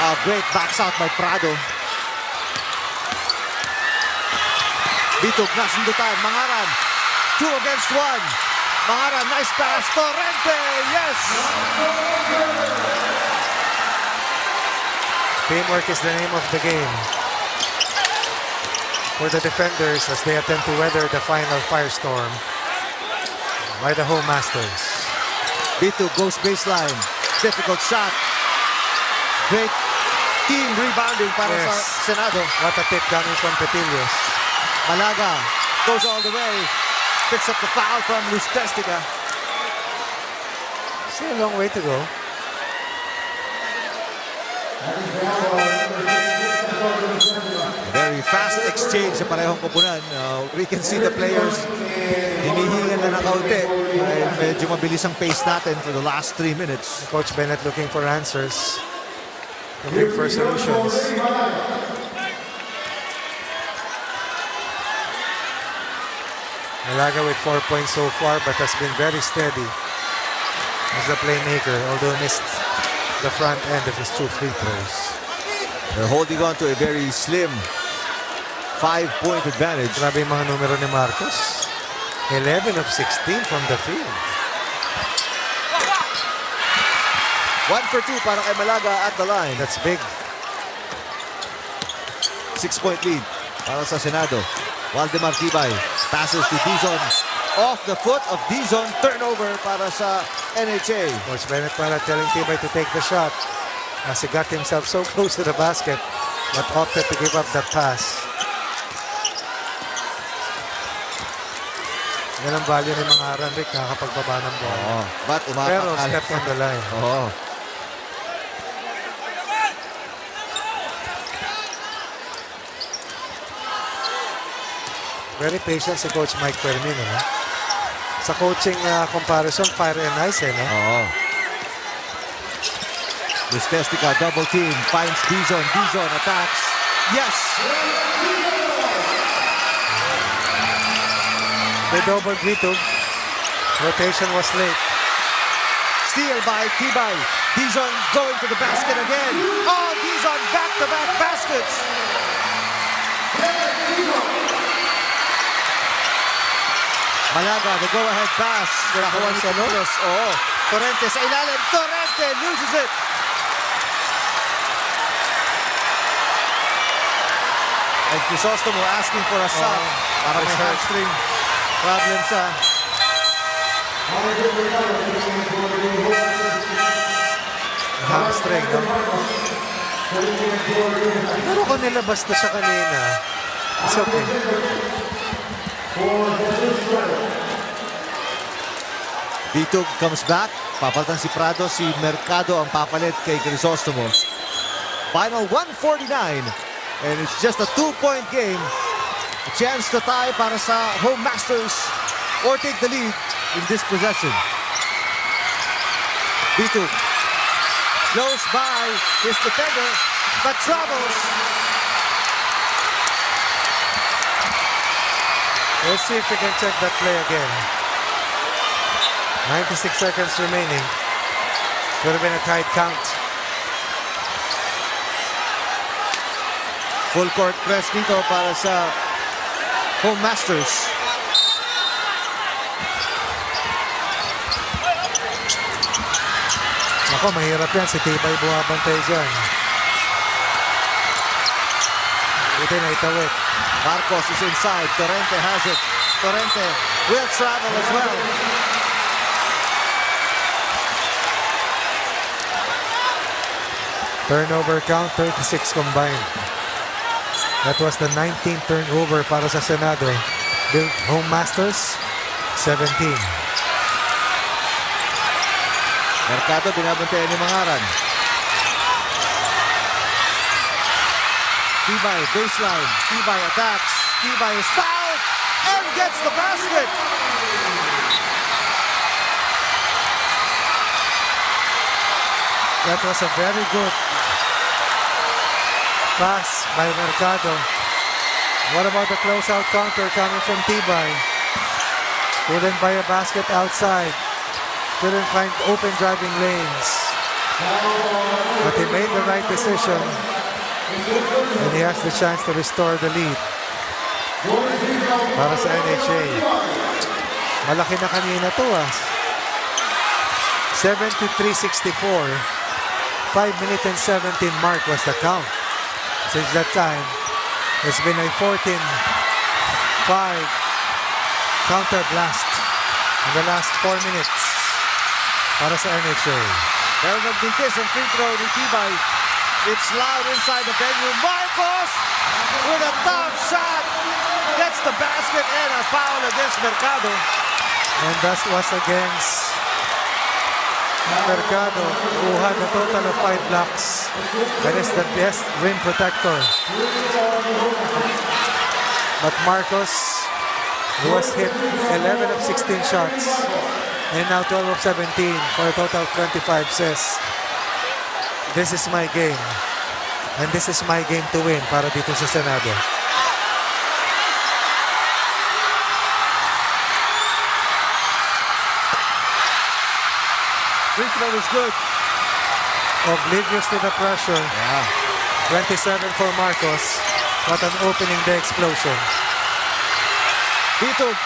A great backs out by Prado. Vituk nasundutan. Mangaran. 2 against 1. Mangaran, nice pass. Torrente, yes! Teamwork is the name of the game for the defenders as they attempt to weather the final firestorm by the home masters. Vituk goes baseline. Difficult shot. Great team rebounding para sa Senado. What a tip coming from Petilos. Malaga goes all the way. Picks up the foul from Lustestica. Still a long way to go. Very fast exchange sa parehong koponan. We can see the players hinihingan na ng kaunti. Medyo mabilis ang pace natin for the last 3 minutes. Coach Bennett looking for answers. Looking for solutions. Malaga with 4 points so far, but has been very steady as the playmaker, although missed the front end of his 2 free throws. They're holding on to a very slim 5-point advantage. Grabe yung mga numero ni Marcos. 11 of 16 from the field. 1 for 2 para kay Malaga at the line. That's big. 6-point lead para sa Senado. Waldemar Tibay passes to Dizon. Off the foot of Dizon. Turnover para sa NHA. Coach Bennett pala telling Tibay to take the shot. as he got himself so close to the basket but opted to give up that pass. Yan ang value ng mga Aran, Rick, nakakapagbaba ng bola. Oo, but Pero step on the line. Oo. Very patient si Coach Mike Fermin. No? Sa coaching comparison, fire and ice. No? Oo. Lustestica, double team, finds Dizon. Dizon attacks. Yes! The double G2. Rotation was late. Steal by Tibay. Dizon going to the basket again. Oh, Dizon back-to-back baskets. Malaga, the go-ahead pass. Nakakuha ni Carlos. Oo. Torrente sa ilalim. Torrente loses it. And Crisostomo asking for a sub. Para may hamstring problem sa hamstring. No? Pero kung nilabas na siya kanina, it's okay. Bitug comes back. Papalitan si Prado. Si Mercado ang papalit kay Crisostomo. Final 149. And it's just a 2-point game. A chance to tie para sa home masters or take the lead in this possession. Bitug blows by his defender but travels. Let's see if we can check that play again. 96 seconds remaining. Could have been a tight count. Full court press dito para sa home masters. Ako, mahirap yan. Si Tibay bumabantay dyan. Buti na itawid. Marcos is inside. Torrente has it. Torrente will travel as well. Turnover count, 36 combined. That was the 19th turnover para sa Senado. Built home masters, 17. Mercado binabantayan ni Mangaran. Tibay, baseline. Tibay attacks. Tibay is fouled and gets the basket. That was a very good pass by Mercado. What about the closeout counter coming from Tibay? Couldn't buy a basket outside. Couldn't find open driving lanes. But he made the right decision. And he has the chance to restore the lead. Para sa NHA. Malaki na kanina to 73-64. 5 minute and 17 mark was the count. Since that time, it's been a 14-5 counter blast in the last 4 minutes para sa NHA. Pero nagbintis ang free throw ni Tibay. It's loud inside the venue. Marcos with a tough shot. Gets the basket and a foul against Mercado. And that was against Mercado, who had a total of 5 blocks. That is the best rim protector. But Marcos was hit 11 of 16 shots and now 12 of 17 for a total of 25, says, this is my game and this is my game to win para dito sa Senado. Free throw is good. Oblivious to the pressure. Yeah. 27 for Marcos. What an opening day explosion. Bitug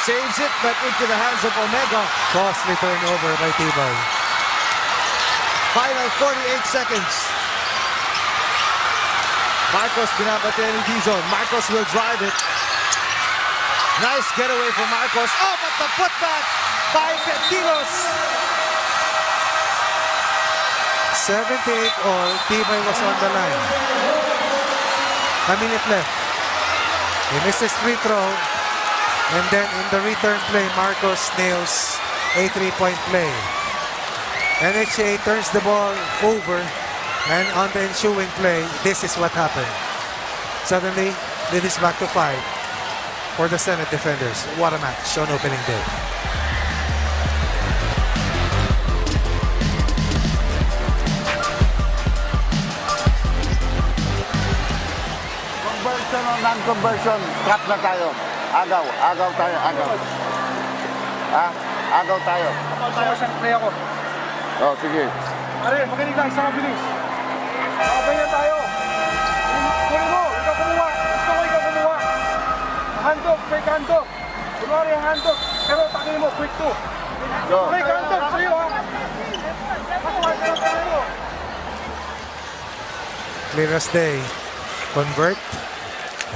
saves it, but into the hands of Omega. Costly turnover by Tibay. Final 48 seconds. Marcos binabate ni Dizon. Marcos will drive it. Nice getaway from Marcos. Oh, but the putback by Petilos. 78 all. Tibay was on the line. A minute left. He missed his free throw. And then in the return play, Marcos nails a three-point play. NHA turns the ball over. And on the ensuing play, this is what happened. Suddenly, it is back to 5 for the Senate defenders. What a match on opening day. Conversion o non-conversion, cut na tayo. Agaw tayo, agaw. Ha? Agaw tayo. Siyang play ako. Oh, sige. Pare, makinig lang, isang mabilis. Sabay na tayo. Kunin mo, ikaw kumuha. Gusto ko ikaw kumuha. Handog, fake handog. Kunwari ang handog, pero takin mo, quick to. Fake handog sa'yo ha. Clear as day. Convert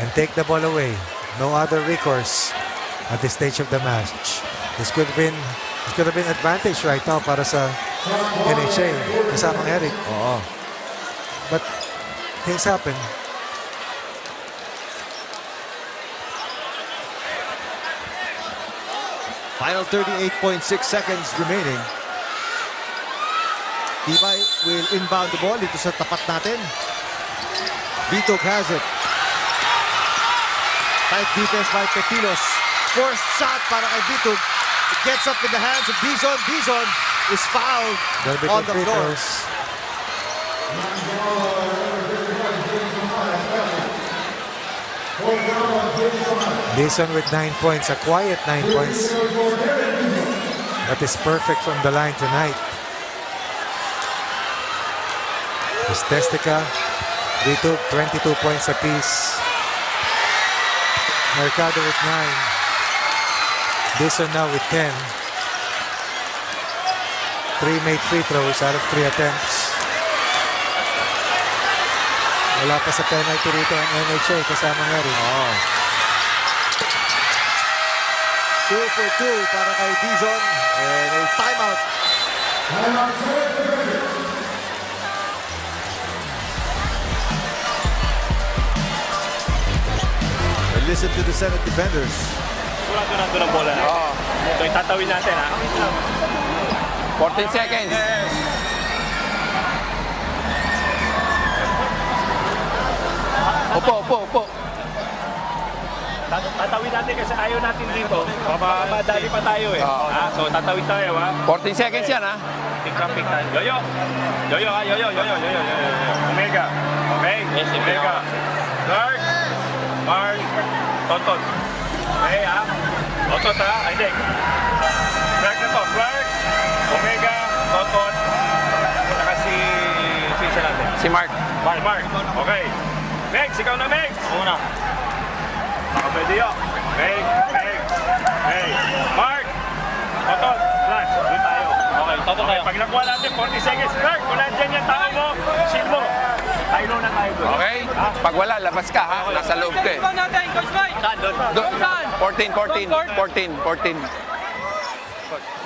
and take the ball away. No other recourse at this stage of the match. This could have been advantage right now para sa NHA kasamang Eric. Oo. But things happen. Final 38.6 seconds remaining. Tibay will inbound the ball dito sa tapat natin. Vitog has it. Tight defense by Petilos. Forced shot para kay Vitog. It gets up in the hands of Dizon. Dizon is fouled on the floor. Dizon with 9 points, a quiet 9 points. That is perfect from the line tonight. Estestica, Vitog, 22 points apiece. Mercado with 9. Dizon now with 10. 3 made free throws out of 3 attempts. Wala pa sa penalty rito ang NHA kasama nga rin. 2 for 2 para kay Dizon. And a timeout. And listen to the Senate defenders. Sigurado nandun ang bola na. So itatawin natin ha. 14 seconds. Upo. Tatawid natin kasi ayaw natin dito. Madali pa tayo eh. So tatawid tayo ha. 14 seconds yan ha. Traffic tayo. Yoyo ha. Yoyo. Omega. Okay. Yes, Omega. Clark. Mark. Totot. Okay ha. Totot ha. Ay, hindi. Clark na to. Clark. Omega. Totot. Saka si isa natin. Si Mark. Mark. Okay. Megs, ikaw na Megs. Una. Baka pwede yun. Meg. Mark. Totot. Flash. Doon tayo. Okay, Totot tayo. Pag nakuha natin, 40 seconds. Clark, kung nandyan yung tao mo, shield mo. Tayo na tayo doon. Okay? Pag wala, labas ka ha. Nasa loob ka eh. Saan doon? 14.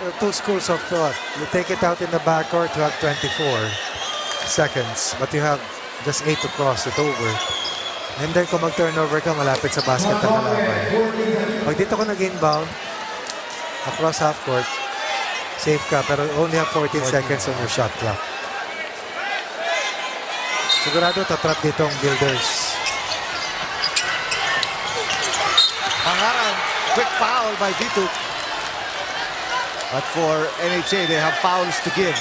There are two schools of thought. You take it out in the backcourt, you have 24 seconds. But you have just 8 to cross it over. And then kung mag-turnover ka, malapit sa basket na kalaban. Pag dito ko nag-inbound, across half court, safe ka, pero only have 14 seconds on your shot clock. Sigurado tatrap dito ang Builders. Pangaran, quick foul by Vitug. But for NHA, they have fouls to give.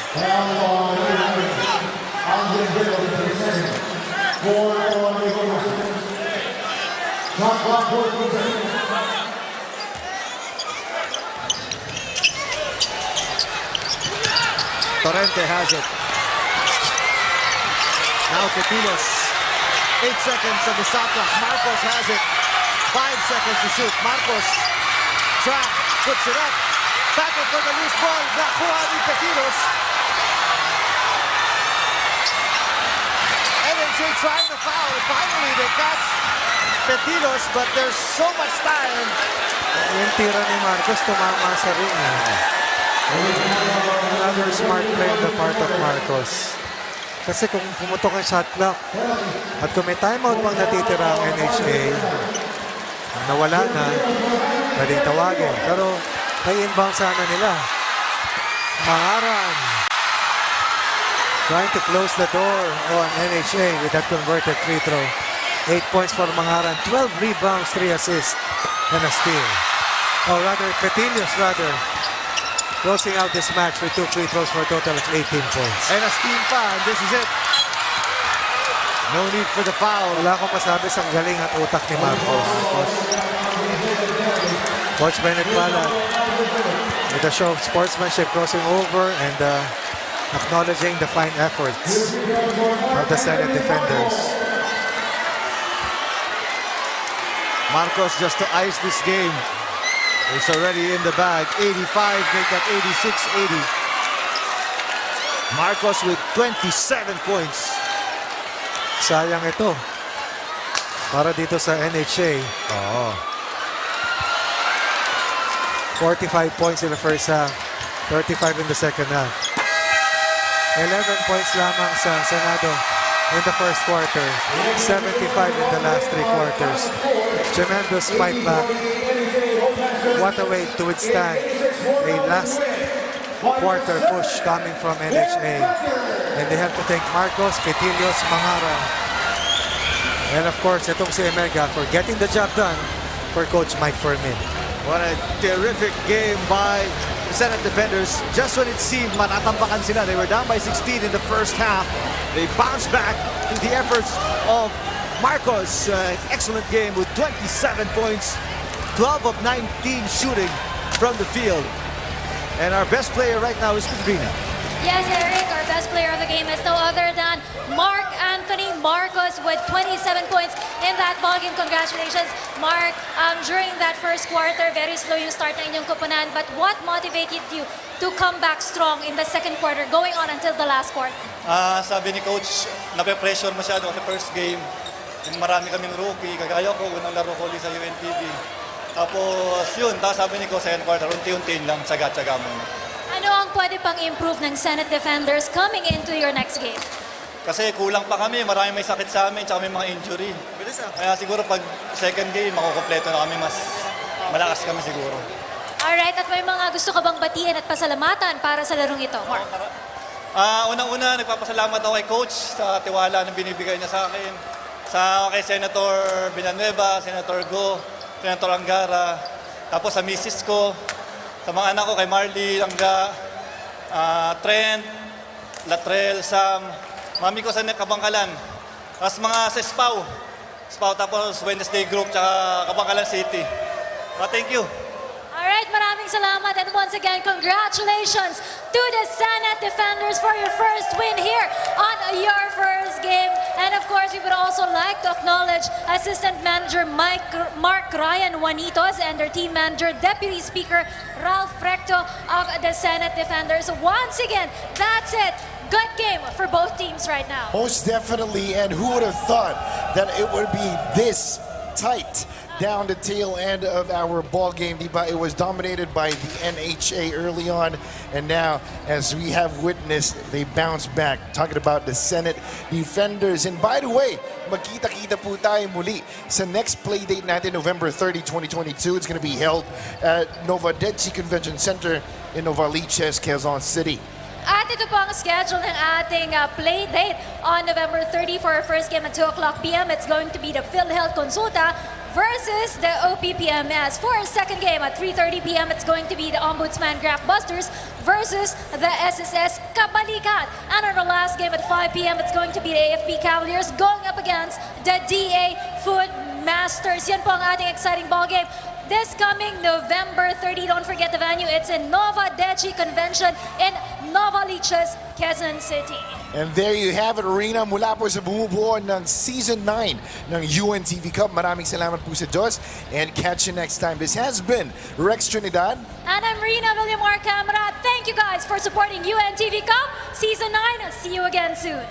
Torrente has it. Now Petilos. 8 seconds on the shot clock. Marcos has it. 5 seconds to shoot. Marcos. Trap. Puts it up. Battle for the loose ball. Nakuha ni Petilos. NHA trying to foul. Finally, they catch Petilos, but there's so much time. Yung tira ni Marcos, tumama sa ring. Another smart play on the part of Marcos. Kasi kung pumutok ang shot clock at kung may timeout pang natitira ang NHA, nawala na, pwedeng tawagin. Pero may inbound sana nila. Mangaran trying to close the door on NHA with that converted free throw. 8 points for Mangaran, 12 rebounds, 3 assists, and a steal. Or rather, Petilios closing out this match with 2 free throws for a total of 18 points. And a steam pa, and this is it. No need for the foul. Wala akong masabi sa galing at utak ni Marcos. Coach Bennett pala with a show of sportsmanship, crossing over and acknowledging the fine efforts of the Senate defenders. Marcos just to ice this game. It's already in the bag. 85, make that 86-80. Marcos with 27 points. Sayang ito. Para dito sa NHA. 45 points in the first half. 35 in the second half. 11 points lamang sa Senado in the first quarter. 75 in the last 3 quarters. Tremendous fight back. What a way to withstand a last quarter push coming from NHA. And they have to thank Marcos, Petilios, Mangaran. And of course, itong si Emega for getting the job done for Coach Mike Fermin. What a terrific game by the Senate defenders. Just when it seemed matatambakan sila, they were down by 16 in the first half. They bounced back to the efforts of Marcos. Excellent game with 27 points, 12 of 19 shooting from the field. And our best player right now is Pedrina. Yes, Eric, our best player of the game is no other than Mark Anthony Marcos with 27 points in that ballgame. Congratulations, Mark. During that first quarter, very slow yung start ng inyong koponan. But what motivated you to come back strong in the second quarter, going on until the last quarter? Sabi ni Coach, nape-pressure masyado sa first game. Marami kaming rookie, kagaya ko, unang laro ko ulit sa UNTV. Tapos yun, sabi ni Coach, second quarter, unti-untiin lang, tsaga-tsaga muna. Ano ang pwede pang improve ng Senate defenders coming into your next game? Kasi kulang pa kami, marami may sakit sa amin, tsaka may mga injury. Kaya siguro pag second game, makukompleto na kami, mas malakas kami siguro. Alright, at may mga gusto ka bang batiin at pasalamatan para sa larong ito, Mark? Unang-una, nagpapasalamat ako kay Coach sa tiwala na binibigay niya sa akin. Kay Senator Villanueva, Senator Go, Senator Angara, tapos sa misis ko, sa mga anak ko, kay Marley, Langga, Trent, Latrell, Sam, mami ko sa Kabangkalan, tapos mga sa SPAW, tapos Wednesday Group, tsaka Kabangkalan City. Thank you. Alright, maraming salamat. And once again, congratulations to the Senate defenders for your first win here on your first game. And of course, we would also like to acknowledge Assistant Manager Mark Ryan Juanitos and their team manager, Deputy Speaker Ralph Recto of the Senate defenders. Once again, that's it. Good game for both teams right now. Most definitely, and who would have thought that it would be this tight down the tail end of our ball game, diba? It was dominated by the NHA early on, and now, as we have witnessed, they bounced back. Talking about the Senate defenders. And by the way, magkita-kita po tayo muli sa next play date natin, November 30, 2022. It's going to be held at Nova Deci Convention Center in Novaliches, Quezon City. At ito po ang schedule ng ating play date on November 30 for our first game at 2 o'clock p.m. It's going to be the PhilHealth Consulta versus the OPPMS. For our second game at 3:30 p.m., it's going to be the Ombudsman Graph Busters versus the SSS Kabalikat. And on our last game at 5 p.m., it's going to be the AFP Cavaliers going up against the DA Food Masters. Yan po ang ating exciting ball game. This coming November 30, don't forget the venue. It's in Nova Deci Convention in Novaliches, Quezon City. And there you have it, Rina, mula po sa bumubuo ng Season 9 ng UNTV Cup. Maraming salamat po sa Diyos, and catch you next time. This has been Rex Trinidad. And I'm Rina Villamor Camera. Thank you guys for supporting UNTV Cup Season 9. See you again soon.